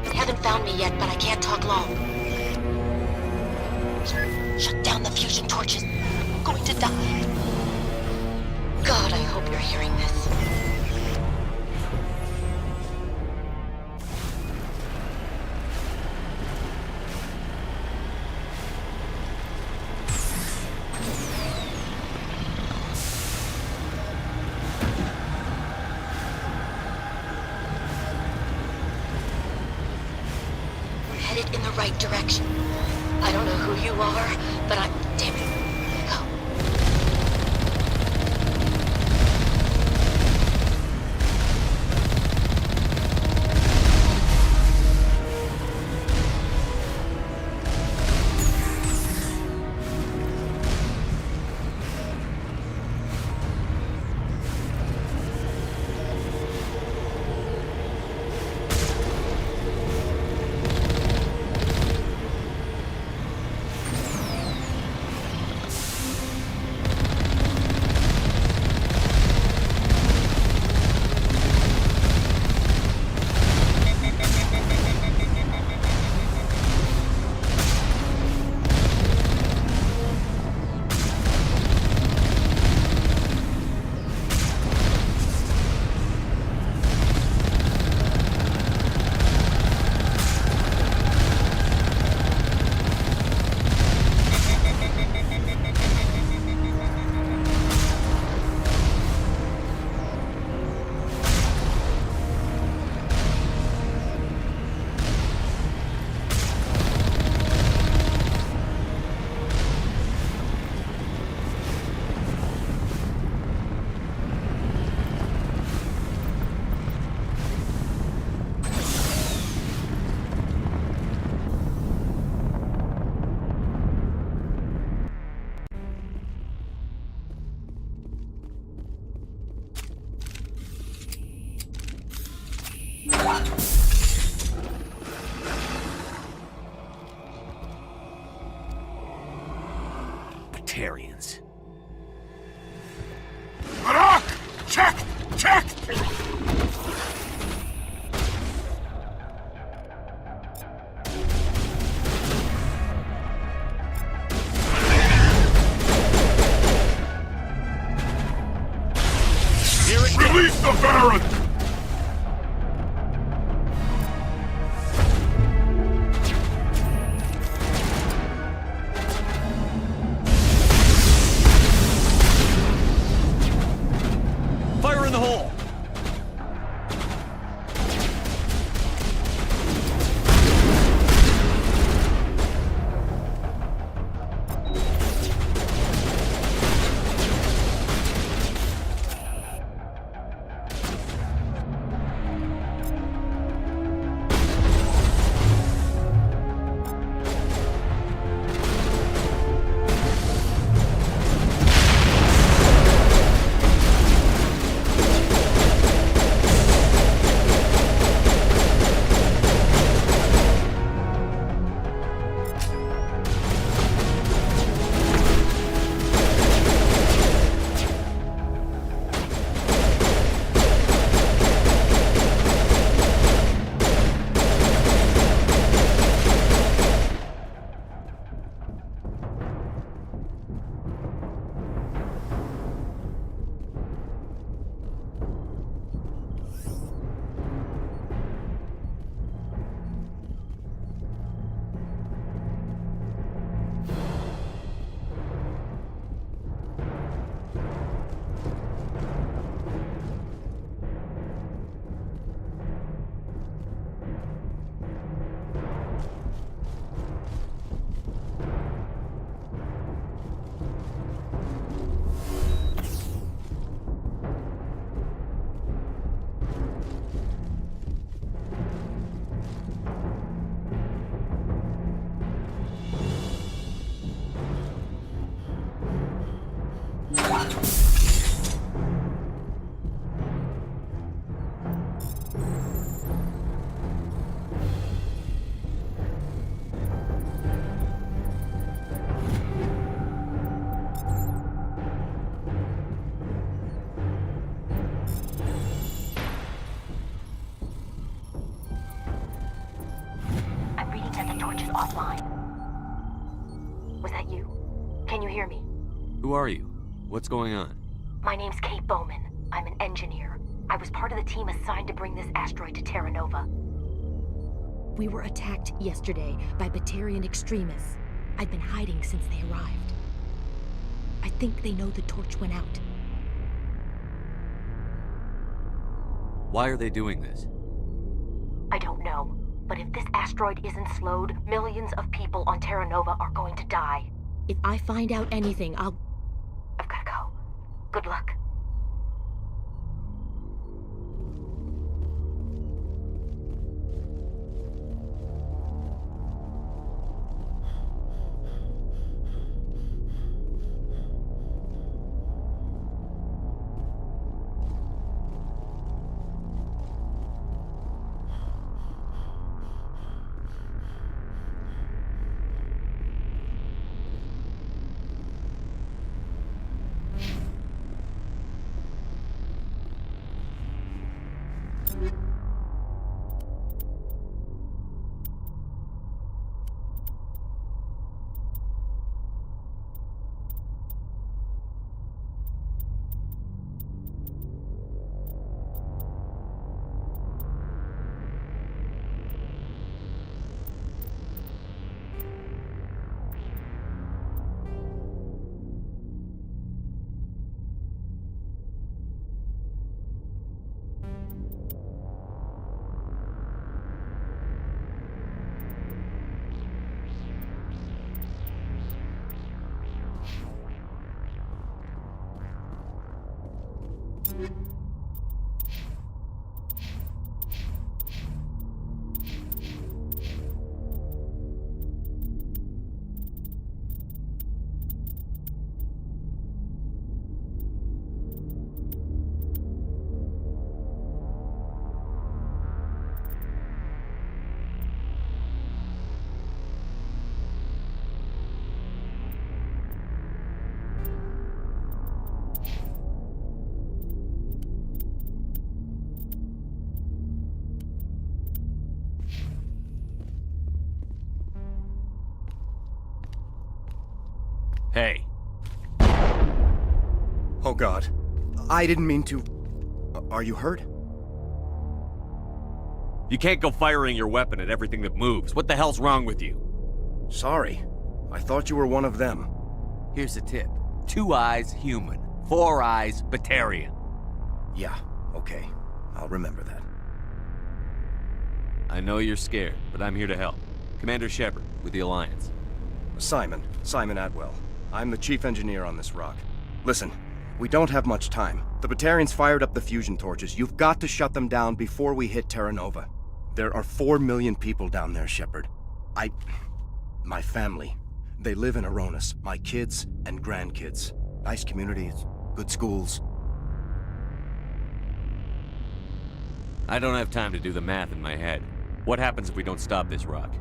We haven't haven't found me yet, but I can't talk long. Shut down the fusion torches. I'm going to die. God, I hope you're hearing this. Headed in the right direction. I don't know who you are, but I'm... Damn it. Go. Batarians. Barak! Check! Check! Release the Baron! Fire in the hole! offline. Was that you? Can you hear me? Who are you? What's going on? My name's Kate Bowman. I'm an engineer. I was part of the team assigned to bring this asteroid to Terra Nova. We were attacked yesterday by Batarian extremists. I've been hiding since they arrived. I think they know the torch went out. Why are they doing this? I don't know, but if this asteroid isn't slowed, millions of people on Terra Nova are going to die. If I find out anything, I've gotta go. Good luck. Hey. Oh God. I didn't mean to... Are you hurt? You can't go firing your weapon at everything that moves. What the hell's wrong with you? Sorry. I thought you were one of them. Here's a tip. 2 eyes, human. 4 eyes, Batarian. Yeah, okay. I'll remember that. I know you're scared, but I'm here to help. Commander Shepard, with the Alliance. Simon Atwell. I'm the chief engineer on this rock. Listen, we don't have much time. The Batarians fired up the fusion torches. You've got to shut them down before we hit Terra Nova. There are 4 million people down there, Shepard. My family. They live in Aronis. My kids and grandkids. Nice communities, good schools. I don't have time to do the math in my head. What happens if we don't stop this rock?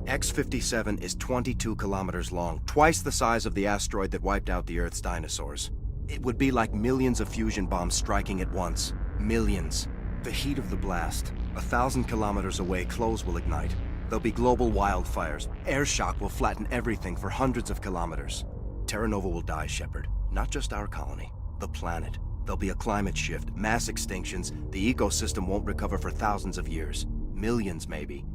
X-57 is 22 kilometers long, twice the size of the asteroid that wiped out the Earth's dinosaurs. It would be like millions of fusion bombs striking at once. Millions. The heat of the blast. 1,000 kilometers away, clothes will ignite. There'll be global wildfires. Air shock will flatten everything for hundreds of kilometers. Terra Nova will die, Shepard. Not just our colony. The planet. There'll be a climate shift, mass extinctions. The ecosystem won't recover for thousands of years. Millions, maybe.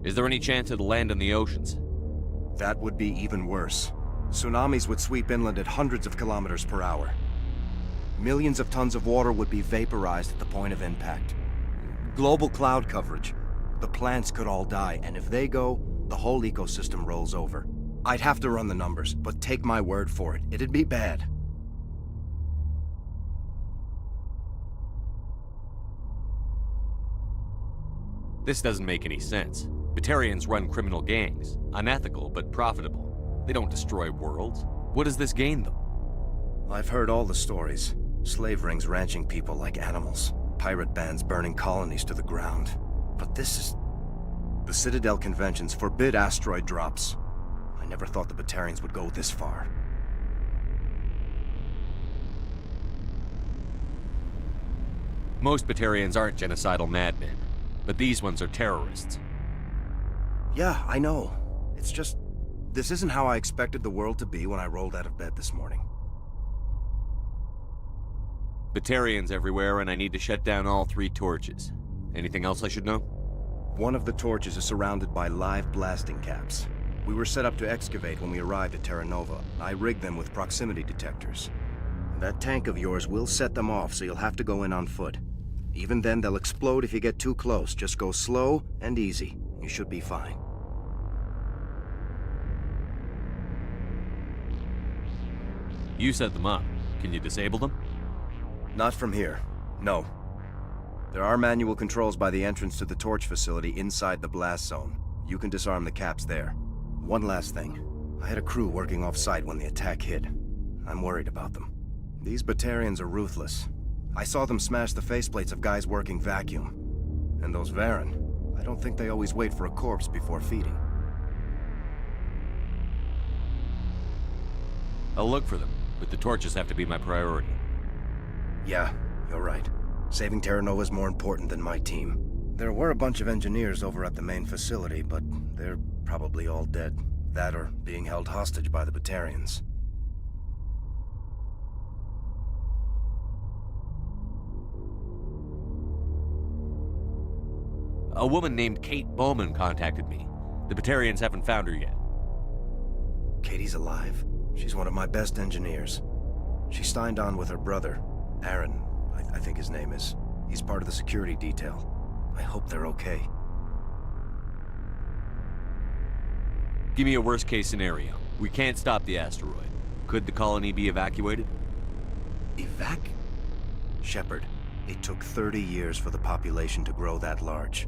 Is there any chance it'll land in the oceans? That would be even worse. Tsunamis would sweep inland at hundreds of kilometers per hour. Millions of tons of water would be vaporized at the point of impact. Global cloud coverage. The plants could all die, and if they go, the whole ecosystem rolls over. I'd have to run the numbers, but take my word for it, it'd be bad. This doesn't make any sense. Batarians run criminal gangs. Unethical, but profitable. They don't destroy worlds. What does this gain them? I've heard all the stories. Slave rings ranching people like animals. Pirate bands burning colonies to the ground. But this is... The Citadel Conventions forbid asteroid drops. I never thought the Batarians would go this far. Most Batarians aren't genocidal madmen. but these ones are terrorists. Yeah, I know. It's just... this isn't how I expected the world to be when I rolled out of bed this morning. Batarians everywhere, and I need to shut down all 3 torches. Anything else I should know? One of the torches is surrounded by live blasting caps. We were set up to excavate when we arrived at Terra Nova. I rigged them with proximity detectors. That tank of yours will set them off, so you'll have to go in on foot. Even then, they'll explode if you get too close. Just go slow and easy. You should be fine. You set them up. Can you disable them? Not from here. No. There are manual controls by the entrance to the torch facility inside the blast zone. You can disarm the caps there. One last thing. I had a crew working off-site when the attack hit. I'm worried about them. These Batarians are ruthless. I saw them smash the faceplates of guys working vacuum. And those Varen, I don't think they always wait for a corpse before feeding. I'll look for them, but the torches have to be my priority. Yeah, you're right. Saving Terra Nova is more important than my team. There were a bunch of engineers over at the main facility, but they're probably all dead. That or being held hostage by the Batarians. A woman named Kate Bowman contacted me. The Batarians haven't found her yet. Katie's alive. She's one of my best engineers. She signed on with her brother, Aaron, I think his name is. He's part of the security detail. I hope they're okay. Give me a worst-case scenario. We can't stop the asteroid. Could the colony be evacuated? Shepard, it took 30 years for the population to grow that large.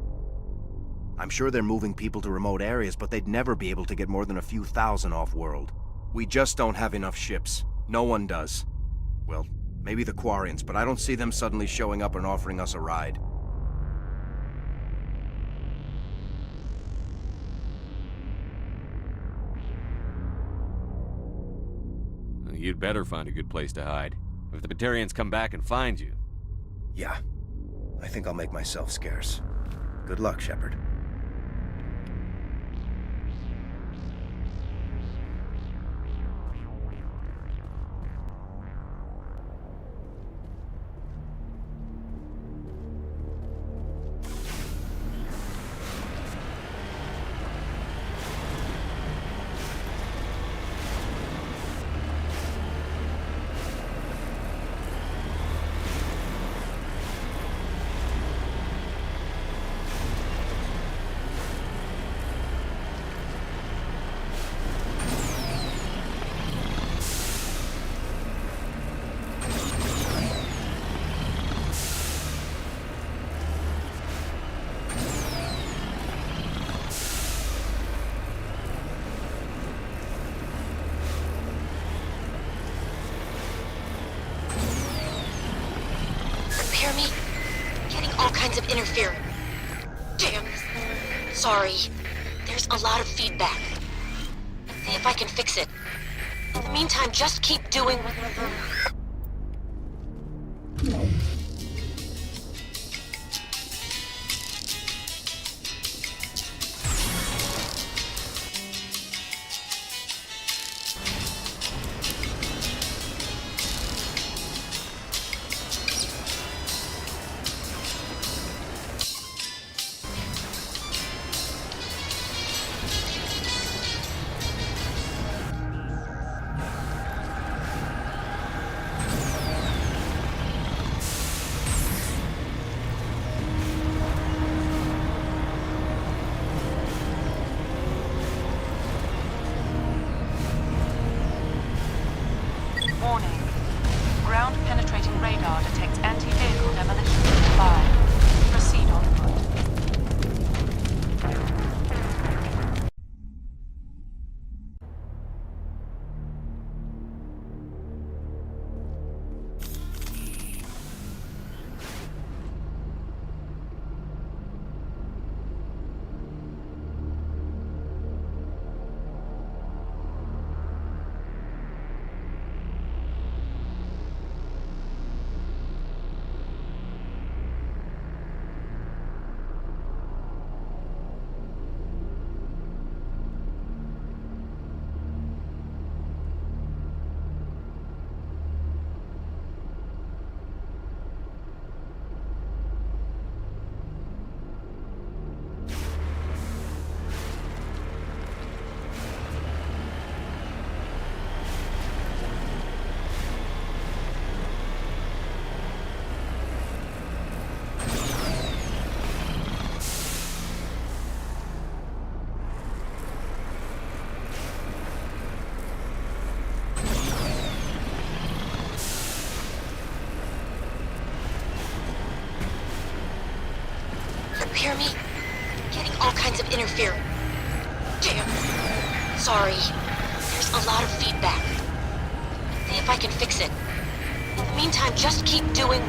I'm sure they're moving people to remote areas, but they'd never be able to get more than a few thousand off-world. We just don't have enough ships. No one does. Well, maybe the Quarians, but I don't see them suddenly showing up and offering us a ride. You'd better find a good place to hide. If the Batarians come back and find you... Yeah. I think I'll make myself scarce. Good luck, Shepard. Hear me? Getting all kinds of interference. Damn. Sorry. There's a lot of feedback. See if I can fix it. In the meantime, just keep doing what Warning. Ground-penetrating radar detects anti-vehicle demolition nearby. Proceed on foot. hear me? Getting all kinds of interference. Damn. Sorry. There's a lot of feedback. See if I can fix it. In the meantime, just keep doing...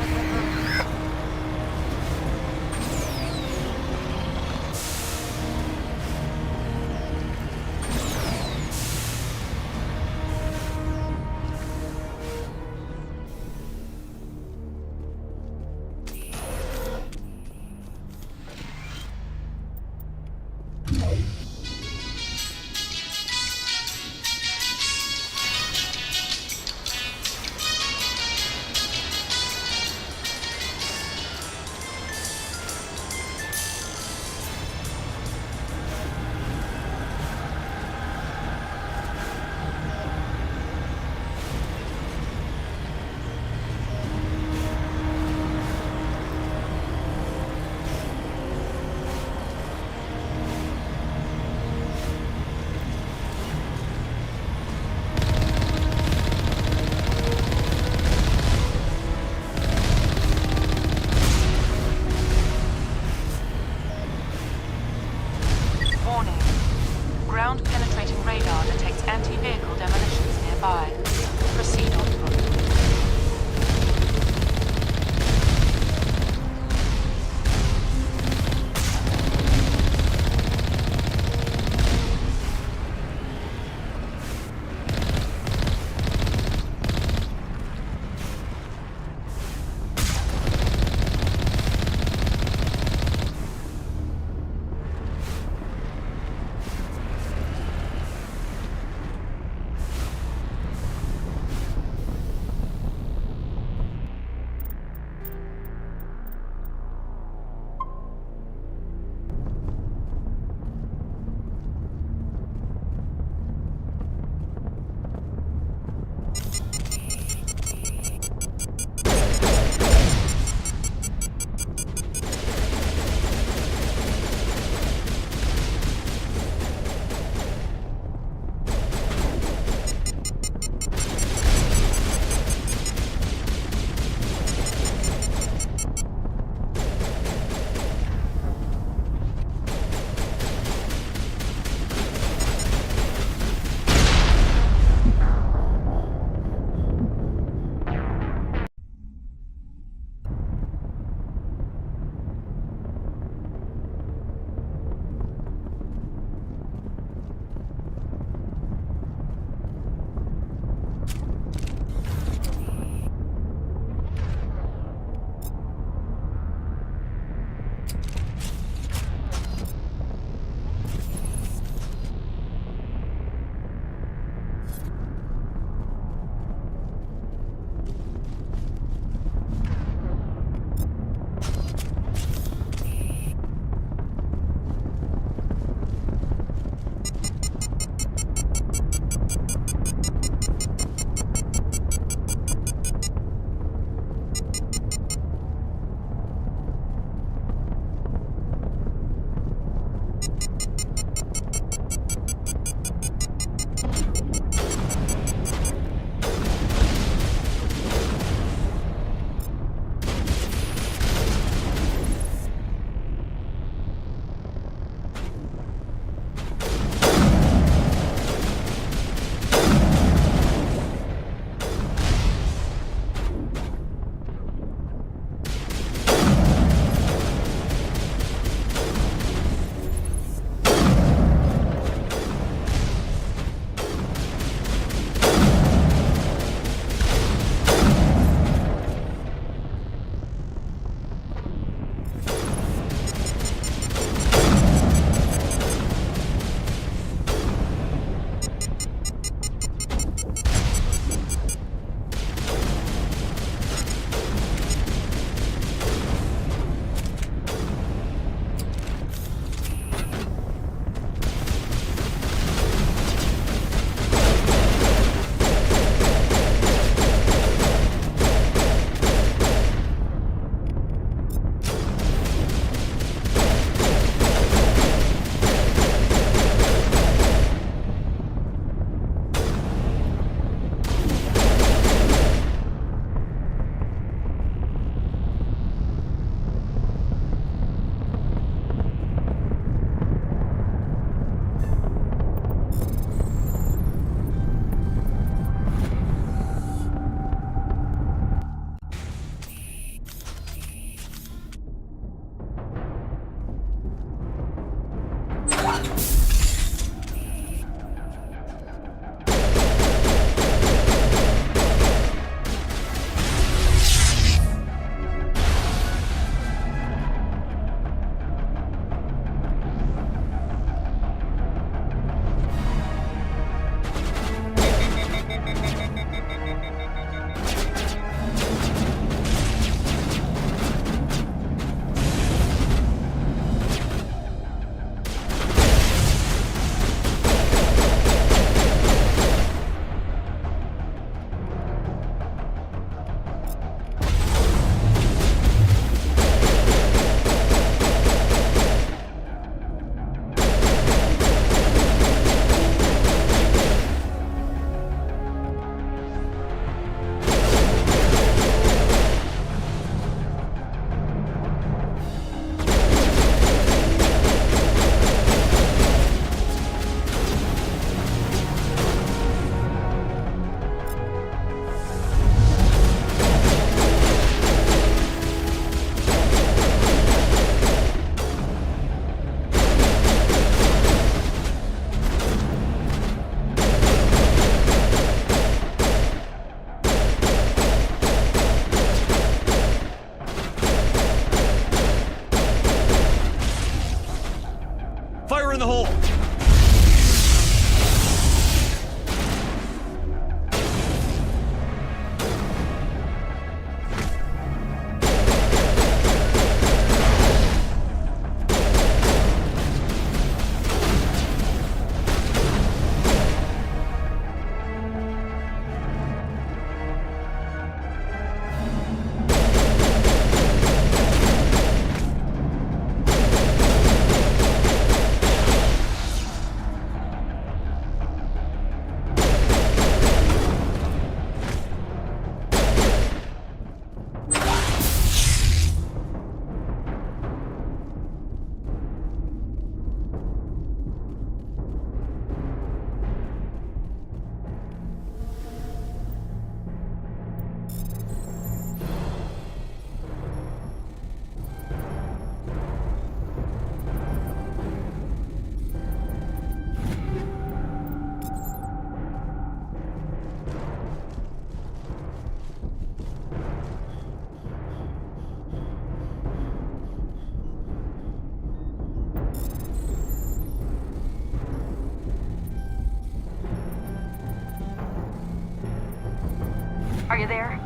Are you there?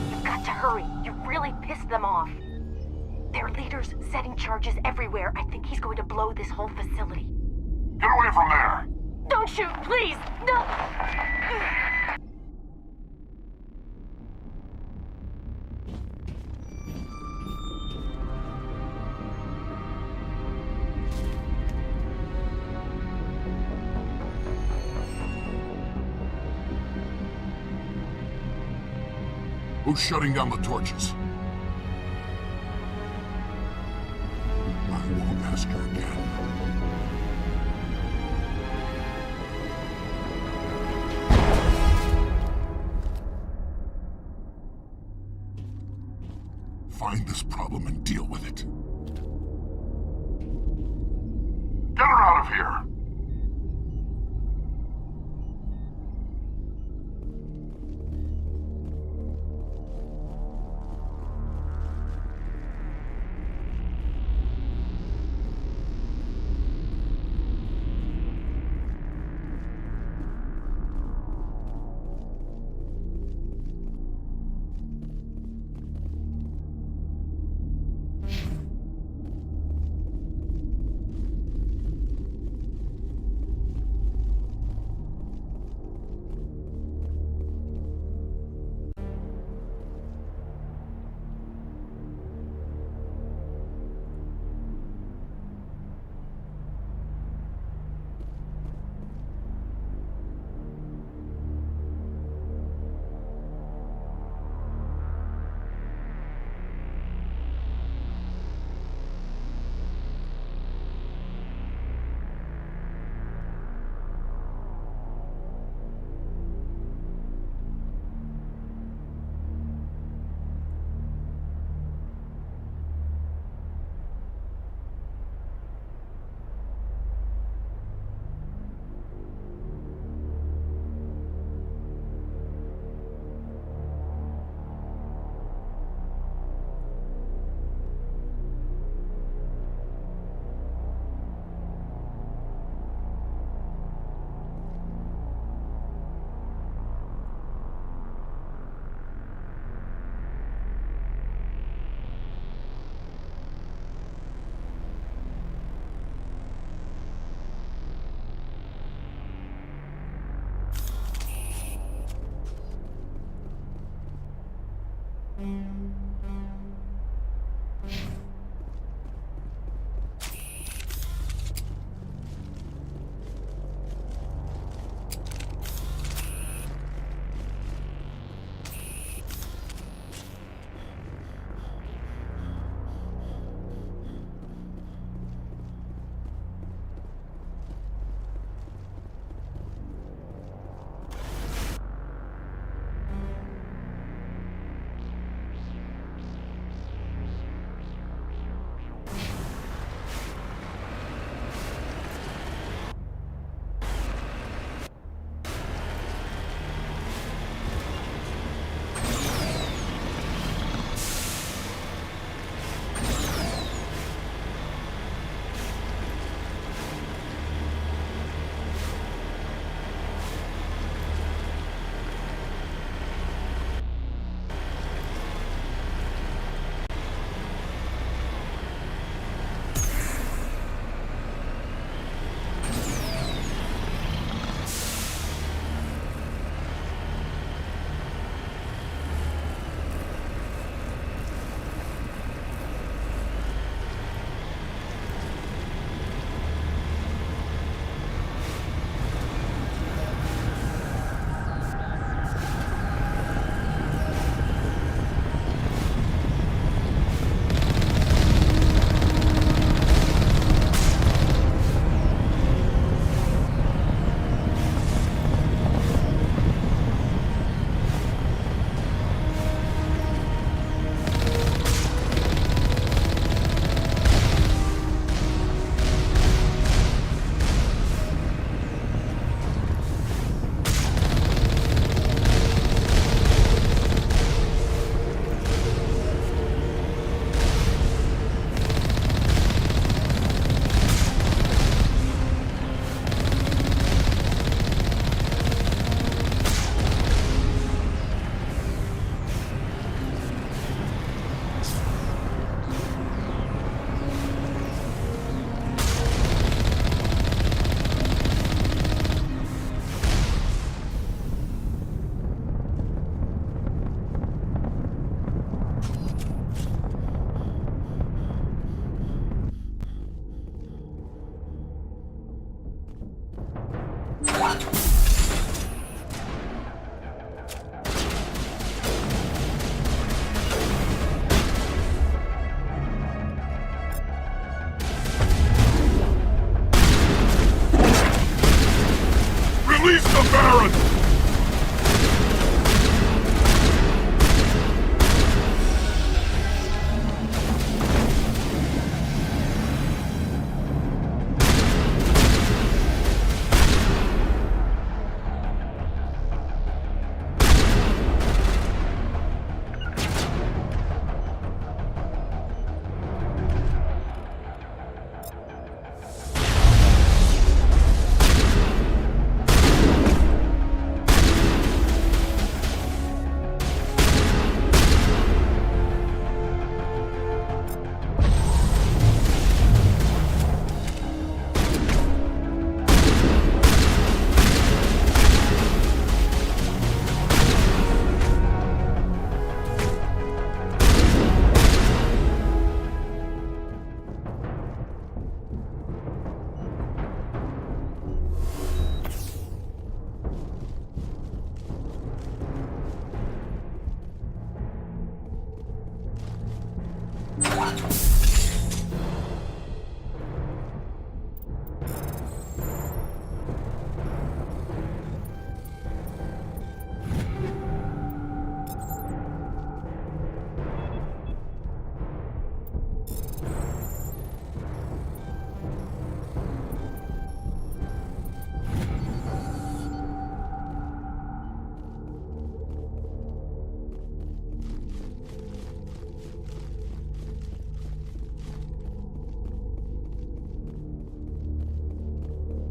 You've got to hurry. You really pissed them off. Their leader's setting charges everywhere. I think he's going to blow this whole facility. Get away from there! Don't shoot, please! No! Who's shutting down the torches? I won't ask her again. Find this problem and deal with it. Get her out of here!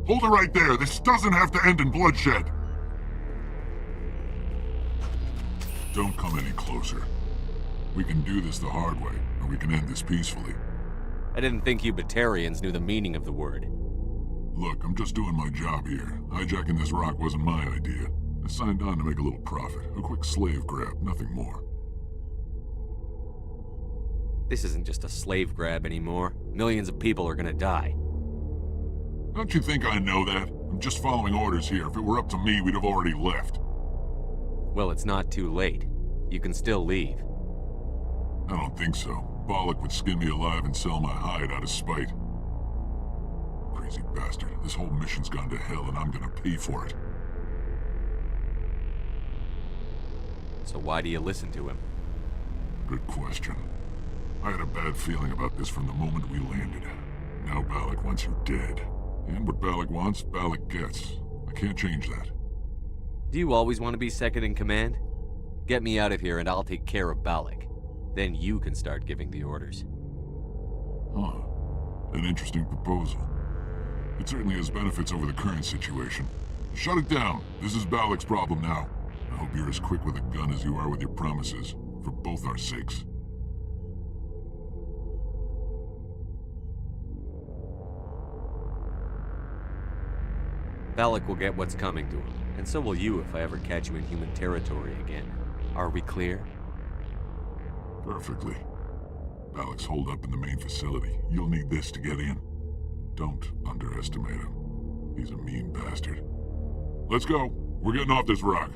Hold it right there. This doesn't have to end in bloodshed. Don't come any closer. We can do this the hard way, or we can end this peacefully. I didn't think you Batarians knew the meaning of the word. Look, I'm just doing my job here. Hijacking this rock wasn't my idea. I signed on to make a little profit. A quick slave grab, nothing more. This isn't just a slave grab anymore. Millions of people are gonna die. Don't you think I know that? I'm just following orders here. If it were up to me, we'd have already left. Well, it's not too late. You can still leave. I don't think so. Bollock would skin me alive and sell my hide out of spite. Crazy bastard. This whole mission's gone to hell and I'm gonna pay for it. So why do you listen to him? Good question. I had a bad feeling about this from the moment we landed. Now Bollock wants you dead. And what Bollock wants, Bollock gets. I can't change that. Do you always want to be second in command? Get me out of here and I'll take care of Bollock. Then you can start giving the orders. Huh. An interesting proposal. It certainly has benefits over the current situation. Shut it down. This is Bollock's problem now. I hope you're as quick with a gun as you are with your promises. For both our sakes. Bollock will get what's coming to him, and so will you if I ever catch you in human territory again. Are we clear? Perfectly. Bollock's holed up in the main facility. You'll need this to get in. Don't underestimate him. He's a mean bastard. Let's go. We're getting off this rock.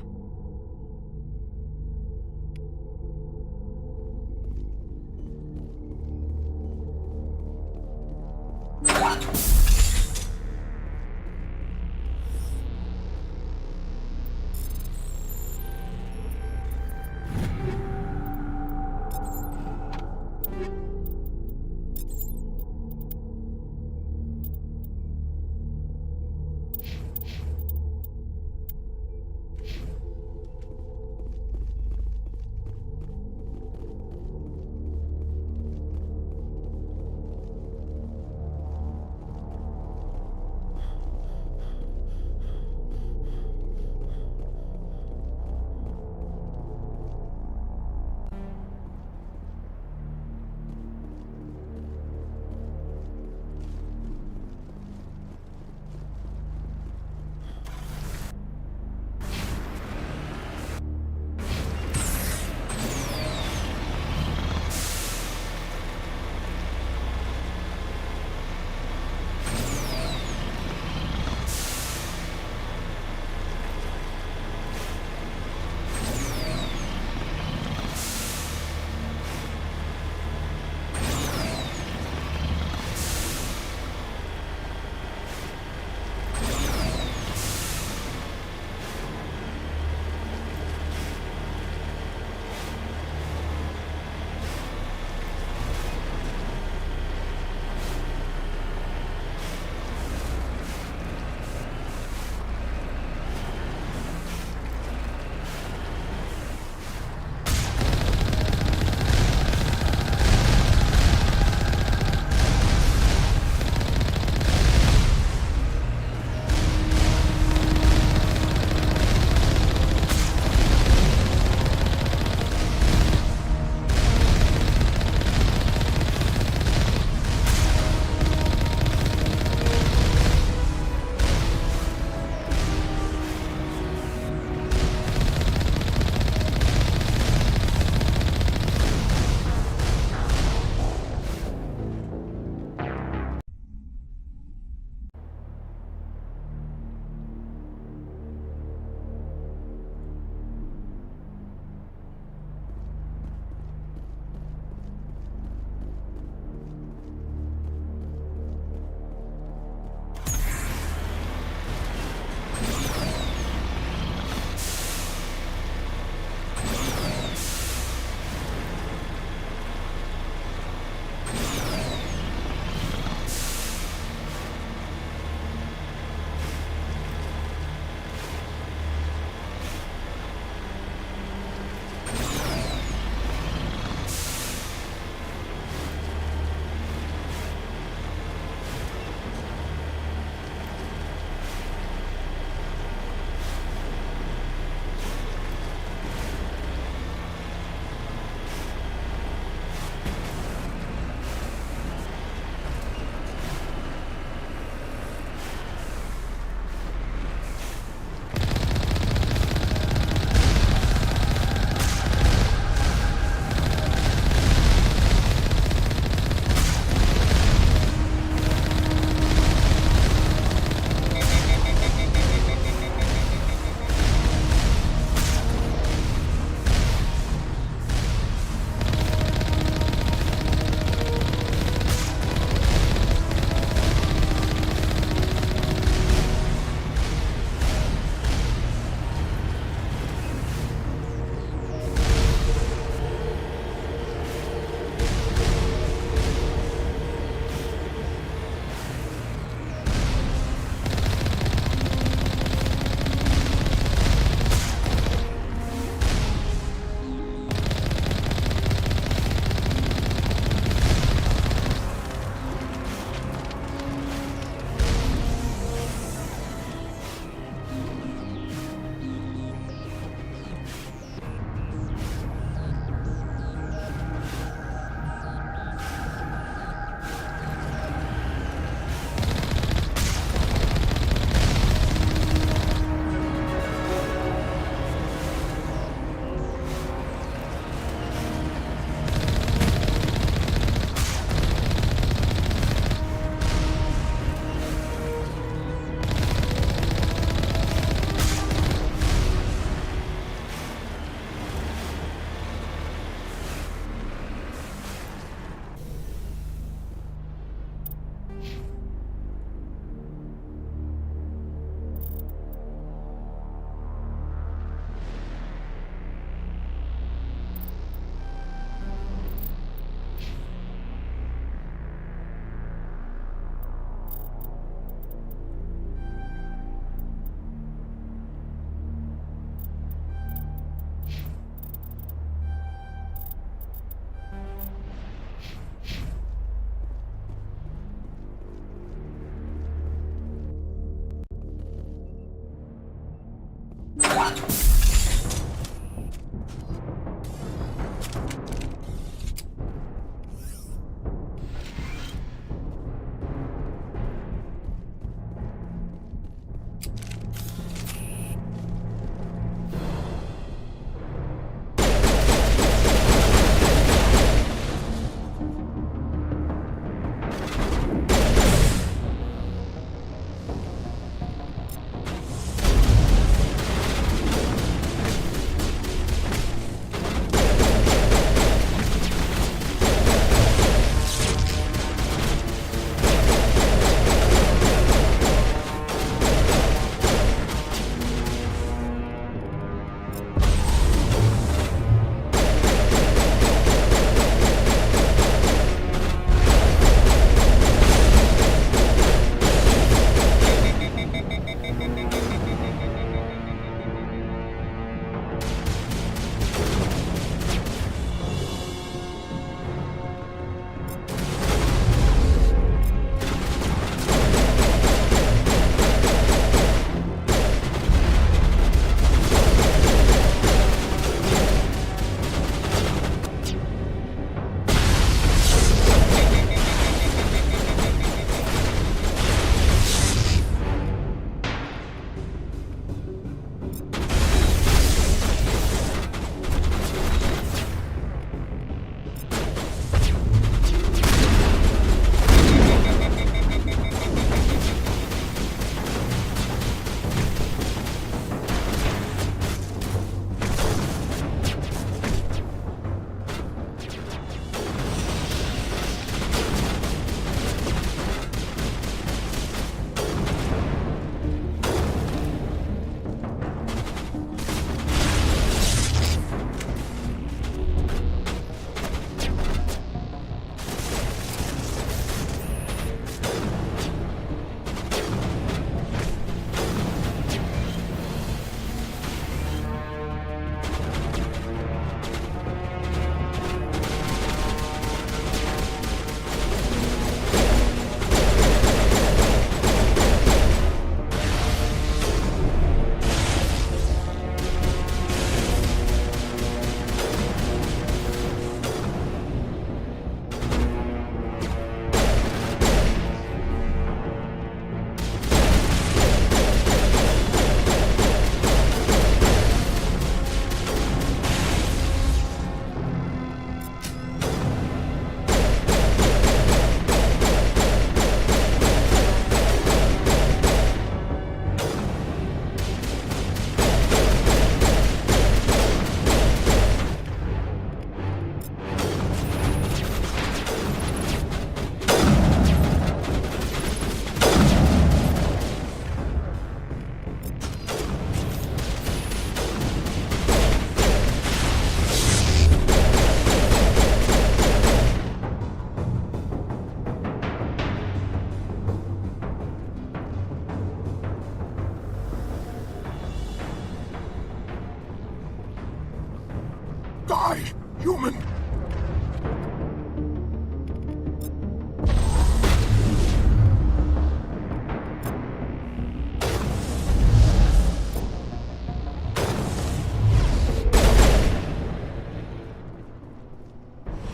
Die, human!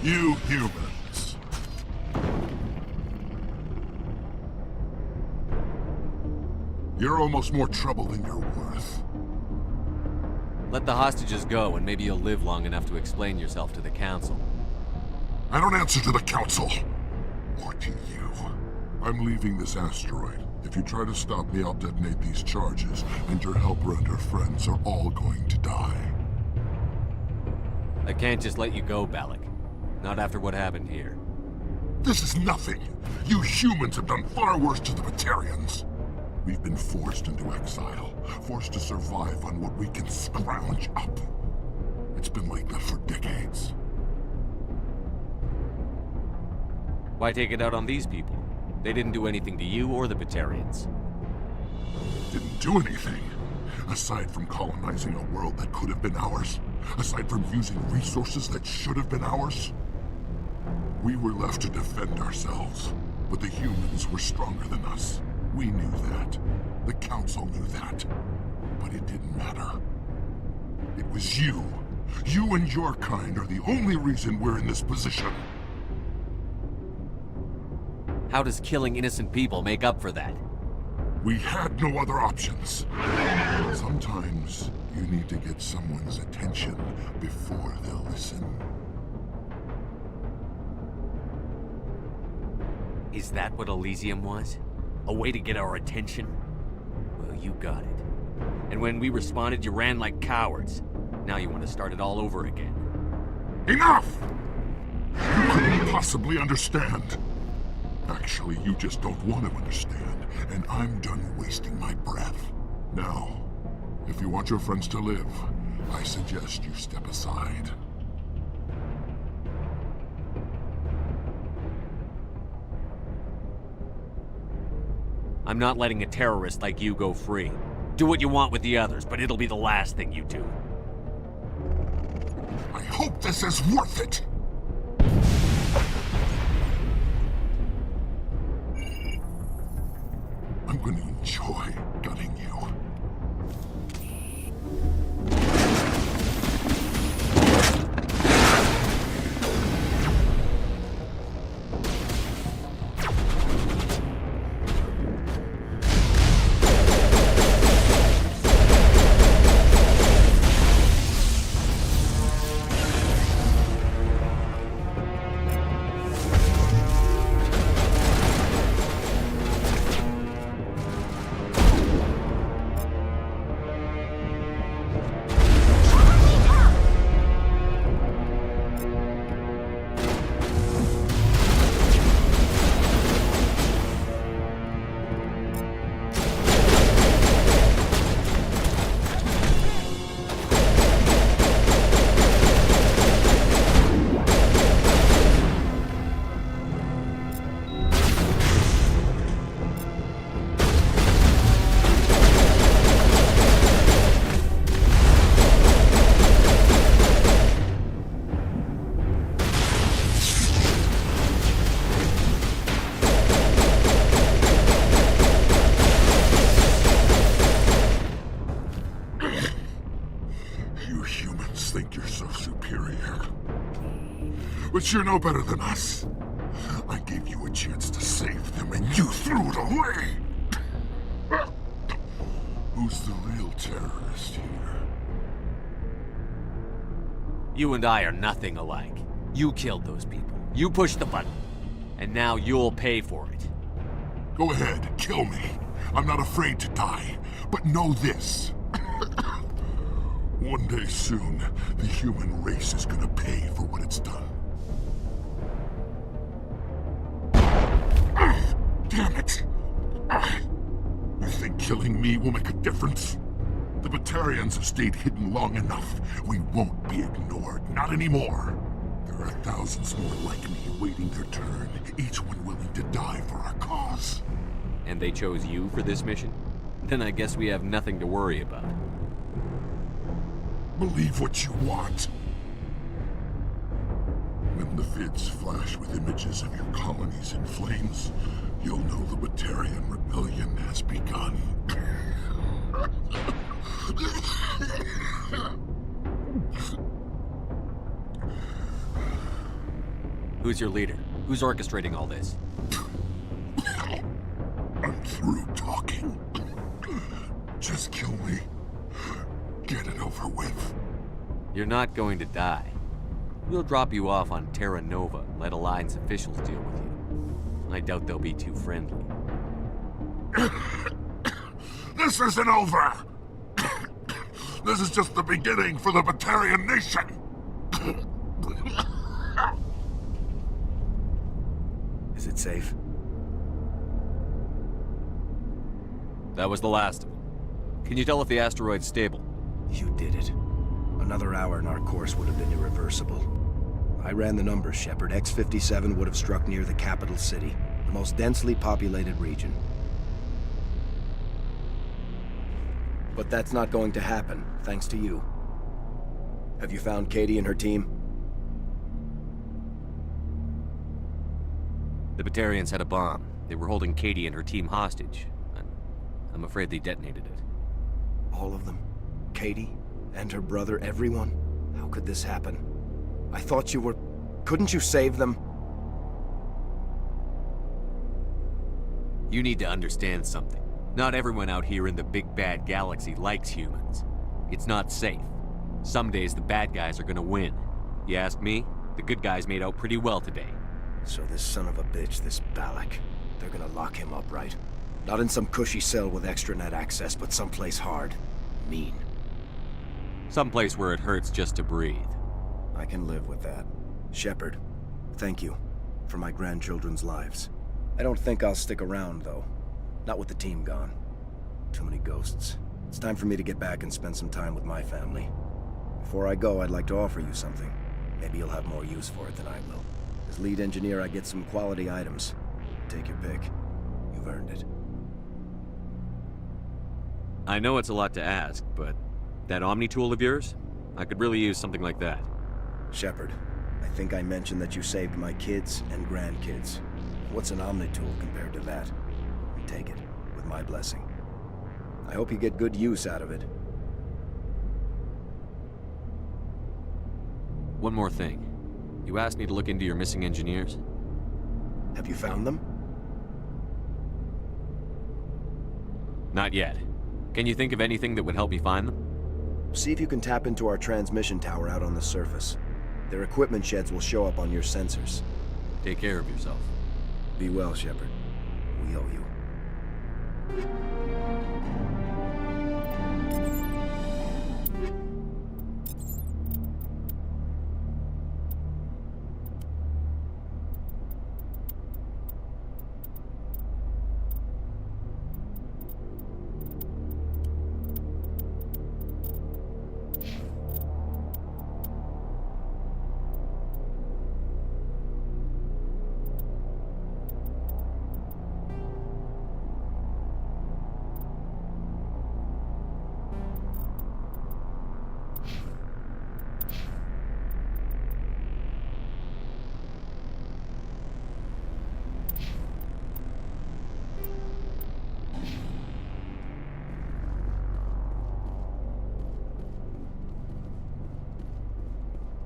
You humans. You're almost more trouble than you're worth. Let the hostages go, and maybe you'll live long enough to explain yourself to the Council. I don't answer to the Council. Or to you. I'm leaving this asteroid. If you try to stop me, I'll detonate these charges, and your helper and her friends are all going to die. I can't just let you go, Balak. Not after what happened here. This is nothing. You humans have done far worse to the Batarians. We've been forced into exile, forced to survive on what we can scrounge up. It's been like that for decades. Why take it out on these people? They didn't do anything to you or the Batarians. Didn't do anything. Aside from colonizing a world that could have been ours. Aside from using resources that should have been ours. We were left to defend ourselves. But the humans were stronger than us. We knew that. The Council knew that. But it didn't matter. It was you. You and your kind are the only reason we're in this position. How does killing innocent people make up for that? We had no other options. Sometimes you need to get someone's attention before they'll listen. Is that what Elysium was? A way to get our attention? Well, you got it. And when we responded, you ran like cowards. Now you want to start it all over again. Enough! You couldn't possibly understand. Actually, you just don't want to understand, and I'm done wasting my breath. Now, if you want your friends to live, I suggest you step aside. I'm not letting a terrorist like you go free. Do what you want with the others, but it'll be the last thing you do. I hope this is worth it! I'm going to enjoy gutting you. But you're no better than us. I gave you a chance to save them, and you threw it away! Who's the real terrorist here? You and I are nothing alike. You killed those people. You pushed the button. And now you'll pay for it. Go ahead, kill me. I'm not afraid to die. But know this. One day soon, the human race is gonna pay for what it's done. Damn it! You think killing me will make a difference? The Batarians have stayed hidden long enough. We won't be ignored, not anymore. There are thousands more like me waiting their turn, each one willing to die for our cause. And they chose you for this mission? Then I guess we have nothing to worry about. Believe what you want. When the vids flash with images of your colonies in flames, you'll know the Batarian rebellion has begun. Who's your leader? Who's orchestrating all this? I'm through talking. Just kill me. Get it over with. You're not going to die. We'll drop you off on Terra Nova and let Alliance officials deal with you. I doubt they'll be too friendly. This isn't over! This is just the beginning for the Batarian nation! Is it safe? That was the last of them. Can you tell if the asteroid's stable? You did it. Another hour and our course would have been irreversible. I ran the numbers, Shepard. X-57 would have struck near the capital city, the most densely populated region. But that's not going to happen, thanks to you. Have you found Katie and her team? The Batarians had a bomb. They were holding Katie and her team hostage. I'm afraid they detonated it. All of them? Katie? And her brother, everyone? How could this happen? I thought you were... Couldn't you save them? You need to understand something. Not everyone out here in the big bad galaxy likes humans. It's not safe. Some days the bad guys are gonna win. You ask me, the good guys made out pretty well today. So this son of a bitch, this Balak, they're gonna lock him up, right? Not in some cushy cell with extranet access, but someplace hard. Mean. Someplace where it hurts just to breathe. I can live with that. Shepard, thank you for my grandchildren's lives. I don't think I'll stick around, though. Not with the team gone. Too many ghosts. It's time for me to get back and spend some time with my family. Before I go, I'd like to offer you something. Maybe you'll have more use for it than I will. As lead engineer, I get some quality items. Take your pick. You've earned it. I know it's a lot to ask, but that Omni tool of yours? I could really use something like that. Shepard, I think I mentioned that you saved my kids and grandkids. What's an Omni tool compared to that? Take it, with my blessing. I hope you get good use out of it. One more thing. You asked me to look into your missing engineers? Have you found them? Not yet. Can you think of anything that would help me find them? See if you can tap into our transmission tower out on the surface. Their equipment sheds will show up on your sensors. Take care of yourself. Be well, Shepard. We owe you.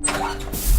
What?